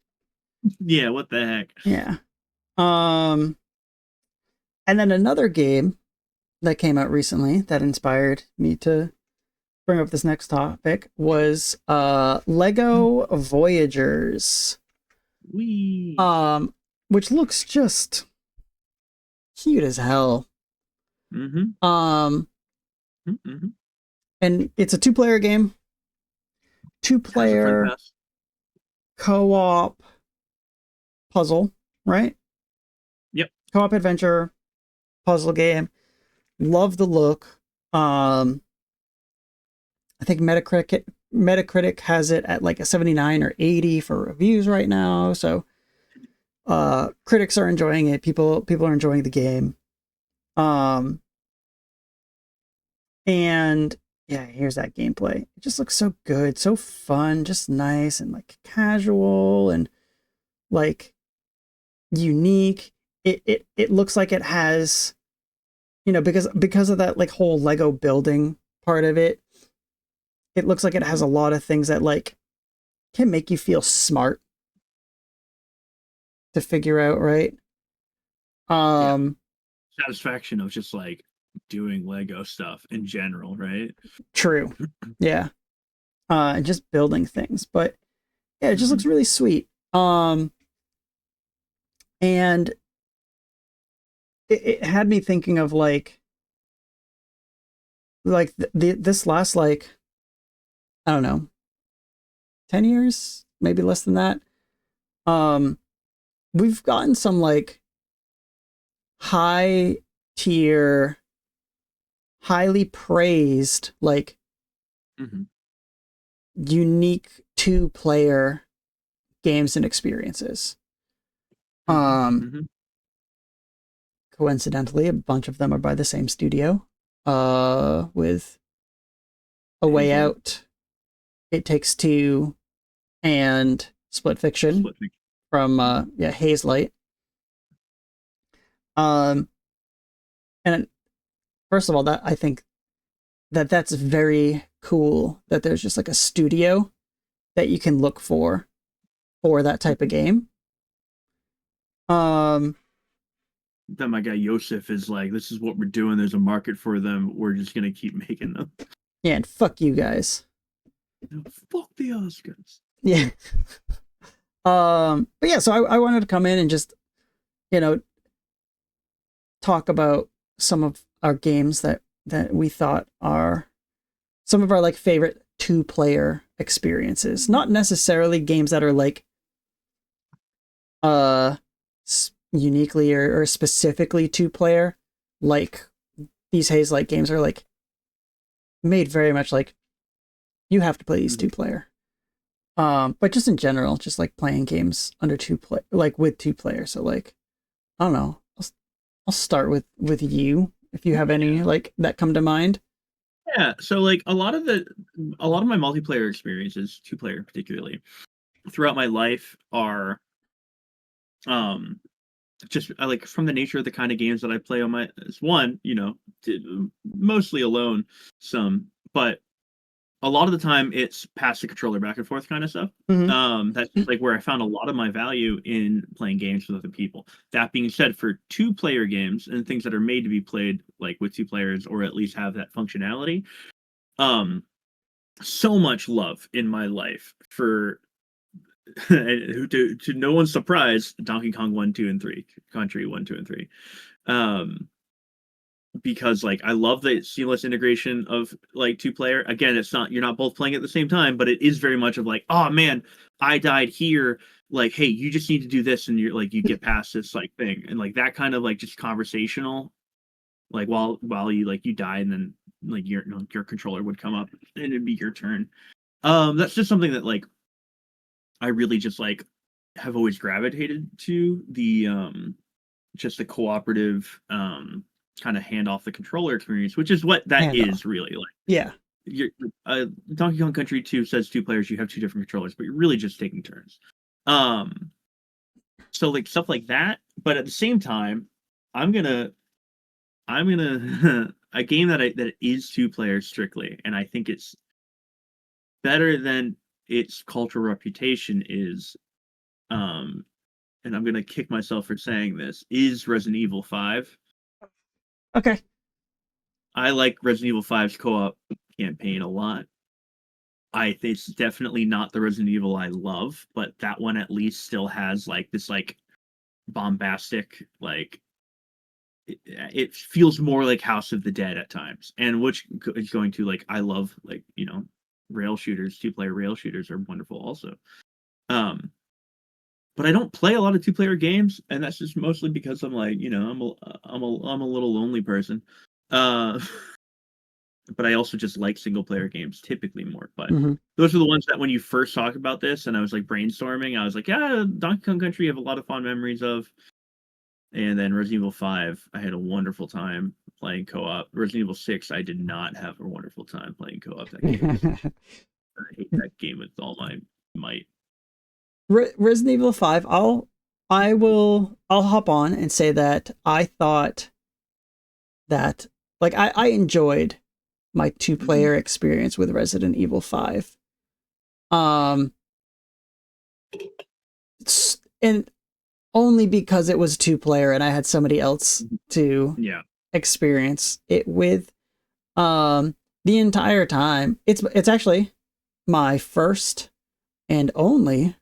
Yeah, what the heck. Yeah. And then another game that came out recently that inspired me to bring up this next topic was Lego Voyagers. Wee. Which looks just cute as hell. And it's a 2-player game. 2-player co-op puzzle, right? Yep. Co-op adventure puzzle game. Love the look. I think Metacritic has it at like a 79 or 80 for reviews right now. So critics are enjoying it. People are enjoying the game. And yeah, here's that gameplay. It just looks so good, so fun, just nice and like casual and like unique. It looks like it has, you know, because of that like whole Lego building part of it. It looks like it has a lot of things that like can make you feel smart to figure out, right? Satisfaction of just like doing Lego stuff in general, right? True. Yeah. And just building things. But yeah, it just looks really sweet. And it had me thinking of like this last like, I don't know, 10 years, maybe less than that. We've gotten some like high tier, highly praised, like unique 2-player games and experiences. Coincidentally, a bunch of them are by the same studio, with A Way Out, It Takes Two, and Split Fiction from Hazelight. And first of all, that I think that's very cool that there's just like a studio that you can look for that type of game. That my guy Yosef is like, this is what we're doing. There's a market for them. We're just gonna keep making them. Yeah, and fuck you guys. Fuck the Oscars. Yeah. But yeah, so I wanted to come in and just, talk about some of our games that we thought are some of our like favorite 2-player experiences. Not necessarily games that are like uniquely or specifically 2-player, like these Hazelight games are like made very much like you have to play these 2-player. But just in general, just like playing games under 2-player, like with 2-player. So like, I don't know. I'll start with you if you have any like that come to mind. Yeah, so like a lot of my multiplayer experiences, 2-player particularly, throughout my life are just like from the nature of the kind of games that I play on my one, mostly alone, but a lot of the time it's pass the controller back and forth kind of stuff. That's like where I found a lot of my value in playing games with other people. That being said, for 2-player games and things that are made to be played like with 2 players or at least have that functionality, so much love in my life for to no one's surprise, Donkey Kong 1, 2, and 3, Country 1, 2, and 3. Because like I love the seamless integration of like 2-player. Again, it's not, you're not both playing at the same time, but it is very much of like, oh man, I died here. Like, hey, you just need to do this, and you're like, you get past this like thing, and like that kind of like just conversational, like while you like you die, and then like your controller would come up and it'd be your turn. That's just something that like I really just like have always gravitated to, the just the cooperative kind of hand off the controller experience, which is what that is really like. Yeah. You're, Donkey Kong Country 2 says 2 players, you have 2 different controllers, but you're really just taking turns. So like stuff like that, but at the same time, I'm gonna a game that is 2 players strictly, and I think it's better than its cultural reputation is, and I'm gonna kick myself for saying this, is Resident Evil 5. Okay. I like Resident Evil 5's co-op campaign a lot. I think it's definitely not the Resident Evil I love, but that one at least still has like this like bombastic, like it feels more like House of the Dead at times, and which is going to like, I love like, rail shooters, 2-player rail shooters are wonderful also. But I don't play a lot of 2-player games, and that's just mostly because I'm like, I'm a little lonely person. But I also just like single-player games typically more. But those are the ones that when you first talked about this, and I was like brainstorming, I was like, yeah, Donkey Kong Country I have a lot of fond memories of. And then Resident Evil 5, I had a wonderful time playing co-op. Resident Evil 6, I did not have a wonderful time playing co-op. That game I hate that game with all my might. Resident Evil 5, I'll hop on and say that I thought that like I enjoyed my 2-player experience with Resident Evil 5. And only because it was 2-player and I had somebody else to experience it with. The entire time. It's actually my first and only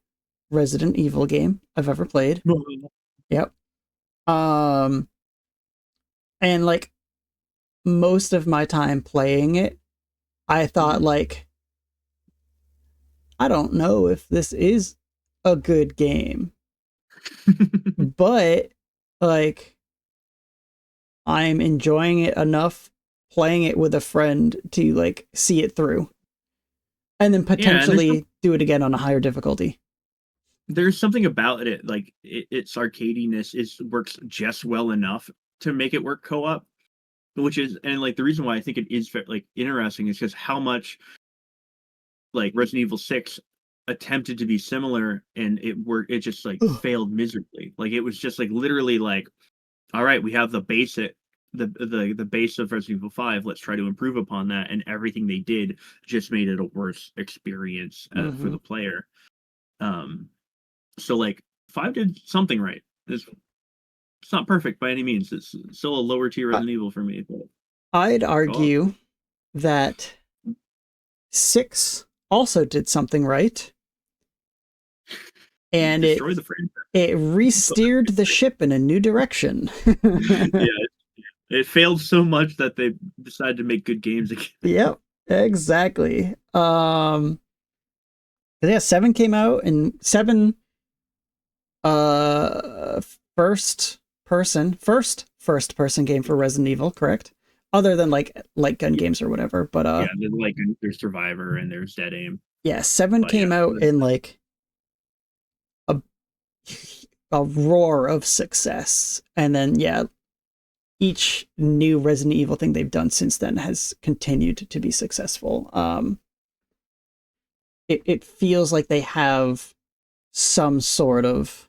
Resident Evil game I've ever played. Yep. And like most of my time playing it, I thought like, I don't know if this is a good game. But like I'm enjoying it enough playing it with a friend to like see it through. And then Yeah, and potentially do it again on a higher difficulty. there's something about it, like its arcadiness is works just well enough to make it work co-op, which is, and like the reason why I think it is like interesting is because how much like Resident Evil 6 attempted to be similar and it just like failed miserably. Like it was just like literally like, all right, we have the basic the base of Resident Evil 5, let's try to improve upon that, and everything they did just made it a worse experience for the player. So like 5 did something right. It's not perfect by any means. It's still a lower tier Resident Evil for me. But I'd argue that 6 also did something right. And it re-steered the ship in a new direction. Yeah, it failed so much that they decided to make good games again. Yep, exactly. Yeah, 7 came out, and 7 first person game for Resident Evil, correct? Other than like light gun games or whatever, but yeah, there's Survivor and there's Dead Aim. Yeah, 7 came out in like a roar of success, and then each new Resident Evil thing they've done since then has continued to be successful. It feels like they have some sort of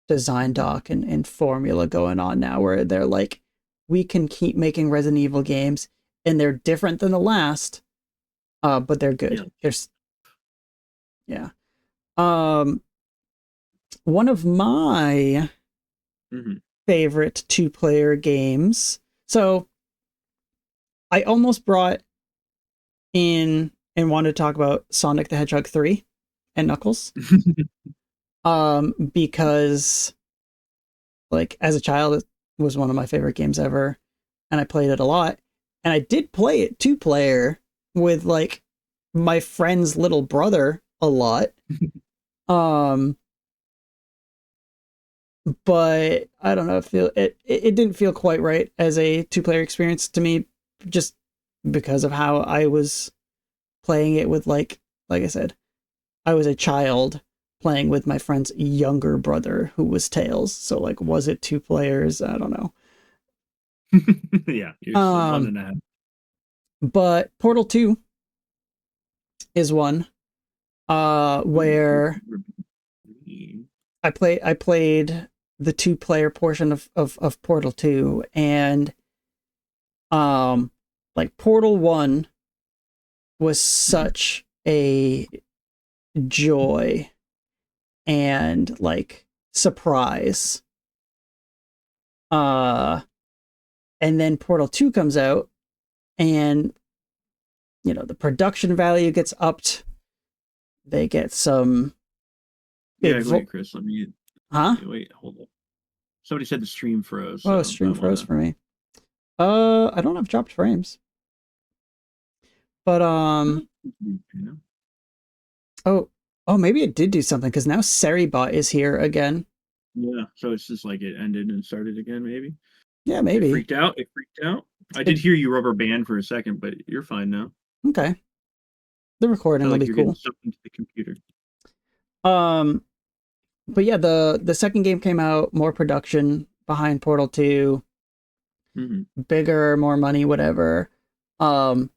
design doc and formula going on now where they're like, we can keep making Resident Evil games and they're different than the last, but they're good. One of my favorite 2-player games. So I almost brought in and wanted to talk about Sonic the Hedgehog 3 and Knuckles. Because like as a child it was one of my favorite games ever and I played it a lot, and I did play it 2-player with like my friend's little brother a lot. But I don't know, it didn't feel quite right as a 2-player experience to me, just because of how I was playing it with like I said, I was a child playing with my friend's younger brother who was Tails. So like, was it 2 players? I don't know. Yeah, you're 1.5. But Portal 2 is one where I played the 2-player portion of Portal 2, and like Portal 1 was such a joy and like surprise. And then Portal 2 comes out, and the production value gets upped. They get some big wait, Chris, let me wait, hold up. Somebody said the stream froze. Oh, stream froze for me. I don't have dropped frames. But oh, maybe it did do something, because now Seribot is here again. Yeah, so it's just like it ended and started again, maybe. Yeah, maybe. It freaked out. I did hear you rubber band for a second, but you're fine now. Okay. The recording will be cool. Into the computer. But yeah, the second game came out, more production behind Portal 2, bigger, more money, whatever. And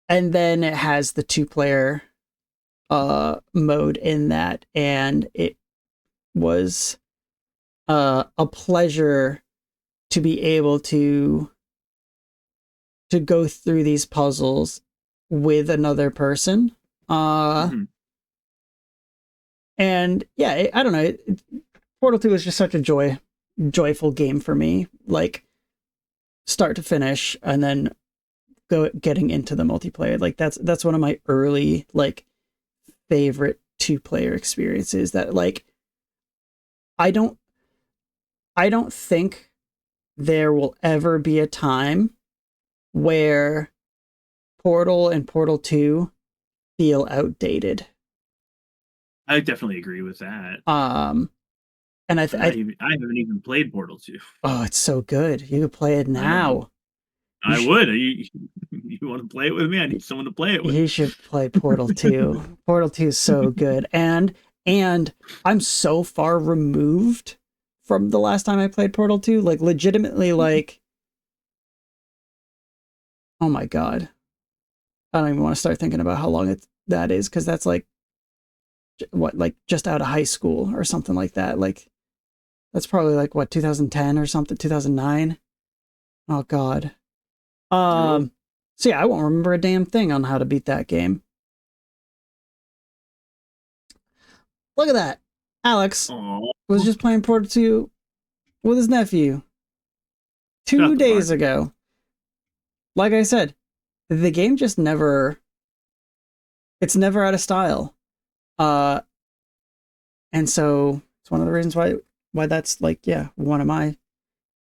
then it has the 2-player mode in that, and it was a pleasure to be able to go through these puzzles with another person. And yeah, I don't know. Portal 2 is just such a joyful game for me, like start to finish, and then getting into the multiplayer. Like that's one of my early like favorite 2-player experiences that like I don't think there will ever be a time where Portal and Portal 2 feel outdated. I definitely agree with that. And I haven't even played Portal 2. oh, it's so good. You could play it I know. now. I would. You want to play it with me? I need someone to play it with. You should play Portal 2. Portal 2 is so good. And I'm so far removed from the last time I played Portal 2, like legitimately like oh my god. I don't even want to start thinking about how long that is, because that's like what, like just out of high school or something like that. Like that's probably like what, 2010 or something, 2009. Oh god. So yeah, I won't remember a damn thing on how to beat that game. Look at that. Alex was just playing Portal 2 with his nephew 2 days ago. Like I said, the game just never, it's never out of style. And so it's one of the reasons why that's like, yeah, one of my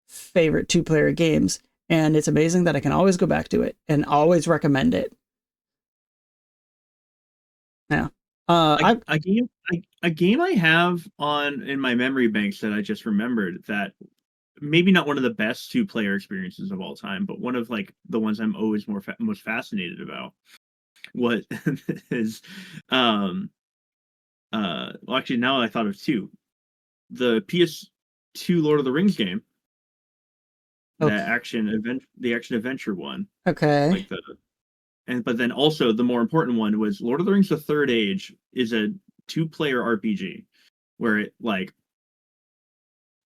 favorite 2-player games. And it's amazing that I can always go back to it and always recommend it. Yeah. A game I have in my memory banks that I just remembered, that maybe not one of the best 2-player experiences of all time, but one of like the ones I'm always most fascinated about. What is well, actually, now I thought of 2. The PS2 Lord of the Rings game. Okay. The action adventure one. Okay. Like but then also the more important one was Lord of the Rings: The Third Age is a 2-player RPG where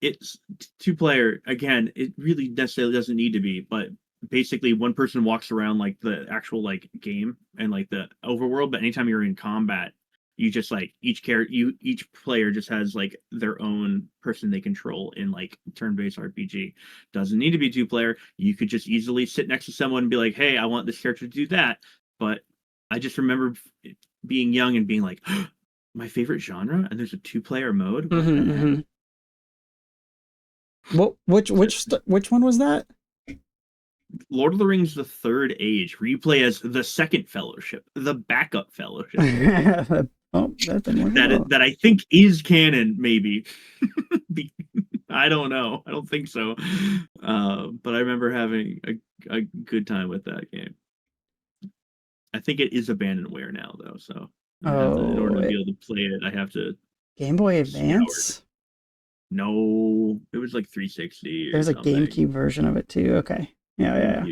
it's 2-player. Again, it really necessarily doesn't need to be, but basically one person walks around like the actual like game and like the overworld, but anytime you're in combat, you just like each player just has like their own person they control in like turn-based RPG. Doesn't need to be 2-player. You could just easily sit next to someone and be like, hey, I want this character to do that. But I just remember being young and being like, my favorite genre, and there's a 2-player mode. What the heck? Well, which one was that? Lord of the Rings: The Third Age, where you play as the Second Fellowship, the backup fellowship. Oh, that I think is canon, maybe. I don't know. I don't think so. But I remember having a good time with that game. I think it is abandonware now, though. So in order to be able to play it, I have to. Game Boy Advance? No, it was like 360. There's a GameCube version of it too. Okay. Yeah.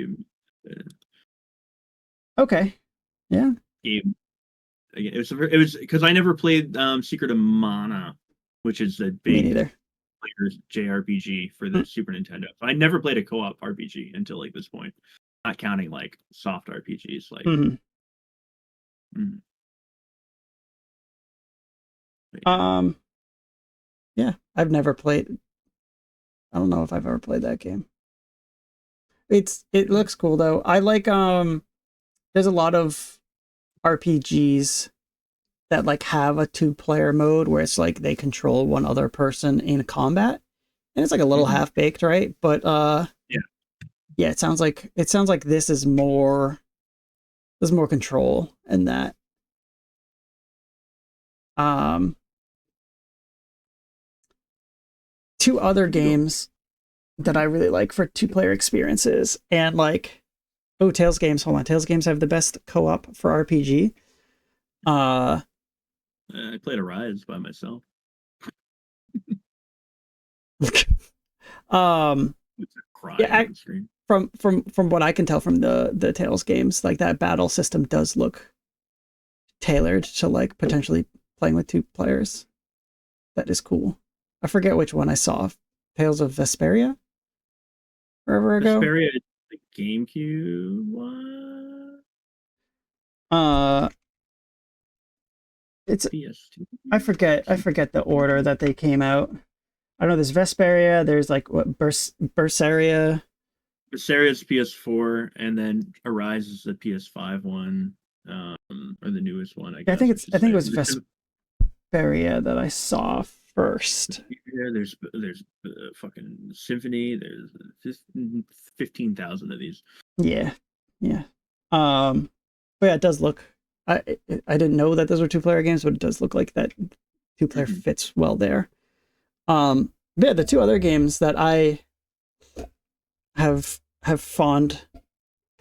Okay. Yeah. Game. It was because I never played Secret of Mana, which is a big player's JRPG for the Super Nintendo. I never played a co-op RPG until like this point, not counting like soft RPGs. Like, yeah, I've never played. I don't know if I've ever played that game. It looks cool though. I like there's a lot of RPGs that like have a 2-player mode where it's like they control one other person in combat, and it's like a little half-baked, right? But yeah, it sounds like this is more, there's more control in that. Two other games that I really like for 2-player experiences, and like, oh, Tales games. Hold on, Tales games have the best co-op for RPG. I played Arise by myself. Yeah, from what I can tell from the Tales games, like that battle system does look tailored to like potentially playing with 2 players. That is cool. I forget which one I saw. Tales of Vesperia? Forever ago? Vesperia is the GameCube one? It's PS2. I forget the order that they came out. I know there's Vesperia, there's like what, Berseria. Berseria's PS4, and then Arise is the PS5 one, or the newest one. I guess. I think it was Vesperia that I saw first. Yeah, there's fucking Symphony. There's just 15,000 of these. Yeah. But yeah, it does look. I didn't know that those were 2-player games, but it does look like that 2-player fits well there. Yeah, the two other games that I have fond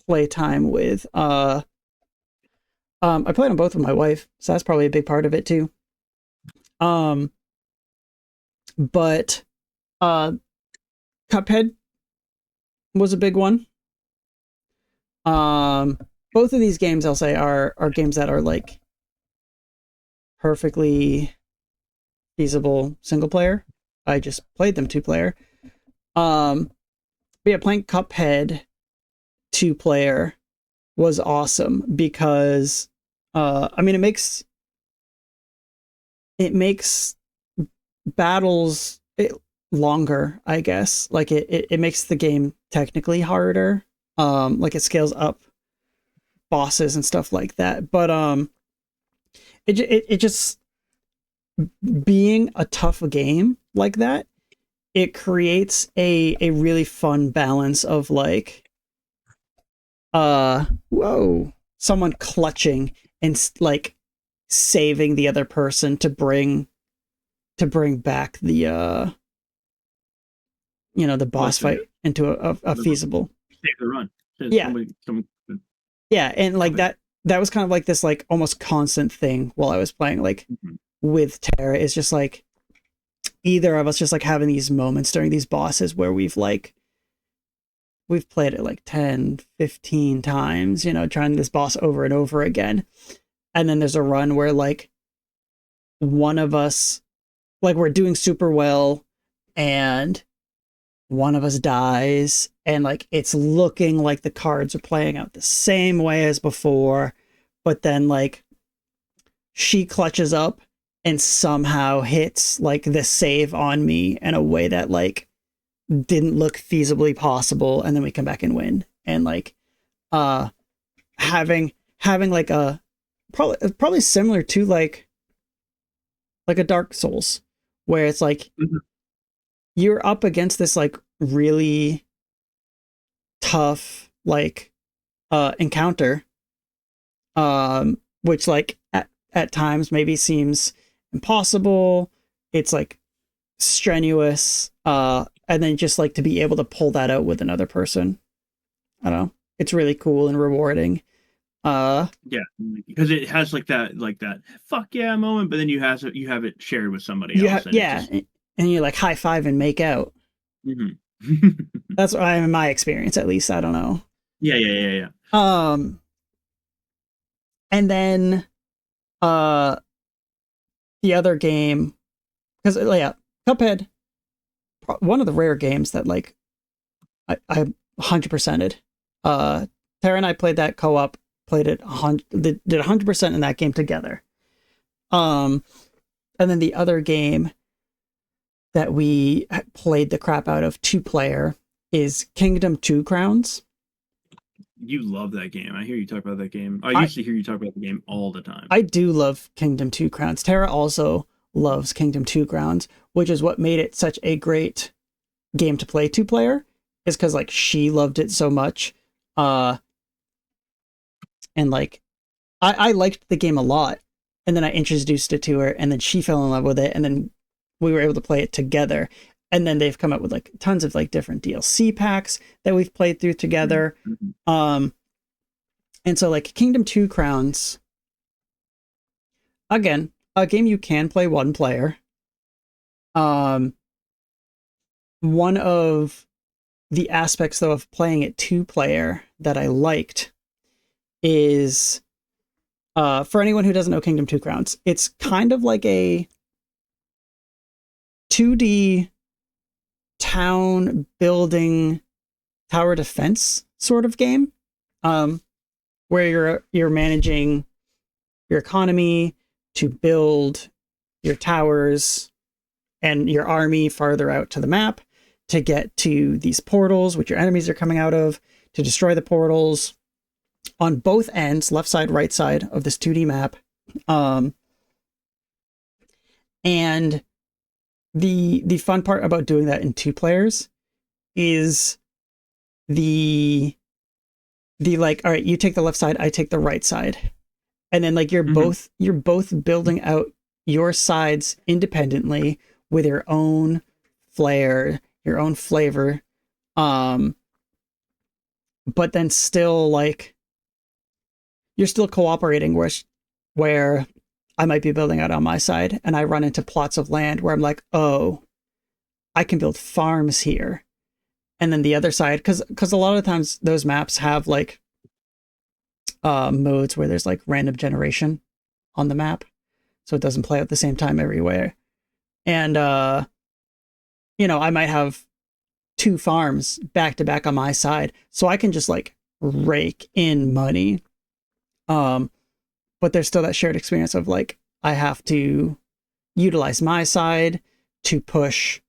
playtime with, I played them both with my wife, so that's probably a big part of it too. Um, but Cuphead was a big one. Both of these games, I'll say, are games that are like perfectly feasible single player. I just played them 2-player. But yeah, playing Cuphead 2-player was awesome because I mean it makes battles longer, I guess. Like it makes the game technically harder. Like it scales up bosses and stuff like that. But it just being a tough game like that, it creates a really fun balance of like whoa, someone clutching and like saving the other person to bring back the the boss fight into a feasible. Save the run. Yeah. Yeah, and like that was kind of like this like almost constant thing while I was playing, like with Tara. It's just like either of us just like having these moments during these bosses where we've played it like 10, 15 times, trying this boss over and over again. And then there's a run where like one of us, like we're doing super well and one of us dies and like it's looking like the cards are playing out the same way as before, but then like she clutches up and somehow hits like the save on me in a way that like didn't look feasibly possible, and then we come back and win. And like having like a probably similar to like a Dark Souls, where it's like you're up against this like really tough like encounter, which like at times maybe seems impossible. It's like strenuous, and then just like to be able to pull that out with another person, I don't know, it's really cool and rewarding. Yeah, because it has like that fuck yeah moment, but then you have it shared with somebody else. And you like high five and make out. That's what in my experience, at least. I don't know. Yeah. And then the other game, because Cuphead, one of the rare games that like I 100%ed. Tara and I played that co-op, played it did 100% in that game together. And then the other game that we played the crap out of 2-player is Kingdom 2 Crowns. You love that game. I hear you talk about that game. I used to hear you talk about the game all the time. I do love Kingdom 2 Crowns. Tara also loves Kingdom 2 Crowns, which is what made it such a great game to play 2-player, is because like she loved it so much. And like I liked the game a lot, and then I introduced it to her, and then she fell in love with it, and then we were able to play it together. And then they've come up with like tons of like different DLC packs that we've played through together. And so like Kingdom 2 Crowns, again, a game you can play 1-player. One of the aspects though of playing it 2-player that I liked is, for anyone who doesn't know Kingdom 2 Crowns, it's kind of like a 2D town building tower defense sort of game, where you're managing your economy to build your towers and your army farther out to the map to get to these portals which your enemies are coming out of, to destroy the portals on both ends, left side, right side of this 2D map. And the fun part about doing that in 2 players is the like, all right, you take the left side, I take the right side, and then like you're both building out your sides independently with your own flair, your own flavor. But then still like you're still cooperating where I might be building out on my side and I run into plots of land where I'm like, oh, I can build farms here. And then the other side, because a lot of times those maps have like modes where there's like random generation on the map. So it doesn't play at the same time everywhere. And I might have 2 farms back to back on my side. So I can just like rake in money. But there's still that shared experience of like I have to utilize my side to push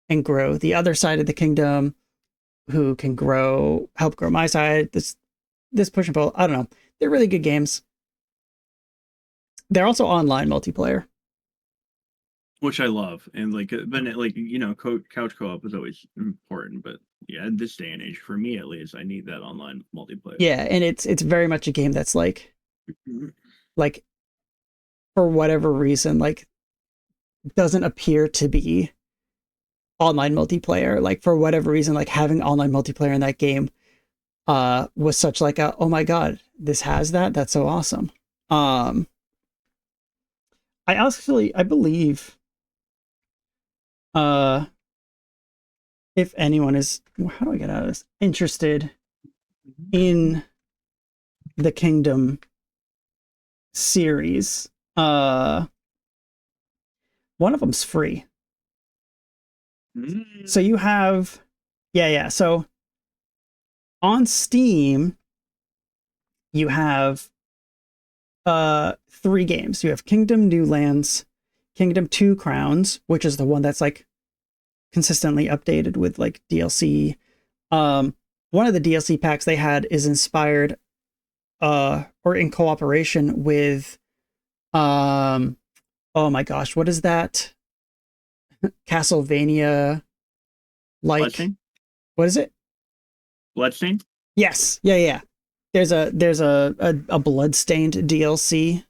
and grow the other side of the kingdom, who can help grow my side. This push and pull. I don't know. They're really good games. They're also online multiplayer, which I love, and like, but like couch co-op is always important. But yeah, in this day and age, for me at least, I need that online multiplayer. Yeah, and it's very much a game that's like for whatever reason, like doesn't appear to be online multiplayer. Like for whatever reason, like having online multiplayer in that game was such like a, oh my god, this has that. That's so awesome. I believe if anyone is, how do I get out of this, interested in the Kingdom series, one of them's free. So you have so on Steam you have 3 games. You have Kingdom New Lands, Kingdom 2 Crowns, which is the one that's like consistently updated with like DLC. One of the DLC packs they had is inspired or in cooperation with oh my gosh, what is that? Castlevania, like Bloodstain? What is it? Bloodstain? Yes. Yeah. There's a bloodstained DLC.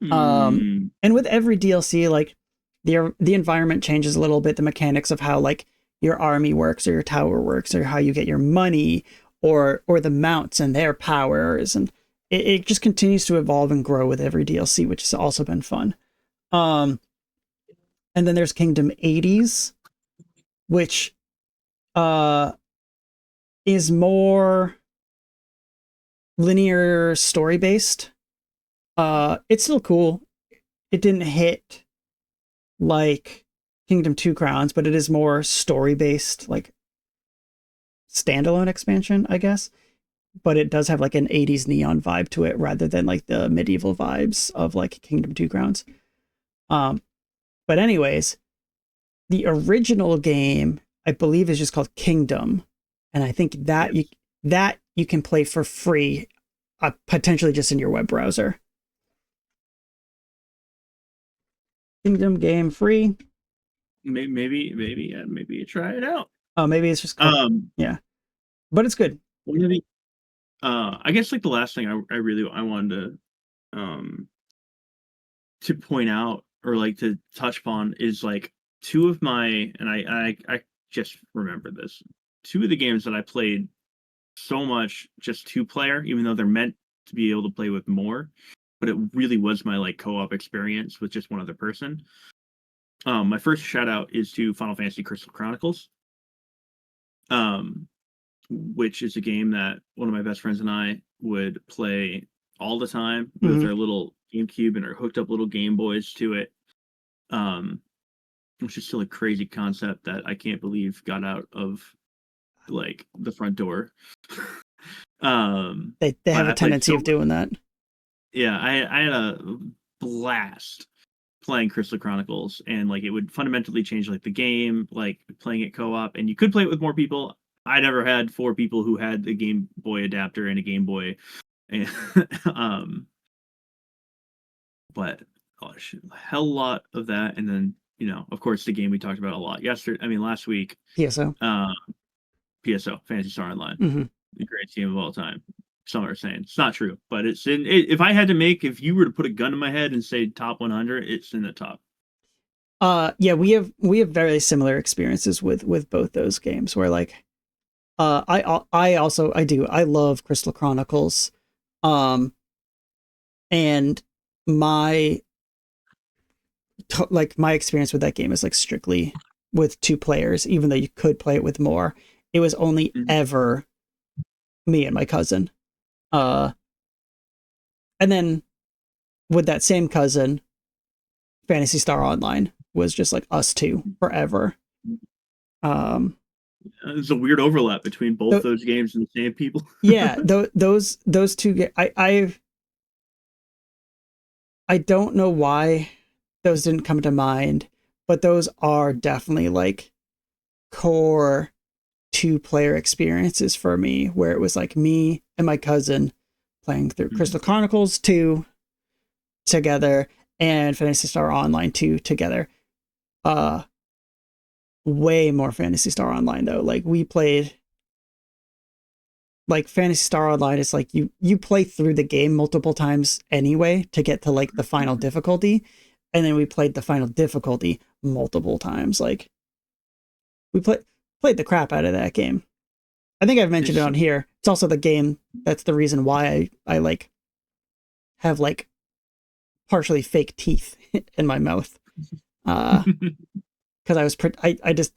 And with every DLC, like the environment changes a little bit, the mechanics of how like your army works or your tower works or how you get your money or the mounts and their powers, and it just continues to evolve and grow with every DLC, which has also been fun. And then there's Kingdom 80s, which is more linear story based. It's still cool. It didn't hit like Kingdom 2 Crowns, but it is more story based, like standalone expansion, I guess. But it does have like an 80s neon vibe to it rather than like the medieval vibes of like Kingdom 2 Crowns. But anyways, the original game, I believe, is just called Kingdom, and I think that you can play for free, potentially just in your web browser. Kingdom game free. Maybe you try it out. Oh, maybe it's just called, yeah, but it's good. One of the, I guess like the last thing I wanted to point out or like to touch upon is like 2 of my, and I just remember this, 2 of the games that I played so much just 2-player, even though they're meant to be able to play with more, but it really was my like co-op experience with just one other person. My first shout out is to Final Fantasy Crystal Chronicles, which is a game that one of my best friends and I would play all the time with our little GameCube and our hooked up little Game Boys to it. Which is still a crazy concept that I can't believe got out of like the front door. They have a tendency of doing that. Yeah, I had a blast playing Crystal Chronicles, and like it would fundamentally change like the game, like playing it co-op, and you could play it with more people. I never had 4 people who had a Game Boy adapter and a Game Boy, and but gosh, a hell lot of that, and then of course the game we talked about a lot last week, PSO, Phantasy Star Online, the greatest game of all time. Some are saying it's not true, but it's if I had to if you were to put a gun to my head and say top 100, it's in the top. Yeah, we have very similar experiences with both those games where like I love Crystal Chronicles. And my my experience with that game is like strictly with 2 players, even though you could play it with more. It was only ever me and my cousin. And then with that same cousin, Phantasy Star Online was just like us two forever. There's a weird overlap between both those games and the same people. Yeah, those two. I don't know why those didn't come to mind, but those are definitely like core 2-player experiences for me, where it was like me and my cousin playing through Crystal Chronicles 2 together and Phantasy Star Online 2 together. Way more Phantasy Star Online though. Like we played like Phantasy Star Online is like you play through the game multiple times anyway to get to like the final difficulty, and then we played the final difficulty multiple times. Like we played the crap out of that game. I think I've mentioned it on here. It's also the game that's the reason why I like have like partially fake teeth in my mouth. Because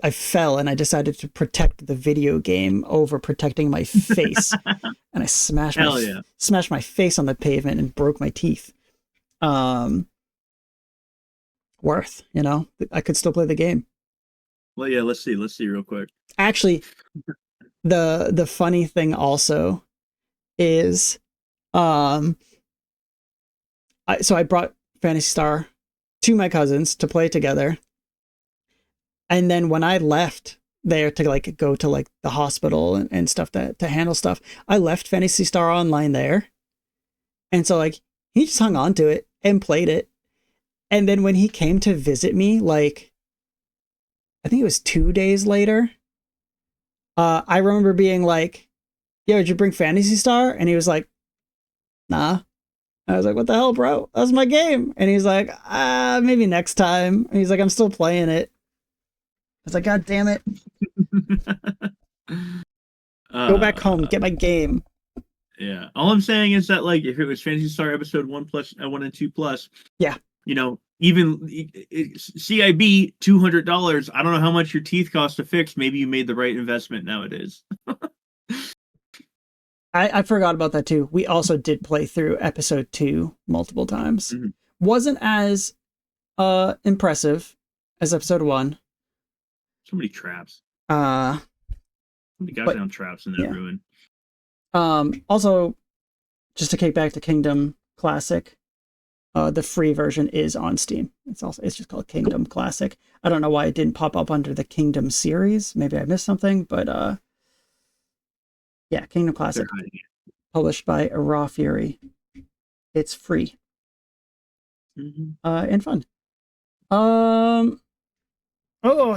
I fell and I decided to protect the video game over protecting my face, and I smashed my face on the pavement and broke my teeth. Worth, you know, I could still play the game. Well, yeah, let's see real quick. Actually, the funny thing also is, I brought Phantasy Star to my cousins to play together. And then when I left there to like go to like the hospital and stuff to handle stuff, I left Phantasy Star Online there. And so like he just hung on to it and played it. And then when he came to visit me, like I think it was 2 days later, I remember being like, yo, did you bring Phantasy Star? And he was like, nah. I was like, what the hell, bro? That's my game. And he's like, maybe next time. And he's like, I'm still playing it. I was like, God damn it. Go back home, get my game. Yeah. All I'm saying is that, like, if it was Phantasy Star episode 1 and 2 plus, yeah, you know, even CIB $200. I don't know how much your teeth cost to fix. Maybe you made the right investment nowadays. I forgot about that too. We also did play through episode 2 multiple times. Wasn't as impressive as episode 1. So many traps. So many goddamn traps in that ruin. Also, just to kick back to Kingdom Classic, the free version is on Steam. It's just called Kingdom Classic. I don't know why it didn't pop up under the Kingdom series. Maybe I missed something, but yeah, Kingdom Classic, published by Raw Fury. It's free and fun. Oh,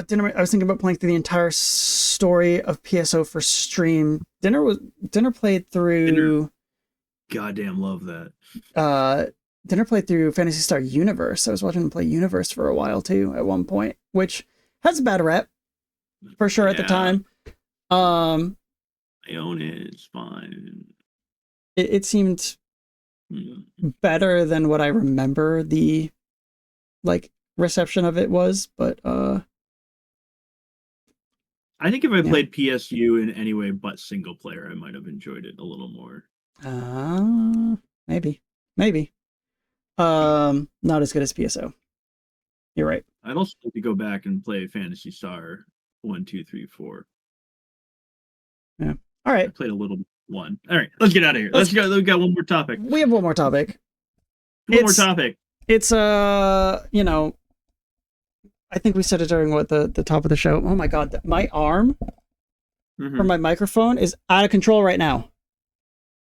Dinner! I was thinking about playing through the entire story of PSO for stream. Dinner played through. Goddamn love that. Dinner played through Phantasy Star Universe. I was watching him play Universe for a while too at one point, which has a bad rep for sure at the time. I own it. It's fine. It seemed better than what I remember the like reception of it was, but I think if I played PSU in any way but single player, I might have enjoyed it a little more. Maybe. Not as good as PSO. You're right. I'd also like to go back and play Phantasy Star 1, 2, 3, 4. Yeah. All right. I played a little 1. All right, let's get out of here. Let's go. We've got one more topic. We have one more topic. More topic. It's you know, I think we said it during the top of the show. Oh my god, my arm from my microphone is out of control right now.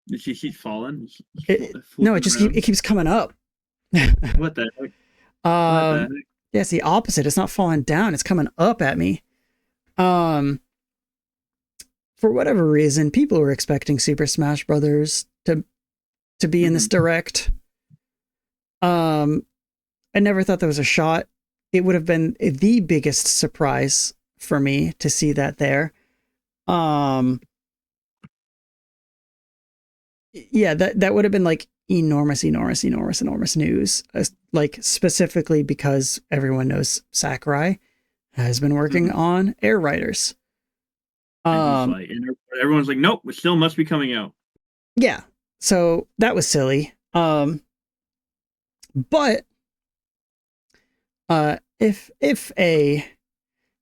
Did she keep falling? No, it keeps coming up. What the heck? Yeah, it's the opposite. It's not falling down. It's coming up at me. For whatever reason, people were expecting Super Smash Brothers to be in this direct. I never thought there was a shot it would have been the biggest surprise for me to see that there. Yeah, that would have been like enormous news. Like specifically because everyone knows Sakurai has been working on Air Riders. And everyone's like, nope, it still must be coming out. Yeah, so that was silly. But if a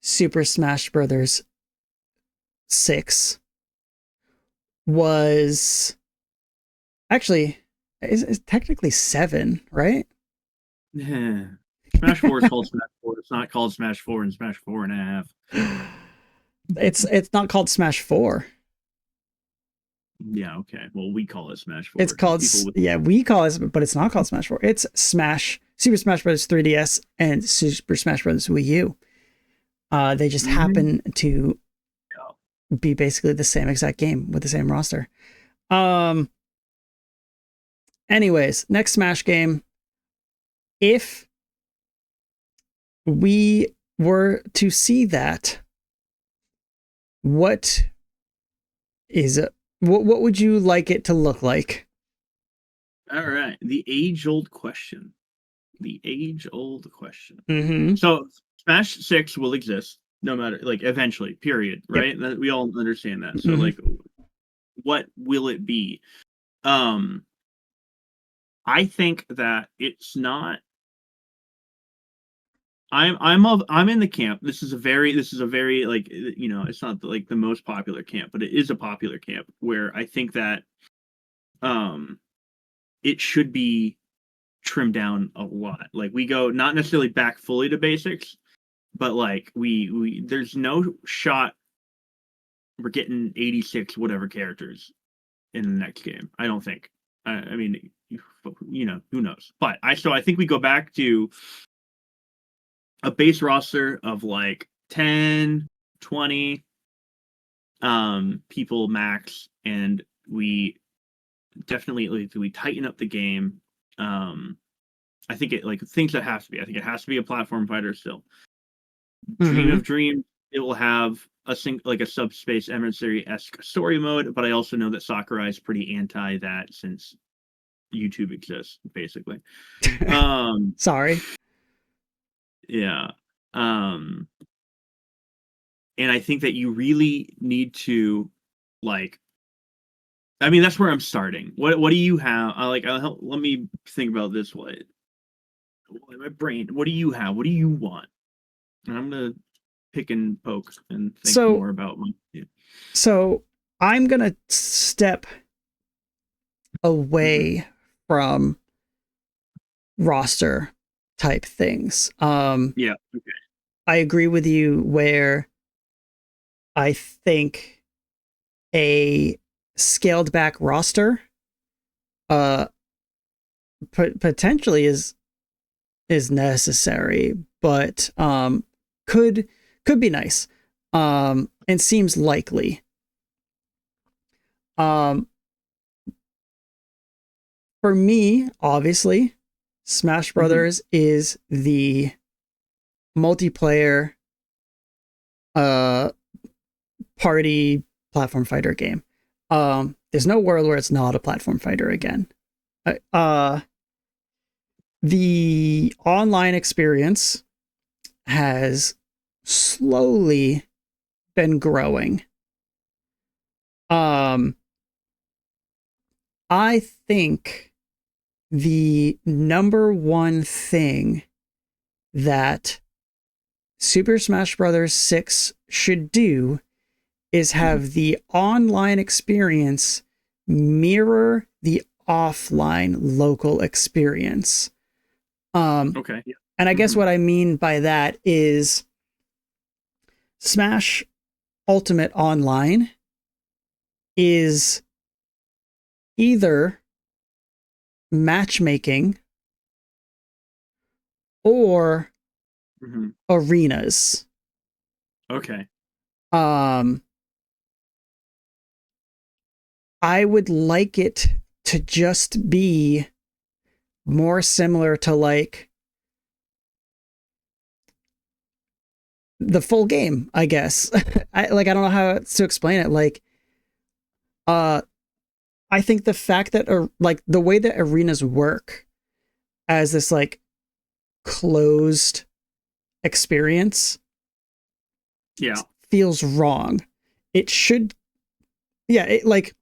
Super Smash Brothers 6 was actually is technically 7, right? Yeah. Smash 4 is called Smash 4. It's not called Smash 4 and Smash 4.5. It's not called Smash 4. Yeah, okay. Well, we call it Smash 4. It's called we call it, but it's not called Smash 4. It's Super Smash Bros. 3DS and Super Smash Bros. Wii U. They just happen to be basically the same exact game with the same roster. Anyways, next Smash game. If we were to see that, what would you like it to look like? All right, the age-old question. Mm-hmm. So Smash 6 will exist no matter, like, eventually, period, right? Yep. We all understand that. So like, what will it be? I think that it's not. I'm in the camp. This is a very like, you know, it's not like the most popular camp, but it is a popular camp where I think that it should be trimmed down a lot. Like, we go not necessarily back fully to basics, but like we there's no shot we're getting 86 whatever characters in the next game. I don't think. I mean, you know, who knows? But I think we go back to a base roster of like 10, 20 people max, and we definitely, like, we tighten up the game. I think it, like, things that has to be. I think it has to be a platform fighter still. Dream of Dreams, it will have a subspace emissary-esque story mode, but I also know that Sakurai is pretty anti that since YouTube exists, basically. Sorry. Yeah. And I think that you really need to, like, I mean, that's where I'm starting. What do you have? Let me think about this way. My brain. What do you have? What do you want? And I'm gonna pick and poke and think more about my. Yeah. So I'm gonna step away from roster type things. Yeah. Okay. I agree with you where I think a scaled back roster potentially is necessary, but could be nice, and seems likely. For me, obviously, Smash Brothers is the multiplayer party platform fighter game. There's no world where it's not a platform fighter again. The online experience has slowly been growing. I think the number one thing that Super Smash Bros. 6 should do is have the online experience mirror the offline local experience. Okay. Yeah. And I guess what I mean by that is Smash Ultimate Online is either matchmaking or arenas. Okay. I would like it to just be more similar to, like, the full game, I guess. I don't know how to explain it. Like, I think the fact that like the way that arenas work as this like closed experience, Yeah, feels wrong. It should, like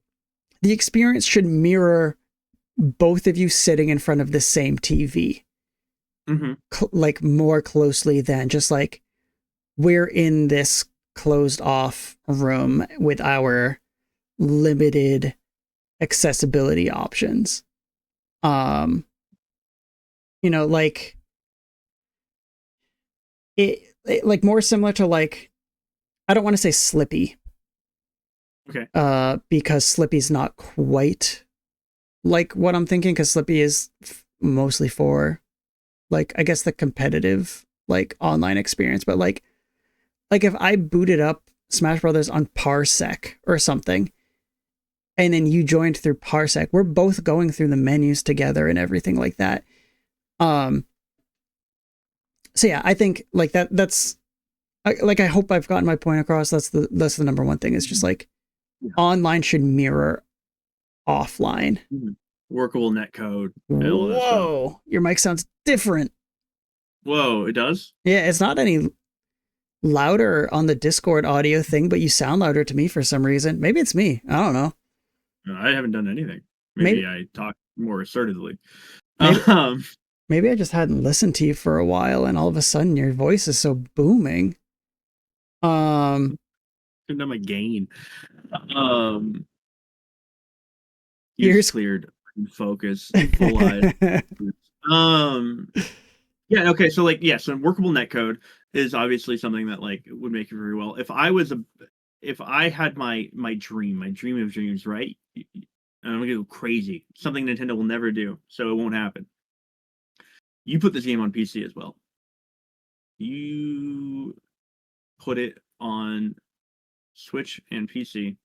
the experience should mirror both of you sitting in front of the same TV, like more closely than just like we're in this closed off room with our limited accessibility options. Like it like more similar to like, I don't want to say Slippy. Okay. Because Slippy's not quite like what I'm thinking, because Slippy is mostly for like, I guess, the competitive like online experience. But like if I booted up Smash Brothers on Parsec or something, and then you joined through Parsec, we're both going through the menus together and everything like that. So yeah, I think like that's I hope I've gotten my point across. That's the number one thing. Is just like online should mirror offline. Workable netcode. Whoa, your mic sounds different. Whoa, it does? Yeah, it's not any louder on the Discord audio thing, but you sound louder to me for some reason. Maybe it's me. I don't know. No, I haven't done anything. Maybe I talk more assertively. Maybe I just hadn't listened to you for a while, and all of a sudden your voice is so booming. Couldn't know my gain. Ears cleared, focus, full eyed. Yeah, okay, so like, yeah, so workable netcode is obviously something that like would make it very well. If I had my dream of dreams, right? And I'm gonna go crazy. Something Nintendo will never do, so it won't happen. You put this game on PC as well. You put it on Switch and PC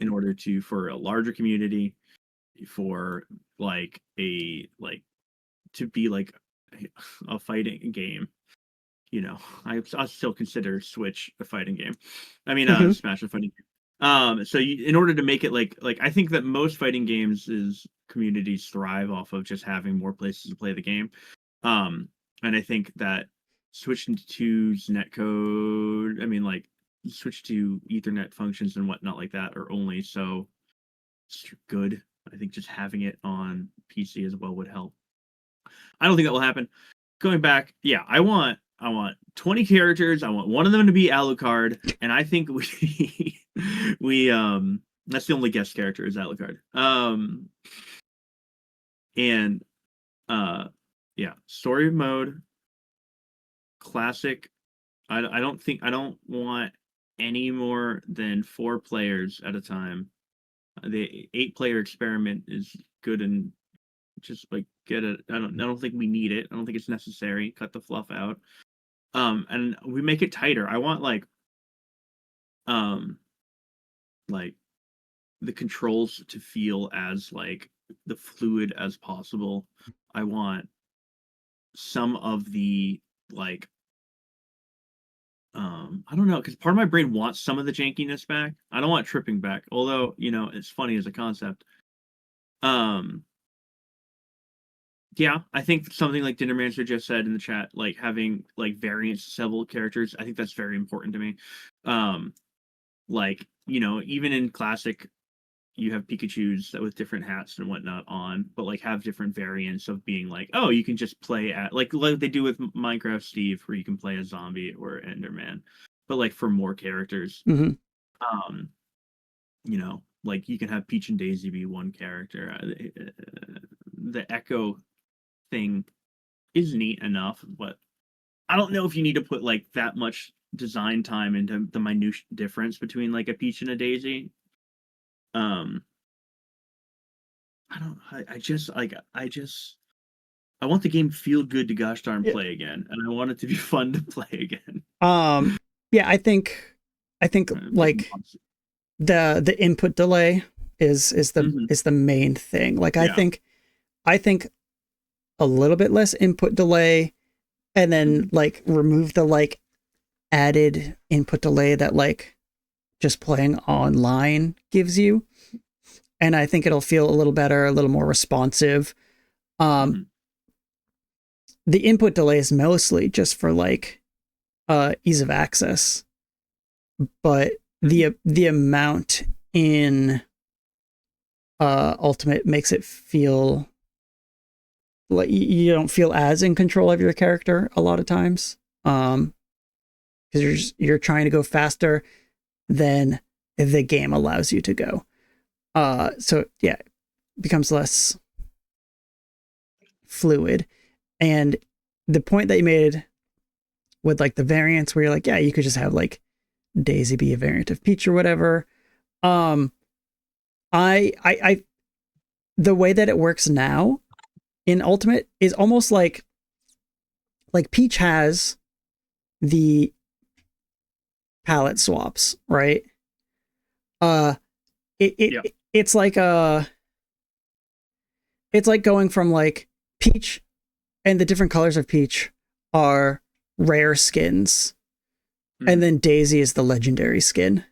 in order for a larger community, for like to be like a fighting game. You know, I still consider Switch a fighting game. I mean, Smash a fighting game. So in order to make it like I think that most fighting games communities thrive off of just having more places to play the game. And I think that Switch to's netcode, I mean, like Switch to Ethernet functions and whatnot like that are only so good. I think just having it on PC as well would help. I don't think that will happen. Going back, yeah, I want 20 characters. I want one of them to be Alucard, and I think we that's the only guest character is Alucard. And yeah, story mode, classic. I don't want any more than 4 players at a time. The 8-player experiment is good, and just like get it. I don't think we need it. I don't think it's necessary. Cut the fluff out. And we make it tighter. I want like the controls to feel as like the fluid as possible. I want some of the like I don't know, because part of my brain wants some of the jankiness back. I don't want tripping back, although, you know, it's funny as a concept. Yeah, I think something like Dinnermancer just said in the chat, like having like variants to several characters, I think that's very important to me. Like, you know, even in classic, you have Pikachus that with different hats and whatnot on, but like have different variants of being like, oh, you can just play at like they do with Minecraft Steve, where you can play a zombie or Enderman, but like for more characters. Mm-hmm. You know, like you can have Peach and Daisy be one character. The Echo thing is neat enough, but I don't know if you need to put like that much design time into the minute difference between like a Peach and a Daisy. I want the game to feel good to gosh darn play again, and I want it to be fun to play again. Yeah, I think like the input delay is the main thing. Like I think a little bit less input delay, and then like remove the like added input delay that like just playing online gives you. And I think it'll feel a little better, a little more responsive. Mhm. The input delay is mostly just for like ease of access, but the amount in Ultimate makes it feel like you don't feel as in control of your character a lot of times, because you're trying to go faster than the game allows you to go. So yeah, it becomes less fluid. And the point that you made with like the variants, where you're like, yeah, you could just have like Daisy be a variant of Peach or whatever. Um, I the way that it works now in Ultimate is almost like Peach has the palette swaps, right? Uh, Yeah. it's like it's like going from like Peach, and the different colors of Peach are rare skins, and Mhm. then Daisy is the legendary skin.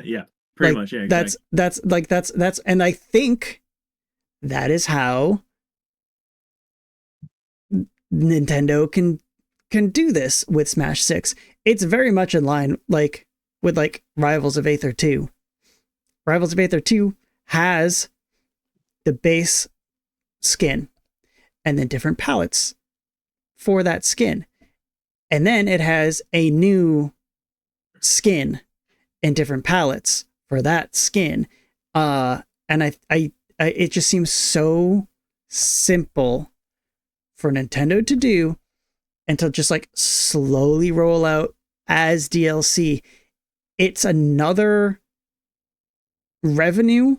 Yeah, pretty Like much. Yeah, exactly. that's and I think that is how Nintendo can do this with Smash 6. It's very much in line like with like Rivals of Aether 2. Rivals of Aether 2 has the base skin and then different palettes for that skin. And then it has a new skin and different palettes for that skin. And I it just seems so simple for Nintendo to do, and to just like slowly roll out as DLC. It's another revenue,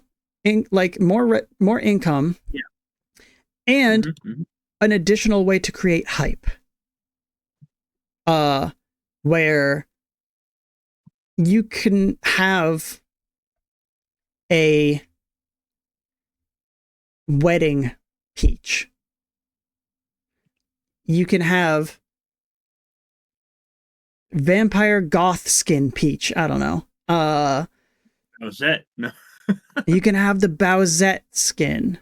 like more income, Yeah. and Mhm. an additional way to create hype. Where you can have a wedding Peach. You can have vampire goth skin Peach. I don't know. That was it. No. You can have the Bowsette skin.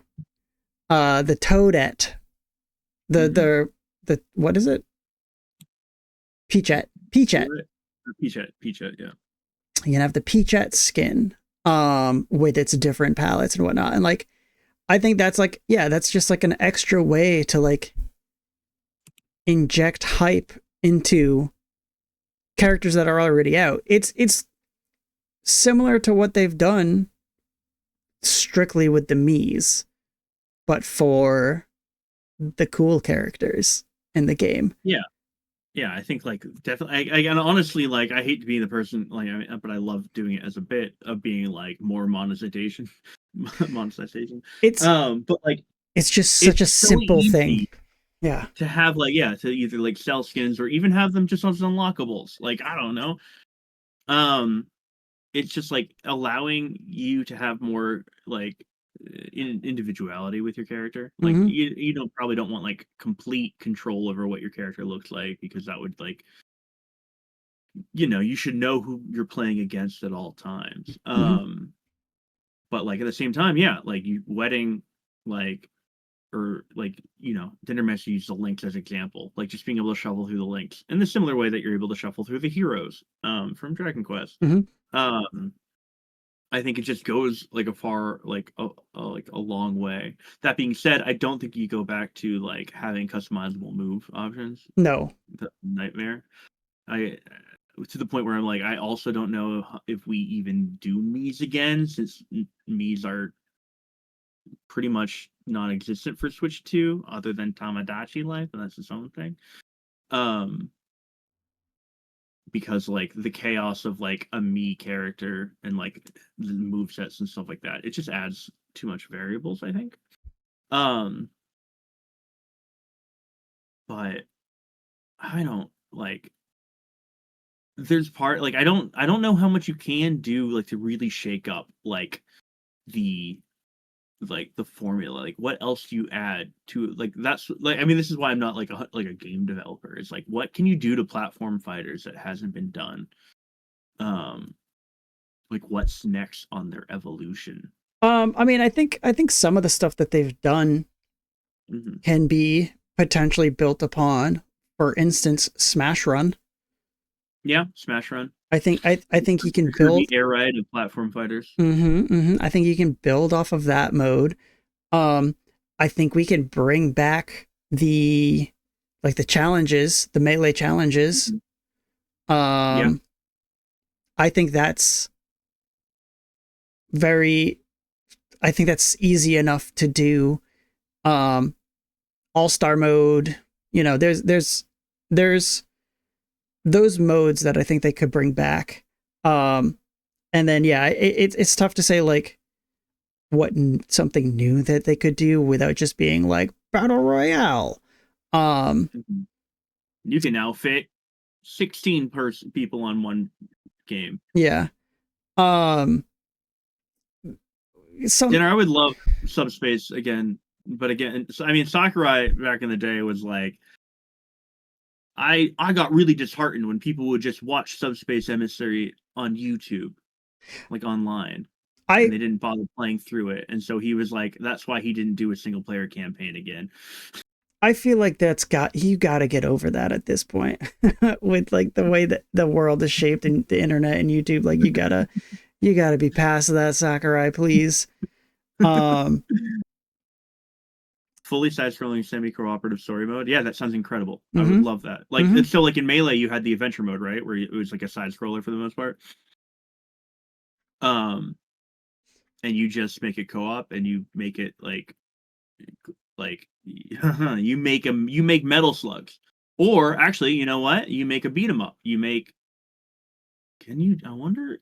The Toadette. The Mhm. the what is it? Peachette. Peachette. Peachette, yeah. You can have the Peachette skin. With its different palettes and whatnot. And like, I think that's like, yeah, that's just like an extra way to like inject hype into characters that are already out. It's similar to what they've done strictly with the Miis, but for the cool characters in the game. Yeah. Yeah, I think like definitely. And honestly, like I hate to be the person like, but I love doing it as a bit of being like more monetization, monetization. It's But like it's just such it's a so simple thing. easy Yeah. to have like to either like sell skins or even have them just as unlockables. Like I don't know. Um, it's just like allowing you to have more like individuality with your character. Like Mm-hmm. you don't probably don't want like complete control over what your character looks like, because that would like, you should know who you're playing against at all times. Mm-hmm. But like at the same time, yeah, like you wedding, like or like dinner mess use the links as example, like just being able to shuffle through the links in the similar way that you're able to shuffle through the heroes from Dragon Quest. Mm-hmm. Um, I think it just goes like a far like a long way. That being said, I don't think you go back to like having customizable move options. No. The nightmare. I To the point where I'm like, I also don't know if we even do Mii's again, since Mii's are pretty much non-existent for Switch 2, other than Tamagotchi Life, and that's its own thing. Um, because like the chaos of like a Mii character and like the move sets and stuff like that, it just adds too much variables, I think. Um, but I don't like. There's part like I don't know how much you can do like to really shake up like the like the formula. Like, what else do you add to, like, that's like, I mean, this is why I'm not like a game developer. It's like, what can you do to platform fighters that hasn't been done? Like, what's next on their evolution? I mean, I think some of the stuff that they've done Mm-hmm. can be potentially built upon. For instance, Smash Run. Yeah, Smash Run. I think you can Kirby build. Air Ride of platform fighters. I think you can build off of that mode. Um, I think we can bring back the challenges, the melee challenges. Mhm. Yeah. I think that's very. I think that's easy enough to do. All-star mode. There's those modes that I think they could bring back. And then yeah, it's tough to say like what something new that they could do without just being like battle royale. Mhm. You can now fit 16 people on one game. Yeah. Um, some Dinner, I would love Subspace again, but again, I mean, Sakurai back in the day was like, I got really disheartened when people would just watch Subspace Emissary on YouTube, like online, and I they didn't bother playing through it. And so he was like, that's why he didn't do a single player campaign again. I feel like you got to get over that at this point with like the way that the world is shaped and the internet and YouTube. Like you gotta be past that, Sakurai, please. Um, Fully side-scrolling semi-cooperative story mode. Yeah, that sounds incredible. I would mhm, love that. Like, mhm. so like in Melee, you had the adventure mode, right, where it was like a side-scroller for the most part. Um, and you just make it co-op, and you make it like you make Metal Slugs, or actually, you know what? You make a beat 'em up. You make. Can you? I wonder.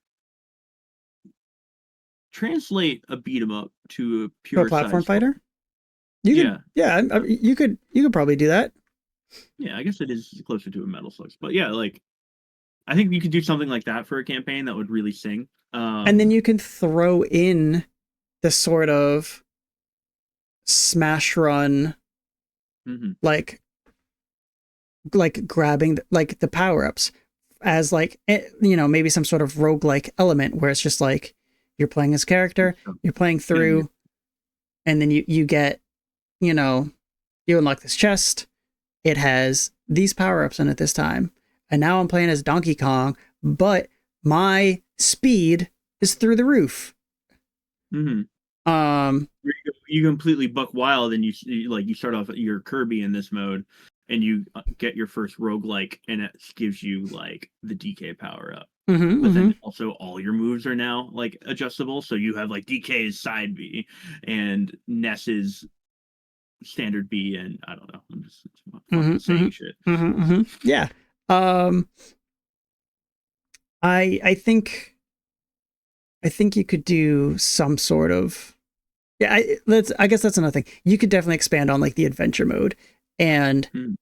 Translate a beat 'em up to a To a pure platform side scroll. fighter, you could, Yeah, yeah, you could probably do that. yeah. I guess it is closer to a Metal Slugs, but yeah, like I think you could do something like that for a campaign that would really sing. And then you can throw in the sort of smash run, Mhm. like grabbing like the power-ups as like maybe some sort of roguelike element where it's just like you're playing as character, So, you're playing yeah, through, and then you get, you know, you unlock this chest, it has these power-ups in it this time, and now I'm playing as Donkey Kong, but my speed is through the roof. mhm. um You completely buck wild, and you start off your Kirby in this mode, and you get your first roguelike, and it gives you like the DK power up. But then also all your moves are now like adjustable, so you have like DK's side B and Ness's standard B, and I don't know. I'm just fucking saying shit. Yeah. um I think you could do some sort of, yeah, I guess that's another thing. You could definitely expand on like the adventure mode and Hmm.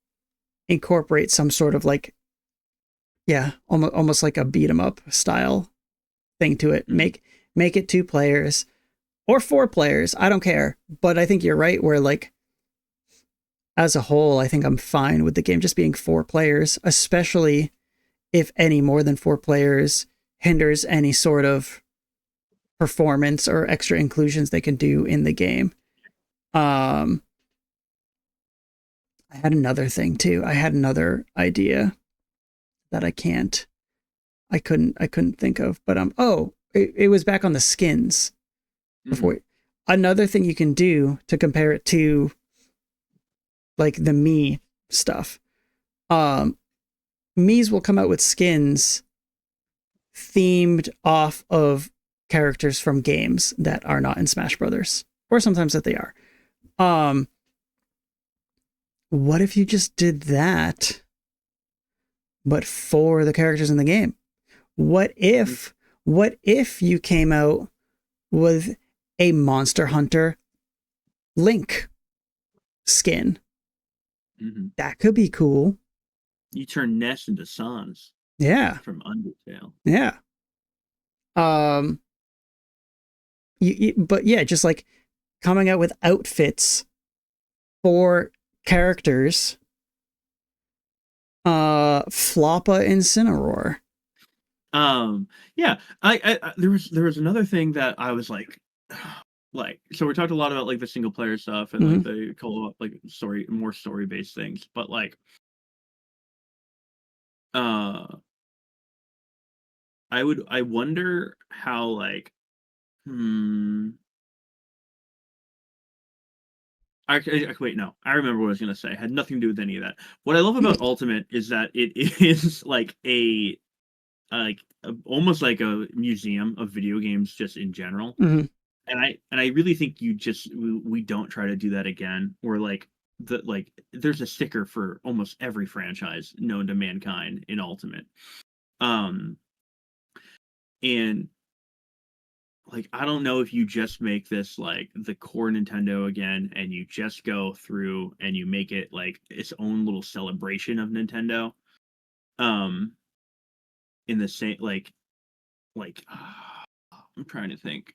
incorporate some sort of like, yeah, almost like a beat 'em up style thing to it. Hmm. Make it 2 players or 4 players. I don't care. But I think you're right where like as a whole, I think I'm fine with the game just being 4 players, especially if any more than 4 players hinders any sort of performance or extra inclusions they can do in the game. Um, I had another thing too. I had another idea that I couldn't think of, but it was back on the skins Hmm. before. Another thing you can do to compare it to like the me stuff. Um, Mii's will come out with skins themed off of characters from games that are not in Smash Brothers, or sometimes that they are. Um, what if you just did that, but for the characters in the game? What if, what if you came out with a Monster Hunter Link skin? Hmm. That could be cool. You turn Ness into Sans Yeah, from Undertale. yeah. But yeah, just like coming out with outfits for characters. Floppa Incineroar. Yeah, I there was another thing that I was like so we talked a lot about like the single player stuff and like the co-op like more story based things, but like I wonder how like wait, no. I remember what I was gonna say. It had nothing to do with any of that. What I love about Ultimate is that it is like almost like a museum of video games just in general. Mm-hmm. And I really think we don't try to do that again. Or like there's a sticker for almost every franchise known to mankind in Ultimate. And like I don't know if you just make this like the core Nintendo again and you just go through and you make it like its own little celebration of Nintendo. In the same I'm trying to think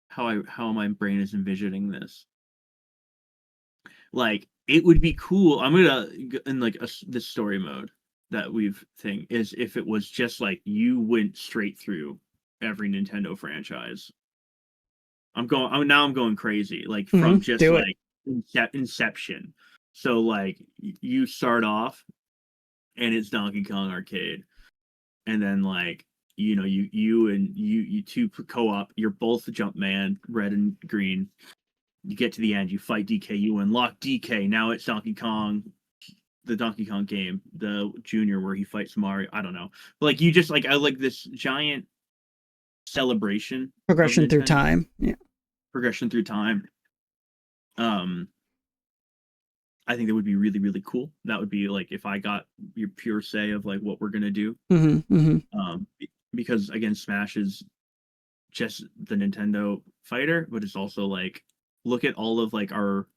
how my brain is envisioning this. Like it would be cool. I'm gonna in like this story mode that we've thing is if it was just like you went straight through every Nintendo franchise. I'm going crazy like from just Do like inception. So like you start off and it's Donkey Kong Arcade, and then like you two co-op. You're both Jumpman, red and green. You get to the end, you fight DK, you unlock DK. Now it's Donkey Kong, the Donkey Kong game, the Junior where he fights Mario. I don't know, but like you just like I like this giant celebration, progression through time. Yeah, progression through time. I think that would be really really cool. That would be like if I got your pure say of like what we're gonna do. Because again, Smash is just the Nintendo fighter, but it's also like look at all of like our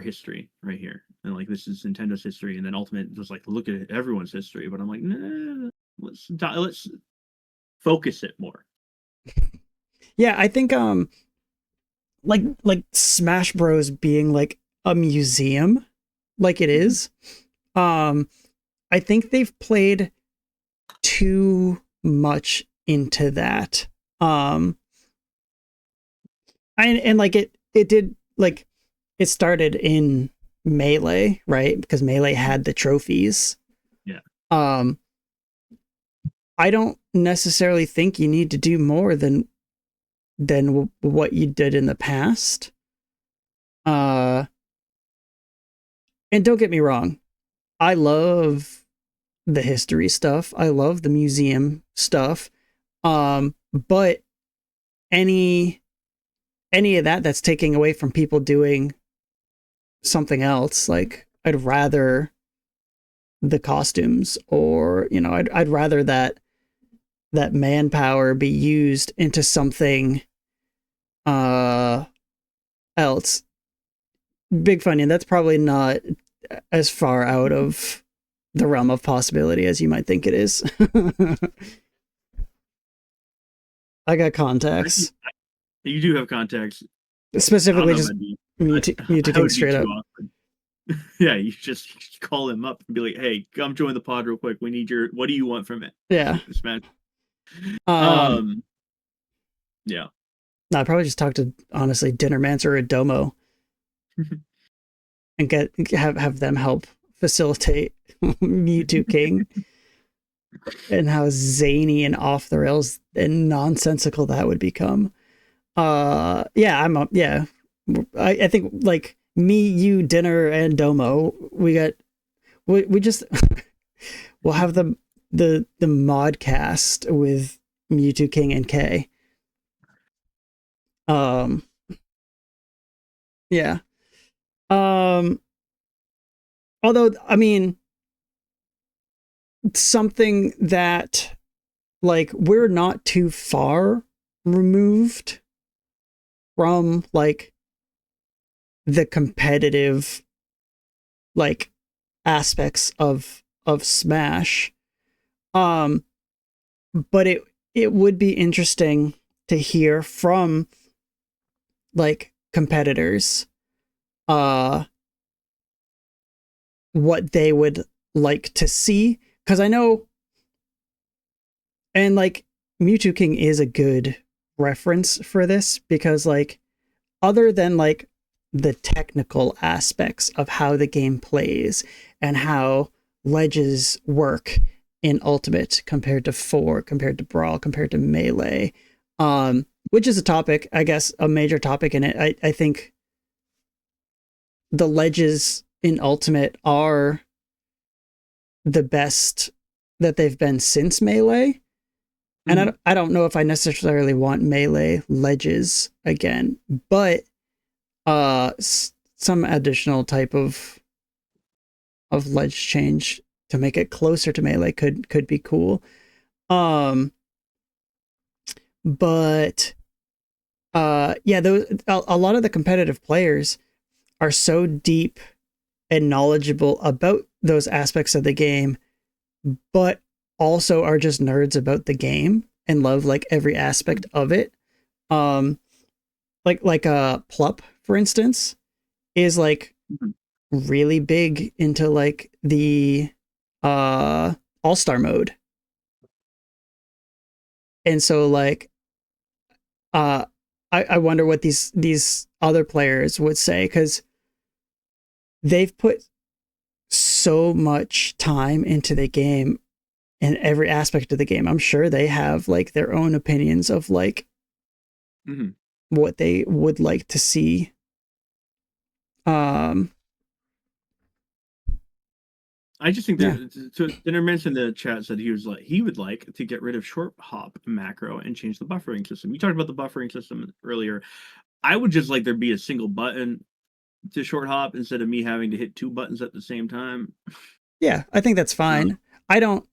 history right here, and like this is Nintendo's history, and then Ultimate was like look at everyone's history. But I'm like, nah, let's focus it more. Yeah, I think like Smash Bros being like a museum, like it is. I think they've played too much into that. And like it did like it started in Melee, right? Because Melee had the trophies. Yeah. I don't necessarily think you need to do more than what you did in the past. And don't get me wrong, I love the history stuff. I love the museum stuff. But any of that's taking away from people doing something else. Like I'd rather the costumes, or I'd rather that manpower be used into something else. Big Funyun, that's probably not as far out of the realm of possibility as you might think it is. I got contacts. You do have contacts. Specifically just Mewtwo King straight up. Yeah, you just call him up and be like, hey, come join the pod real quick. We need what do you want from it? Yeah. Smash. Yeah. No, I'd probably just talk to, honestly, Dinnermancer or Domo and have them help facilitate Mewtwo King and how zany and off the rails and nonsensical that would become. I think like me, you, Dinner, and Domo, we just we'll have the modcast with Mewtwo King and K. Yeah. Although, I mean, something that like we're not too far removed from like the competitive like aspects of Smash. But it would be interesting to hear from like competitors what they would like to see, because I know, and like Mewtwo King is a good reference for this, because like other than like the technical aspects of how the game plays and how ledges work in Ultimate compared to 4, compared to Brawl, compared to Melee, which is a topic, I guess, a major topic in it. I think the ledges in Ultimate are the best that they've been since Melee. And I don't know if I necessarily want Melee ledges again, but some additional type of ledge change to make it closer to Melee could be cool. But yeah, a lot of the competitive players are so deep and knowledgeable about those aspects of the game, but also are just nerds about the game and love like every aspect of it. Like Plup, for instance, is like really big into like the all-star mode. And so like I wonder what these other players would say, because they've put so much time into the game and every aspect of the game. I'm sure they have like their own opinions of like what they would like to see. I just think that so Dinner mentioned in the chat said he would like to get rid of short hop macro and change the buffering system. You talked about the buffering system earlier. I would just like there be a single button to short hop instead of me having to hit 2 buttons at the same time. Yeah, I think that's fine. I don't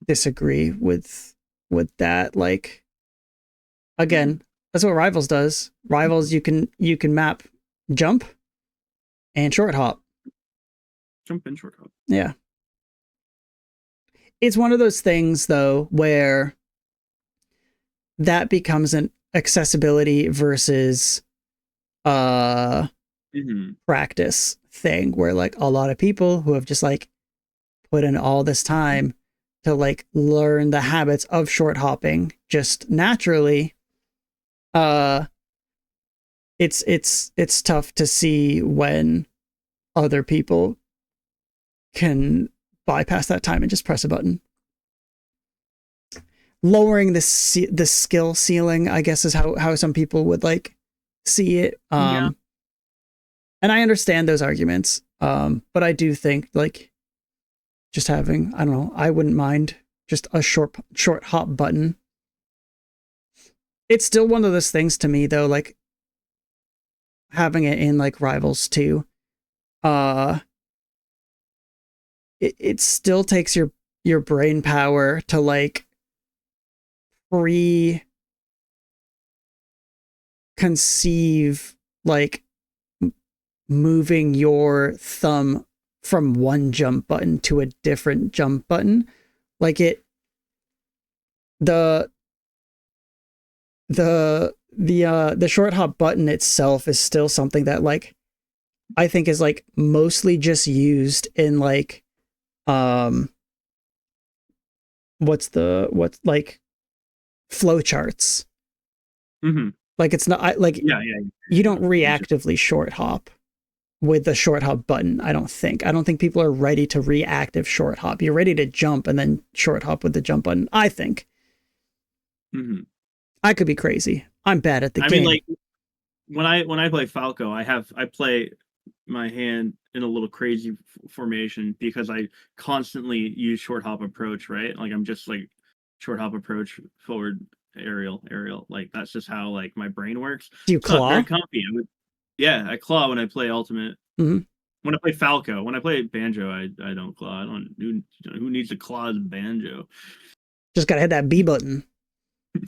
disagree with that. Like, again, that's what Rivals does. Rivals, you can map jump and short hop. Jump and short hop. Yeah. It's one of those things though where that becomes an accessibility versus practice thing, where like a lot of people who have just like put in all this time to like learn the habits of short hopping just naturally, it's tough to see when other people can bypass that time and just press a button. Lowering the skill ceiling, I guess, is how some people would like see it. And I understand those arguments, but I do think like just having, I don't know, I wouldn't mind just a short hop button. It's still one of those things to me though, like having it in like Rivals too. It still takes your brain power to like conceive like moving your thumb from one jump button to a different jump button. Like the short hop button itself is still something that like I think is like mostly just used in like what's like flowcharts. Like it's not like you don't reactively short hop with the short hop button. I don't think people are ready to reactive short hop. You're ready to jump and then short hop with the jump button, I think. I could be crazy. I'm bad at the game. I mean, like when I play Falco, I play my hand in a little crazy formation because I constantly use short hop approach, right? Like I'm just like short hop approach, forward, aerial. Like that's just how like my brain works. Do you claw? Very comfy. I claw when I play Ultimate. When I play Falco, when I play Banjo, I don't claw. I don't. Who needs to claw as Banjo? Just gotta hit that B button.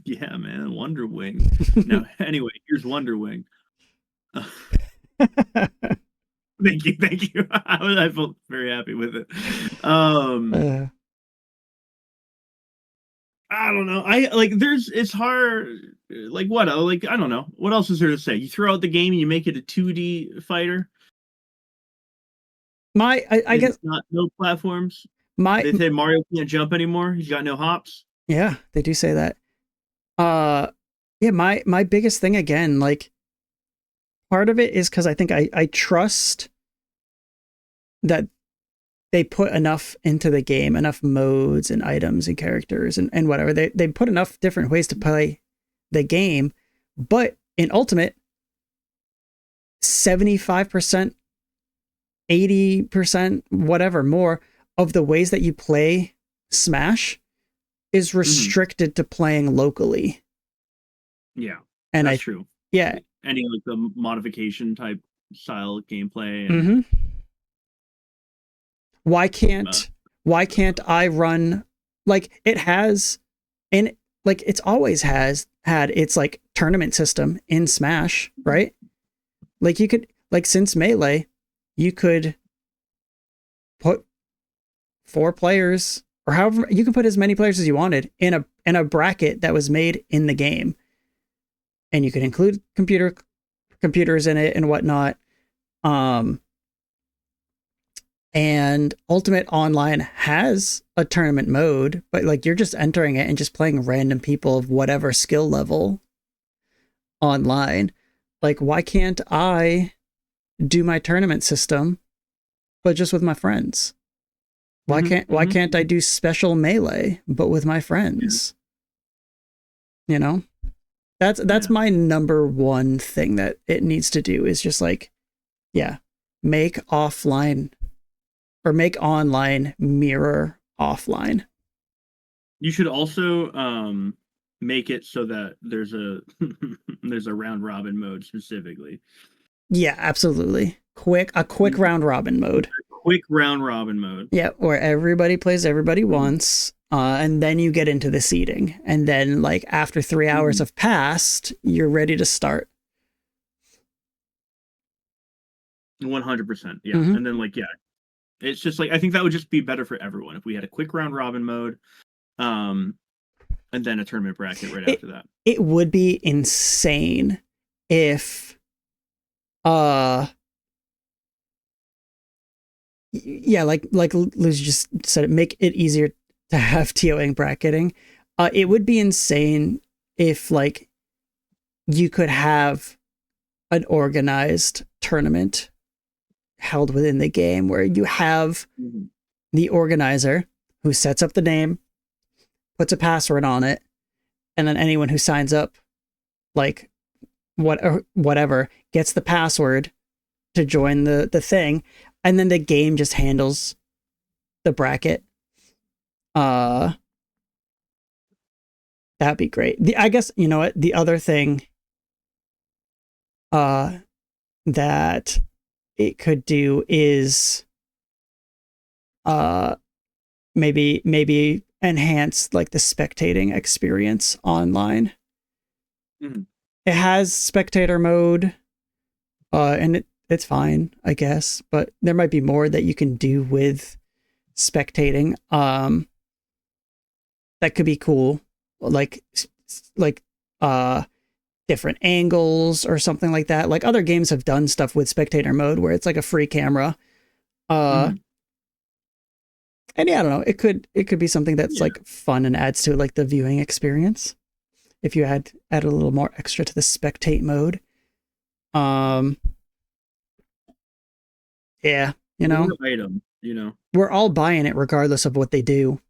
Yeah, man, Wonder Wing. Now, anyway, here's Wonder Wing. Thank you. I felt very happy with it. I don't know. It's hard. Like what? Like I don't know. What else is there to say? You throw out the game and you make it a 2D fighter. I guess It's not no platforms. my They say Mario can't jump anymore. He's got no hops. yeah, they do say that. Yeah, my biggest thing again, like part of it is because I think I trust that they put enough into the game, enough modes and items and characters and whatever. They put enough different ways to play the game, but in Ultimate, 75%, 80%, whatever more of the ways that you play Smash is restricted to playing locally. Yeah, And that's true. Yeah. Any like the modification type style gameplay. And why can't I run like it has, and like it's always has had its like tournament system in Smash, right? Like you could, like since Melee, you could put 4 players or however you can put as many players as you wanted in a bracket that was made in the game, and you could include computers in it and whatnot. And Ultimate Online has a tournament mode, but like you're just entering it and just playing random people of whatever skill level online. Like, why can't I do my tournament system, but just with my friends? Why can't I do special Melee, but with my friends? You know, that's my number one thing that it needs to do is just like, make offline or make online mirror offline. You should also make it so that there's a there's a round robin mode specifically. Yeah, absolutely. A quick round robin mode. Quick round robin mode. Yeah, where everybody plays everybody once, and then you get into the seeding, and then like after 3 hours have passed, you're ready to start. 100%. Yeah, and then like it's just like I think that would just be better for everyone if we had a quick round robin mode, and then a tournament bracket right after that. It would be insane if, like Liz just said, it make it easier to have TOing bracketing. It would be insane if like you could have an organized tournament held within the game where you have the organizer who sets up the name, puts a password on it, and then anyone who signs up, like whatever, gets the password to join the thing, and then the game just handles the bracket. That'd be great. I guess, you know what, the other thing that it could do is maybe enhance like the spectating experience online. It has spectator mode, and it's fine, I guess, but there might be more that you can do with spectating that could be cool, like different angles or something like that. Like other games have done stuff with spectator mode where it's like a free camera. And yeah, I don't know. It could be something that's like fun and adds to like the viewing experience if you add a little more extra to the spectate mode. Yeah, you know, item, you know, we're all buying it regardless of what they do.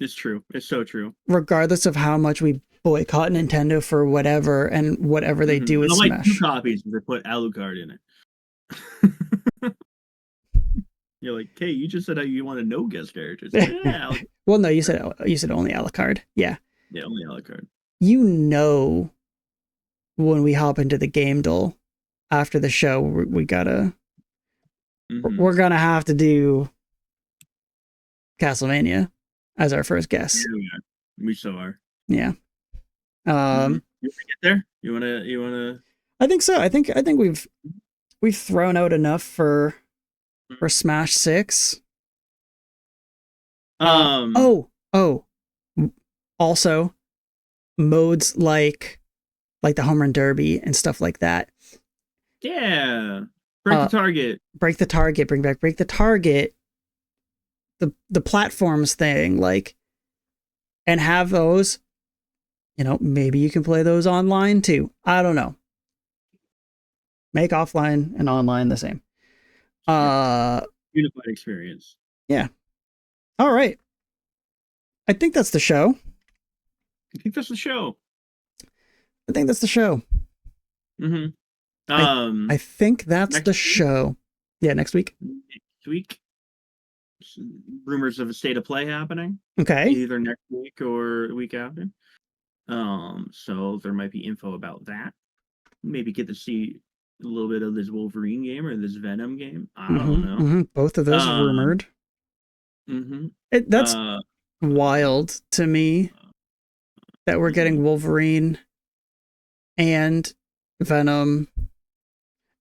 It's true. It's so true. Regardless of how much we boycott Nintendo for whatever and whatever they do with Smash. Like 2 copies if they put Alucard in it. You're like, hey, you just said how you want to know guest characters. Well, no, you said only Alucard. Yeah. Yeah, only Alucard. You know, when we hop into the game duel after the show, we gotta, we're gonna have to do Castlevania as our first guess. Yeah, we so are. Yeah. You want to get there? You wanna? I think so. I think we've thrown out enough for Smash 6. Also, modes like the home run derby and stuff like that. Yeah. Break the target. Break the target. Bring back break the target. The platforms thing, like, and have those. You know, maybe you can play those online too. I don't know. Make offline and online the same. Unified experience. Yeah. All right. I think that's the show. I think that's the show. Mm-hmm. I think that's the show. Yeah, next week. Next week. Rumors of a state of play happening. Okay. Either next week or the week after. So there might be info about that. Maybe get to see a little bit of this Wolverine game or this Venom game. I don't know. Mm-hmm. Both of those rumored. Mm-hmm. That's wild to me that we're getting Wolverine and Venom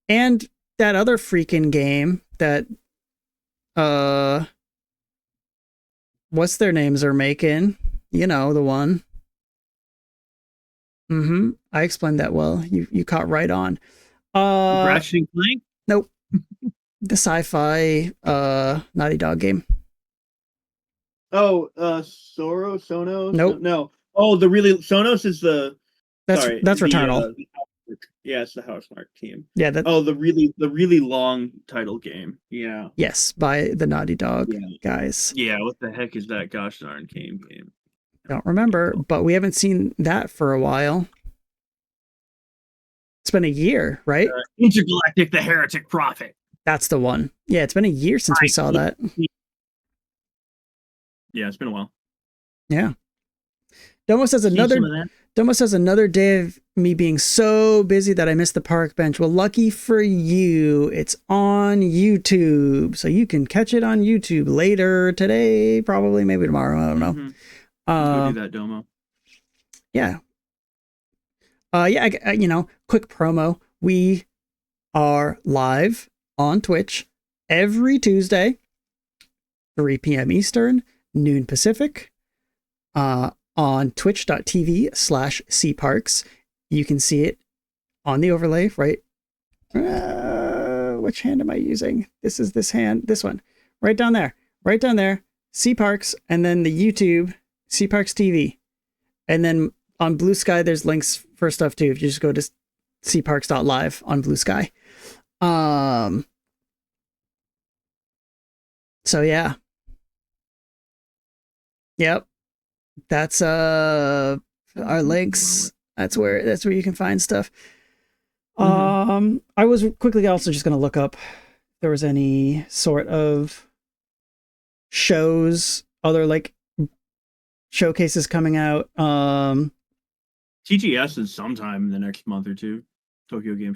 and that other freaking game that what's their names are making. You know, the one. Mm-hmm. I explained that well. You caught right on. Ratchet and Clank? Nope. The sci-fi Naughty Dog game. Oh, Sonos? Nope. No. Oh, Sonos is the that's Returnal. Yeah, it's the Housemarque team. Yeah, the really long title game. Yeah. Yes, by the Naughty Dog guys. Yeah, what the heck is that gosh darn game? Don't remember, but we haven't seen that for a while. It's been a year, right? Intergalactic the Heretic Prophet. That's the one. Yeah, it's been a year since we saw that. Yeah, it's been a while. Yeah. Domo says another day of me being so busy that I missed the park bench. Well, lucky for you, it's on YouTube. So you can catch it on YouTube later today, probably, maybe tomorrow. I don't know. Go do that, Domo. Yeah. Quick promo. We are live on Twitch every Tuesday, 3 p.m. Eastern, noon Pacific, on twitch.tv/CParks. You can see it on the overlay, right? Which hand am I using? This is this hand, this one. Right down there. CParks, and then the YouTube, CParks TV. And then on Blue Sky, there's links for stuff too. If you just go to cparks.live on Blue Sky. So yeah. Yep. That's our links. That's where you can find stuff. I was quickly also just going to look up if there was any sort of shows, other like showcases coming out. TGS is sometime in the next month or two. Tokyo Game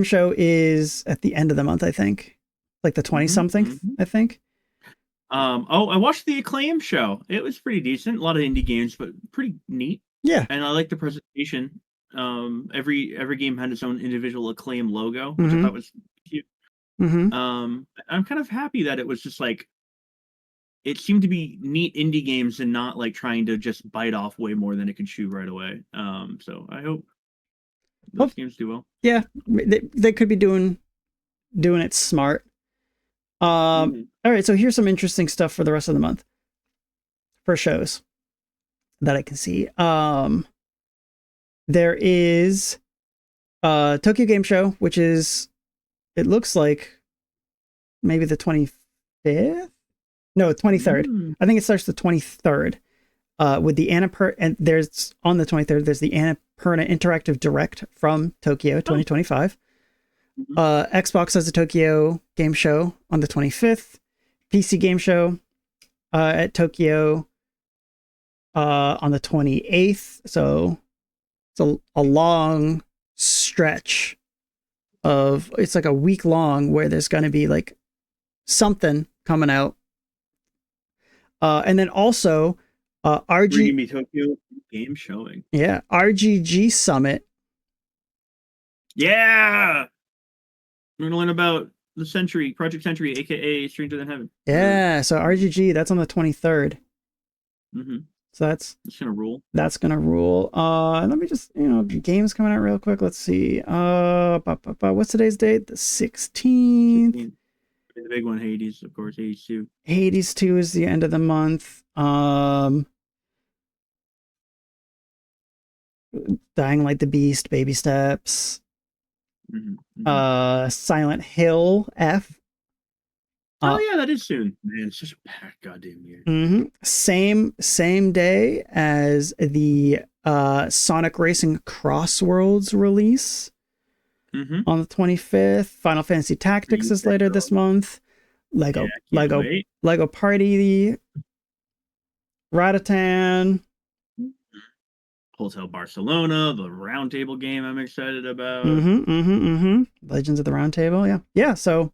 Show is at the end of the month, I think. Like the 20-something, I think. I watched the Acclaim show. It was pretty decent. A lot of indie games, but pretty neat. Yeah. And I like the presentation. Every game had its own individual Acclaim logo, which I thought was cute. I'm kind of happy that it was just like, it seemed to be neat indie games and not like trying to just bite off way more than it can chew right away. So I hope those games do well. Yeah, they could be doing it smart. All right, so here's some interesting stuff for the rest of the month for shows that I can see. There is Tokyo Game Show, which is, it looks like maybe the 25th? No, 23rd. I think it starts the 23rd with the Annapurna, and there's on the 23rd, there's the Annapurna Interactive Direct from Tokyo 2025. Xbox has a Tokyo Game Show on the 25th. PC Game Show at Tokyo on the 28th. So it's a long stretch of, it's like a week long where there's going to be like something coming out. And then also Tokyo Game Showing. Yeah, RGG Summit. Yeah. We're going to learn about the Project Century, aka Stranger Than Heaven. Yeah, so RGG, that's on the 23rd. So that's gonna rule. That's gonna rule. Let me just, games coming out real quick. Let's see. What's today's date? The 16th. The big one, Hades, of course. Hades 2. Hades 2 is the end of the month. Dying Light the Beast, Baby Steps. Silent Hill F. Oh yeah, that is soon. Man, it's such a packed goddamn year. Same day as the Sonic Racing Crossworlds release on the 25th. Final Fantasy Tactics is later this month. Lego Party, Ratatan, Hotel Barcelona, the Roundtable game I'm excited about. Legends of the Roundtable, yeah. So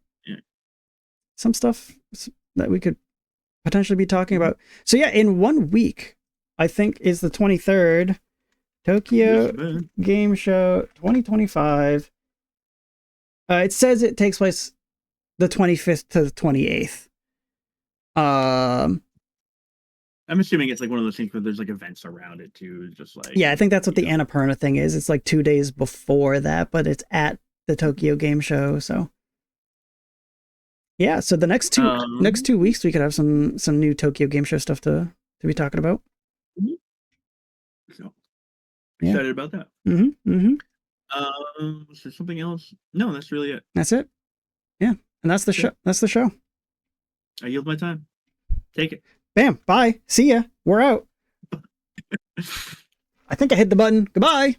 some stuff that we could potentially be talking about. So yeah, in 1 week, I think is the 23rd, Tokyo Game Show 2025. It says it takes place the 25th to the 28th. I'm assuming it's like one of those things where there's like events around it too. Just like, yeah, I think that's what the Annapurna thing is. It's like 2 days before that, but it's at the Tokyo Game Show. So yeah, so the next 2 weeks we could have some new Tokyo Game Show stuff to be talking about. So excited about that. Was there something else? No, that's really it. That's it. Yeah, and that's the show. That's the show. I yield my time. Take it. Bam. Bye. See ya. We're out. I think I hit the button. Goodbye.